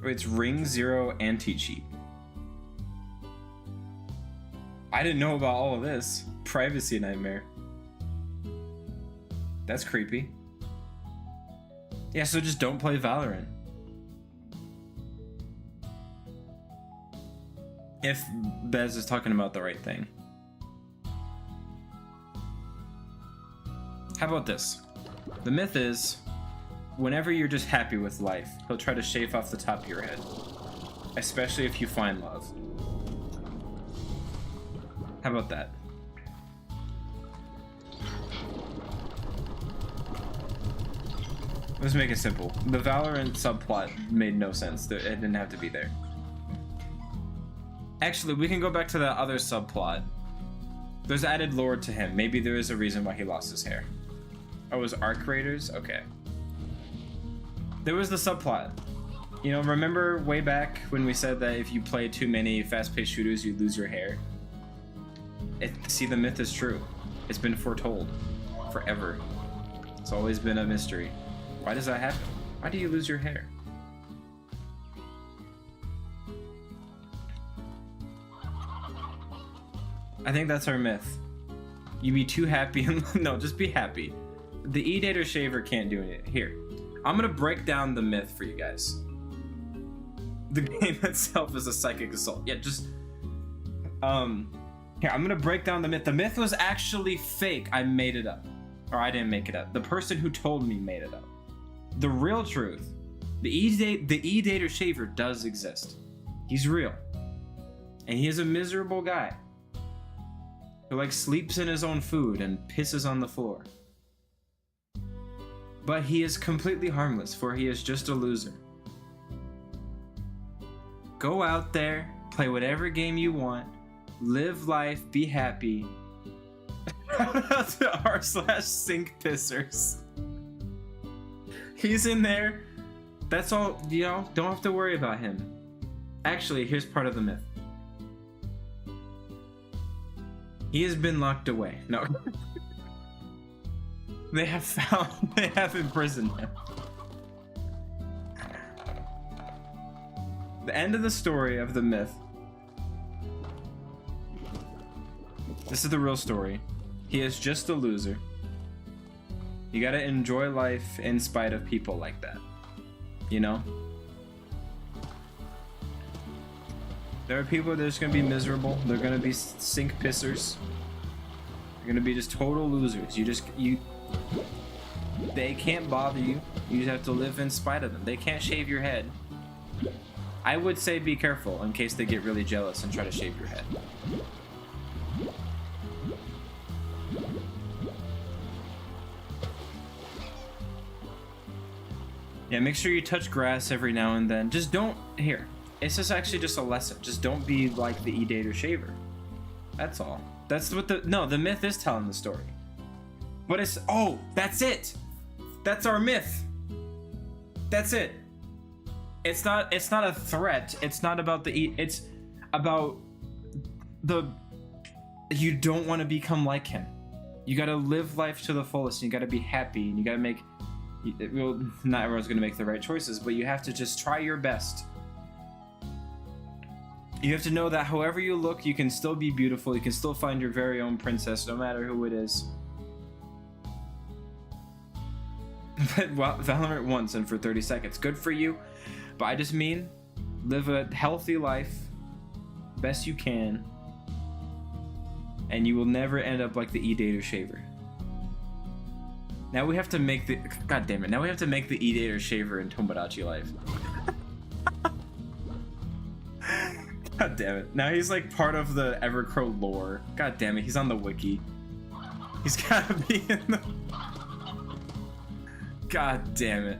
It's Ring Zero anti-cheat. I didn't know about all of this. Privacy nightmare. That's creepy. Yeah, so just don't play Valorant. If Bez is talking about the right thing. How about this? The myth is, whenever you're just happy with life, he'll try to shave off the top of your head. Especially if you find love. How about that? Let's make it simple. The Valorant subplot made no sense. It didn't have to be there. Actually, we can go back to the other subplot. There's added lore to him. Maybe there is a reason why he lost his hair. Oh, it was Arc Raiders? Okay. There was the subplot. You know, remember way back when we said that if you play too many fast-paced shooters, you lose your hair? See, the myth is true. It's been foretold. Forever. It's always been a mystery. Why does that happen? Why do you lose your hair? I think that's our myth. You be too happy and no, just be happy. The E-dater shaver can't do it. Here, I'm gonna break down the myth for you guys. The game itself is a psychic assault. Yeah, just here, I'm gonna break down the myth. The myth was actually fake. I made it up. Or I didn't make it up. The person who told me made it up. The real truth, the E-dater shaver does exist. He's real. And he is a miserable guy who like sleeps in his own food and pisses on the floor. But he is completely harmless, for he is just a loser. Go out there, play whatever game you want, live life, be happy. r/sync pissers. He's in there. That's all, you know, don't have to worry about him. Actually, here's part of the myth. He has been locked away. No. They have imprisoned him. The end of the story of the myth. This is the real story. He is just a loser. You gotta enjoy life in spite of people like that. You know? There are people that are just gonna be miserable. They're gonna be sink pissers. They're gonna be just total losers. They can't bother you. You just have to live in spite of them. They can't shave your head. I would say be careful in case they get really jealous and try to shave your head. Yeah, make sure you touch grass every now and then. Just don't, here. It's just actually just a lesson. Just don't be like the Edater Shaver. That's all. That's what the myth is telling the story. But it's, oh, that's it. That's our myth. That's it. It's not a threat. It's not about it's about you don't want to become like him. You got to live life to the fullest. And you got to be happy, and you got to make, well, not everyone's going to make the right choices, but you have to just try your best. You have to know that however you look, you can still be beautiful. You can still find your very own princess, no matter who it is. But Valorant once and for 30 seconds. Good for you. But I just mean, live a healthy life, best you can, and you will never end up like the Edater Shaver. Now we have to make the, god damn it, now we have to make the Edater Shaver in Tomodachi Life. God damn it. Now he's like part of the Evercrow lore. God damn it, he's on the wiki. He's gotta be in the... God damn it.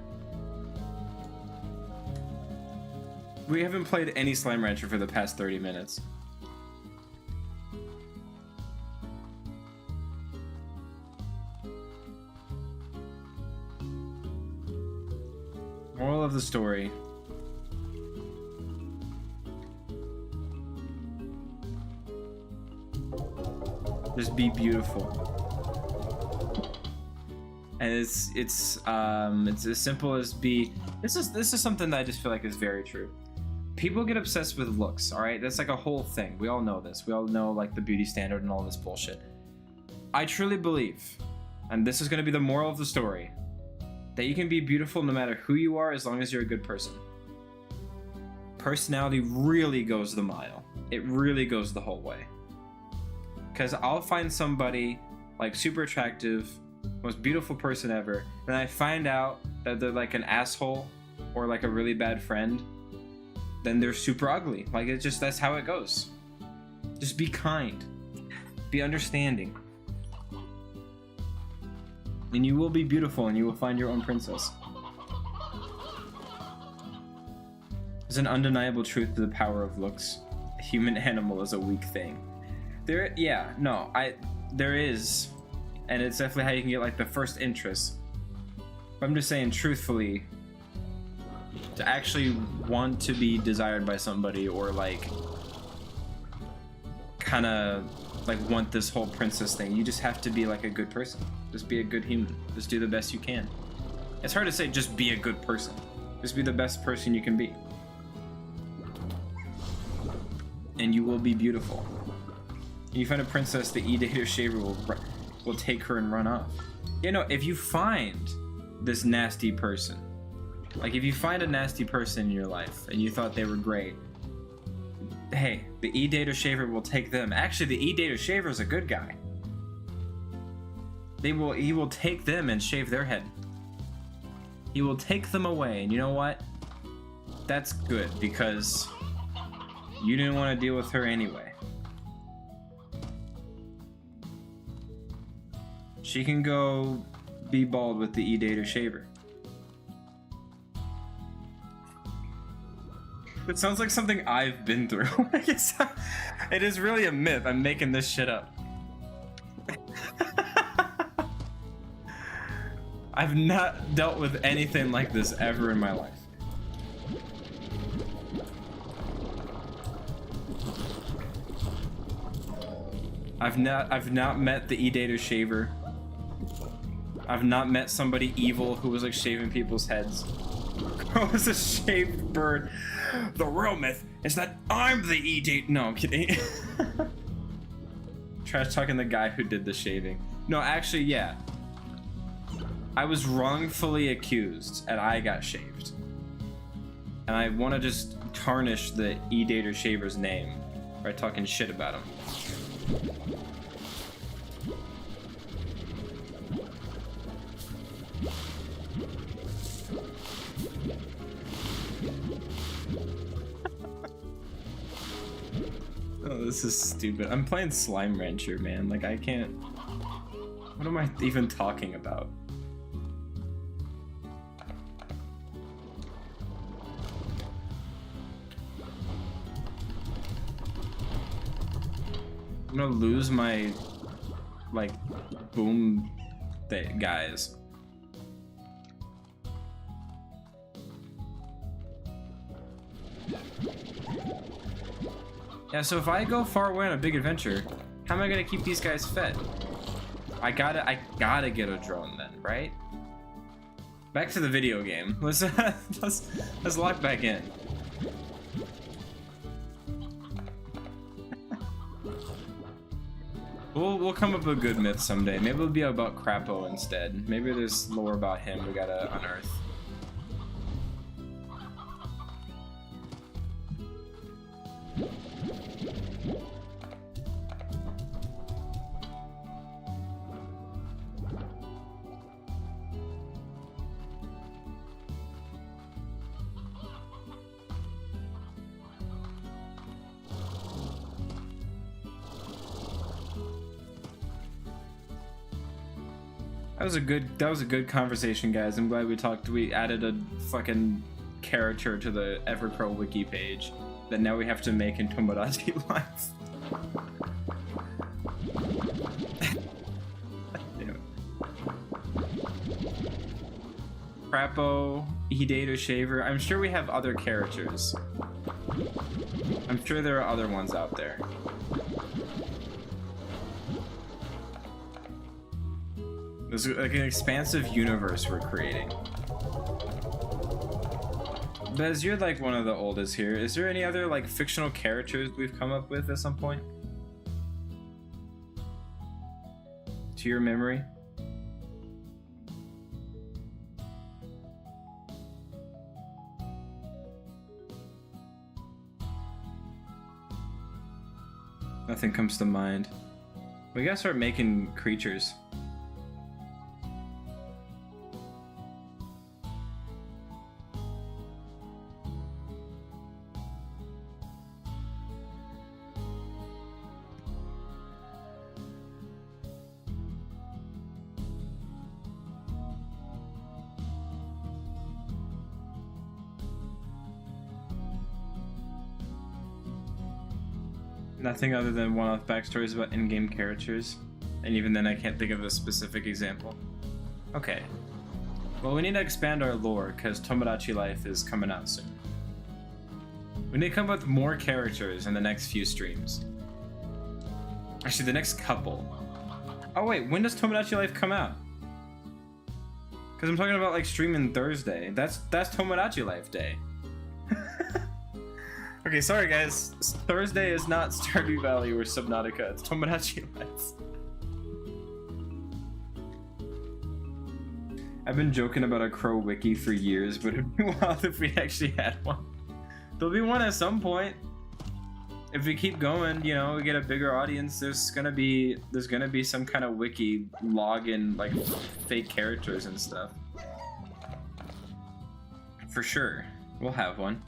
We haven't played any Slime Rancher for the past 30 minutes. Moral of the story. Just be beautiful. And it's as simple as this is something that I just feel like is very true. People get obsessed with looks, all right? That's like a whole thing. We all know this. We all know like the beauty standard and all this bullshit. I truly believe, and this is going to be the moral of the story, that you can be beautiful no matter who you are as long as you're a good person. Personality really goes the mile. It really goes the whole way. Because I'll find somebody like super attractive, most beautiful person ever, and I find out that they're like an asshole or like a really bad friend, then they're super ugly. Like, it's just, that's how it goes. Just be kind. Be understanding. And you will be beautiful, and you will find your own princess. There's an undeniable truth to the power of looks. A human animal is a weak thing. There is, and it's definitely how you can get like the first interest. But I'm just saying, truthfully, to actually want to be desired by somebody, or like kind of like want this whole princess thing, you just have to be like a good person. Just be a good human. Just do the best you can. It's hard to say just be a good person. Just be the best person you can be. And you will be beautiful. And you find a princess, the Edater Shaver will take her and run off. You know, if you find this nasty person, like if you find a nasty person in your life and you thought they were great, hey, the Edater Shaver will take them. Actually, the Edater Shaver is a good guy. He will take them and shave their head. He will take them away, and you know what? That's good, because you didn't want to deal with her anyway. She can go be bald with the Edater Shaver. It sounds like something I've been through. It is really a myth. I'm making this shit up. I've not dealt with anything like this ever in my life. I've not met the Edater Shaver. I've not met somebody evil who was like shaving people's heads. I was a shaved bird. The real myth is that I'm the Edater. No, I'm kidding. Trash talking the guy who did the shaving. No, actually, yeah. I was wrongfully accused and I got shaved. And I want to just tarnish the E-Dater Shaver's name by talking shit about him. Oh, this is stupid. I'm playing Slime Rancher, man. Like, I can't... What am I even talking about? I'm gonna lose my, like, boom guys. Yeah, so if I go far away on a big adventure, how am I gonna keep these guys fed? I gotta get a drone then, right? Back to the video game. Let's lock back in. We'll come up with a good myth someday. Maybe it'll be about Crapo instead. Maybe there's lore about him we gotta unearth. That was a good conversation, guys. I'm glad we added a fucking character to the EverPro wiki page that now we have to make in Tomodachi Life. Damn it. Crapo, E-Dater Shaver. I'm sure we have other characters. I'm sure there are other ones out there. There's like an expansive universe we're creating. Bez, you're like one of the oldest here. Is there any other like fictional characters we've come up with at some point? To your memory? Nothing comes to mind. We gotta start making creatures. Nothing other than one-off backstories about in-game characters. And even then I can't think of a specific example. Okay. Well, we need to expand our lore, because Tomodachi Life is coming out soon. We need to come up with more characters in the next few streams. Actually, the next couple. Oh wait, when does Tomodachi Life come out? Because I'm talking about like streaming Thursday. That's Tomodachi Life Day. Okay, sorry guys. Thursday is not Stardew Valley or Subnautica. It's Tomodachi Life. I've been joking about a crow wiki for years, but it'd be wild if we actually had one. There'll be one at some point. If we keep going, you know, we get a bigger audience. There's gonna be some kind of wiki login like fake characters and stuff. For sure, we'll have one.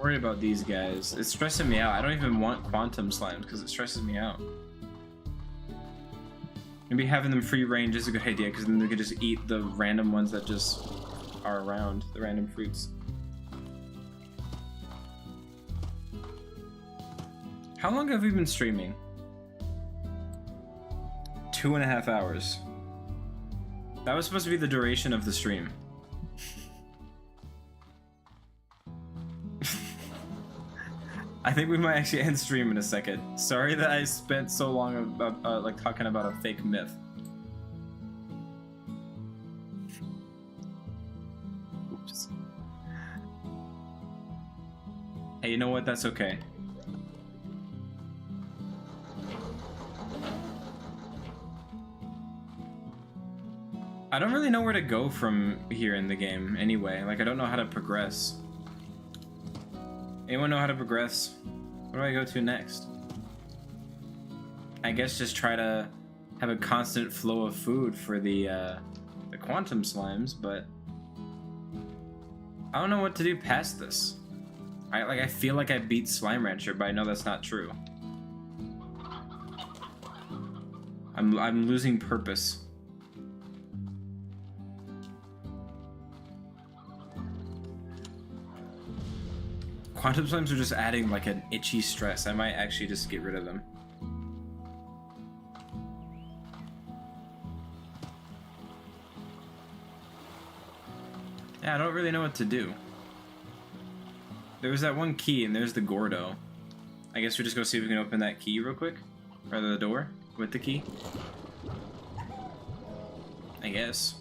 Worried about these guys. It's stressing me out. I don't even want quantum slimes because it stresses me out. Maybe having them free range is a good idea because then they could just eat the random ones that just are around, the random fruits. How long have we been streaming? 2.5 hours. That was supposed to be the duration of the stream. I think we might actually end stream in a second. Sorry that I spent so long about, like talking about a fake myth. Oops. Hey, you know what? That's okay. I don't really know where to go from here in the game anyway. Like, I don't know how to progress. Anyone know how to progress? Where do I go to next? I guess just try to have a constant flow of food for the quantum slimes, but I don't know what to do past this. I feel like I beat Slime Rancher, but I know that's not true. I'm losing purpose. Quantum slimes are just adding like an itchy stress. I might actually just get rid of them. Yeah, I don't really know what to do. There was that one key, and there's the Gordo. I guess we just go see if we can open that key real quick. Rather the door with the key. I guess.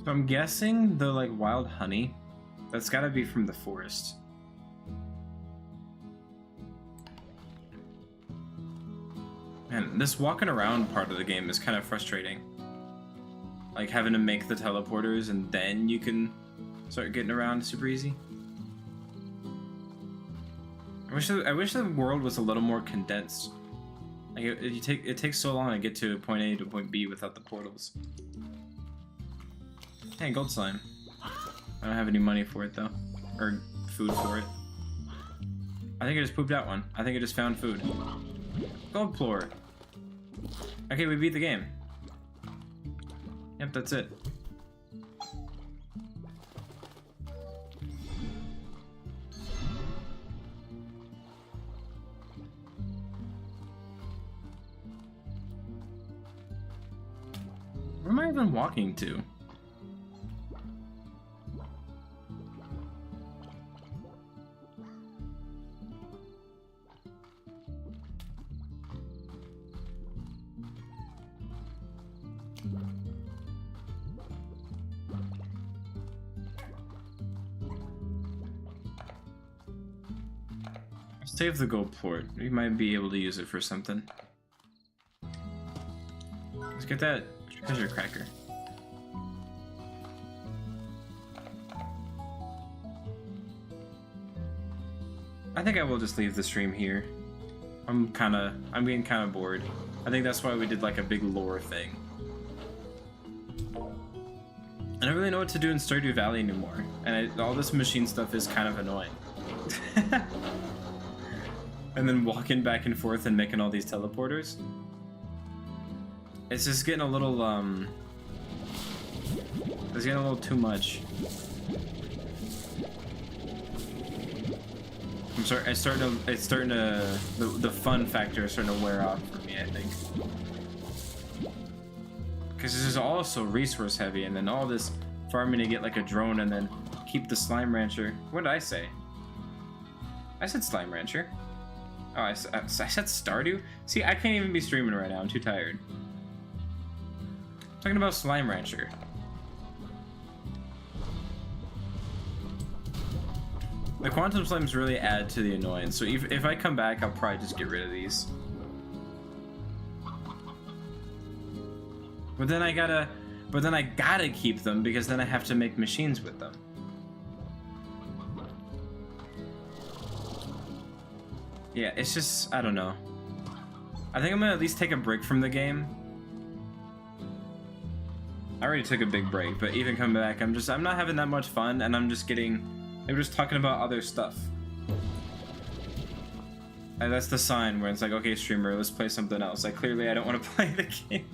So I'm guessing the like wild honey, that's gotta be from the forest. Man, this walking around part of the game is kind of frustrating. Like having to make the teleporters and then you can start getting around super easy. I wish the world was a little more condensed. Like it takes so long to get to point A to point B without the portals. Hey, gold slime. I don't have any money for it though, or food for it. I think I just pooped out one. I think I just found food. Gold floor. Okay, we beat the game. Yep, that's it. Where am I even walking to? Save the gold port. We might be able to use it for something. Let's get that treasure cracker. I think I will just leave the stream here. I'm getting kind of bored. I think that's why we did like a big lore thing. I don't really know what to do in Stardew Valley anymore, and all this machine stuff is kind of annoying. And then walking back and forth and making all these teleporters. It's just getting a little, it's getting a little too much. I'm sorry, it's starting to, the fun factor is starting to wear off for me, I think. Because this is also resource heavy, and then all this farming to get like a drone and then keep the Slime Rancher. What did I say? I said Slime Rancher. Oh, I said Stardew? See, I can't even be streaming right now. I'm too tired. I'm talking about Slime Rancher. The quantum slimes really add to the annoyance, so if I come back, I'll probably just get rid of these. But then I gotta keep them because then I have to make machines with them. Yeah, it's just, I don't know. I think I'm gonna at least take a break from the game. I already took a big break, but even coming back, I'm not having that much fun, and I'm just talking about other stuff. And that's the sign where it's like, okay, streamer, let's play something else. Like, clearly I don't want to play the game.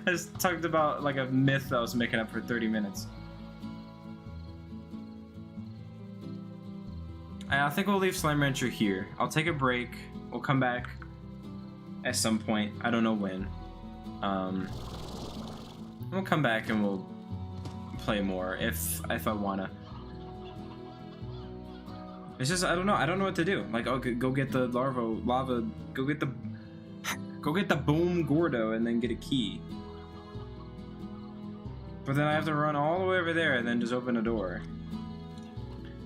I just talked about like a myth that I was making up for 30 minutes. I think we'll leave Slime Rancher here. I'll take a break. We'll come back at some point. I don't know when. We'll come back and we'll play more if I wanna. It's just I don't know what to do. Like, oh, go get the lava. Go get the boom Gordo and then get a key. But then I have to run all the way over there and then just open a door.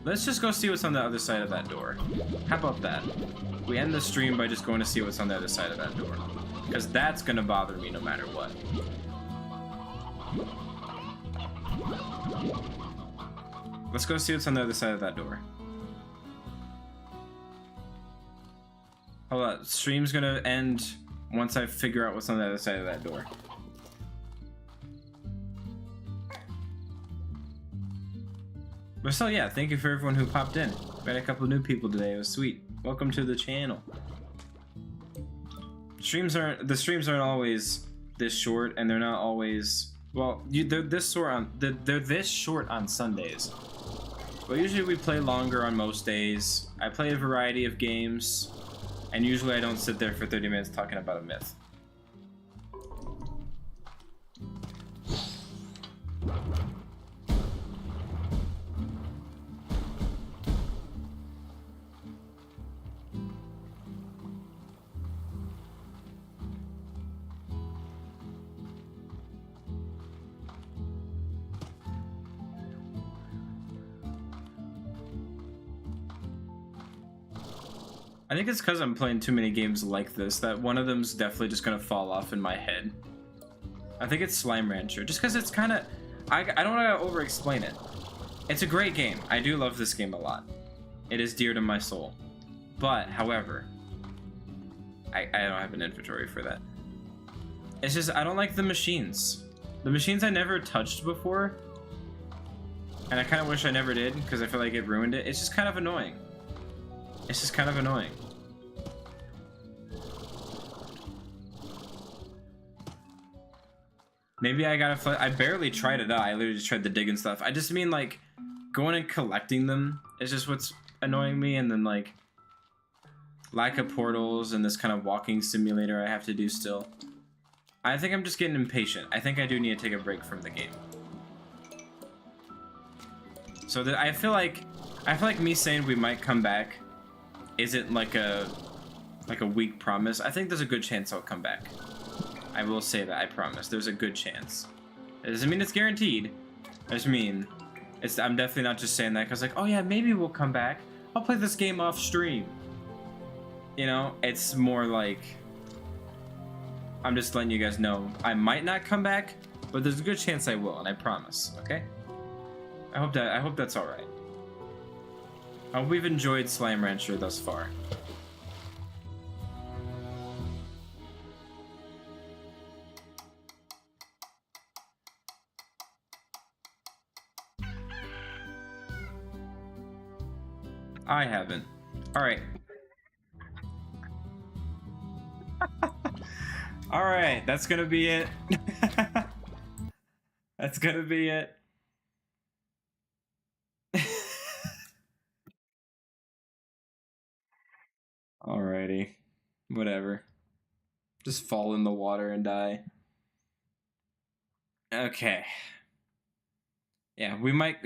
Let's just go see what's on the other side of that door. How about that? We end the stream by just going to see what's on the other side of that door. Because that's gonna bother me no matter what. Let's go see what's on the other side of that door. Hold on, stream's gonna end once I figure out what's on the other side of that door. But still, yeah, thank you for everyone who popped in. We had a couple new people today, it was sweet. Welcome to the channel. The streams aren't always this short, and they're not always, well, they're this short on Sundays. But usually we play longer on most days. I play a variety of games, and usually I don't sit there for 30 minutes talking about a myth. I think it's because I'm playing too many games like this that one of them's definitely just gonna fall off in my head. I think it's Slime Rancher, just because it's kind of... I don't want to over-explain it. It's a great game. I do love this game a lot. It is dear to my soul. But, however, I don't have an inventory for that. It's just, I don't like the machines. The machines I never touched before, and I kind of wish I never did, because I feel like it ruined it. It's just kind of annoying. It's just kind of annoying. Maybe I gotta I barely tried it out. I literally just tried the dig and stuff. I just mean, like, going and collecting them is just what's annoying me, and then, like, lack of portals and this kind of walking simulator I have to do still. I think I'm just getting impatient. I think I do need to take a break from the game. So I feel like me saying we might come back isn't like a weak promise. I think there's a good chance I'll come back. I will say that, I promise. There's a good chance. It doesn't mean it's guaranteed. I just mean, I'm definitely not just saying that because, like, oh yeah, maybe we'll come back. I'll play this game off stream. You know, it's more like, I'm just letting you guys know I might not come back, but there's a good chance I will, and I promise, okay? I hope that's alright. I hope we've enjoyed Slime Rancher thus far. I haven't. Alright. Alright, that's gonna be it. That's gonna be it. Alrighty. Whatever. Just fall in the water and die. Okay. Yeah, we might...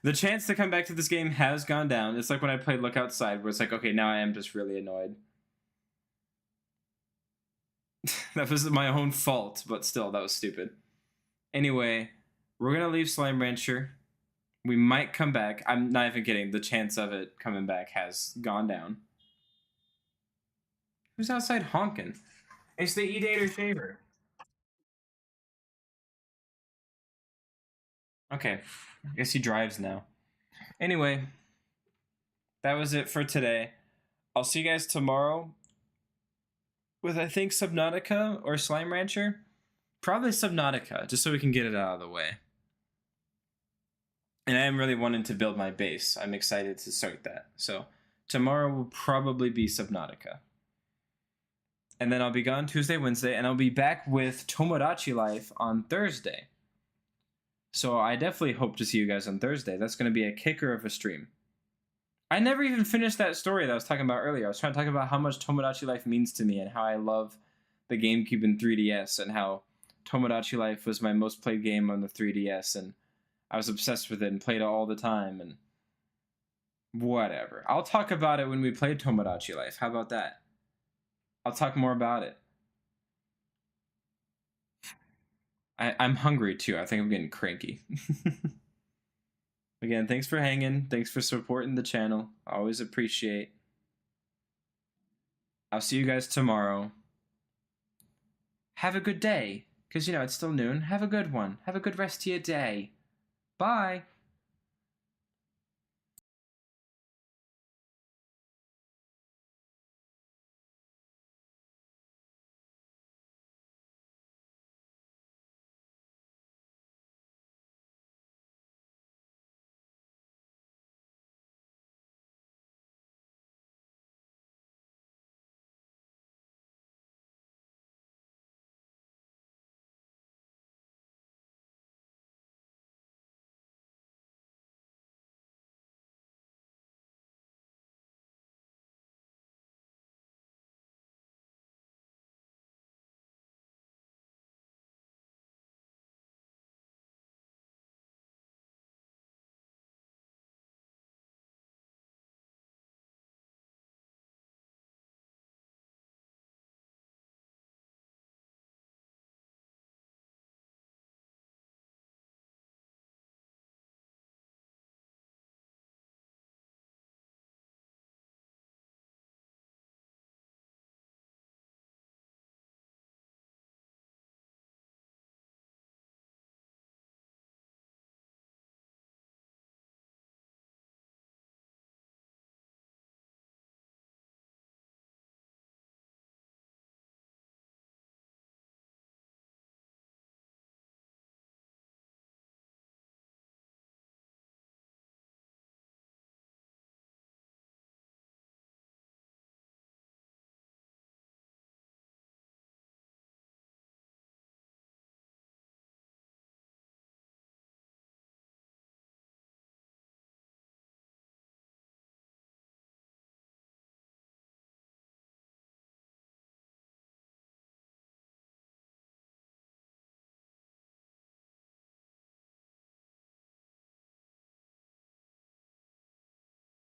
The chance to come back to this game has gone down. It's like when I played Look Outside, where it's like, okay, now I am just really annoyed. That was my own fault, but still, that was stupid. Anyway, we're gonna leave Slime Rancher. We might come back. I'm not even kidding. The chance of it coming back has gone down. Who's outside honking? It's the E-Dater Shaver. Okay, I guess he drives now. Anyway, that was it for today. I'll see you guys tomorrow with, I think, Subnautica or Slime Rancher. Probably Subnautica, just so we can get it out of the way. And I am really wanting to build my base. I'm excited to start that. So, Tomorrow will probably be Subnautica. And then I'll be gone Tuesday, Wednesday, and I'll be back with Tomodachi Life on Thursday. So I definitely hope to see you guys on Thursday. That's going to be a kicker of a stream. I never even finished that story that I was talking about earlier. I was trying to talk about how much Tomodachi Life means to me and how I love the GameCube and 3DS and how Tomodachi Life was my most played game on the 3DS and I was obsessed with it and played it all the time and whatever. I'll talk about it when we play Tomodachi Life. How about that? I'll talk more about it. I'm hungry too. I think I'm getting cranky. Again, thanks for hanging. Thanks for supporting the channel. I always appreciate. I'll see you guys tomorrow. Have a good day. Because, you know, it's still noon. Have a good one. Have a good rest of your day. Bye.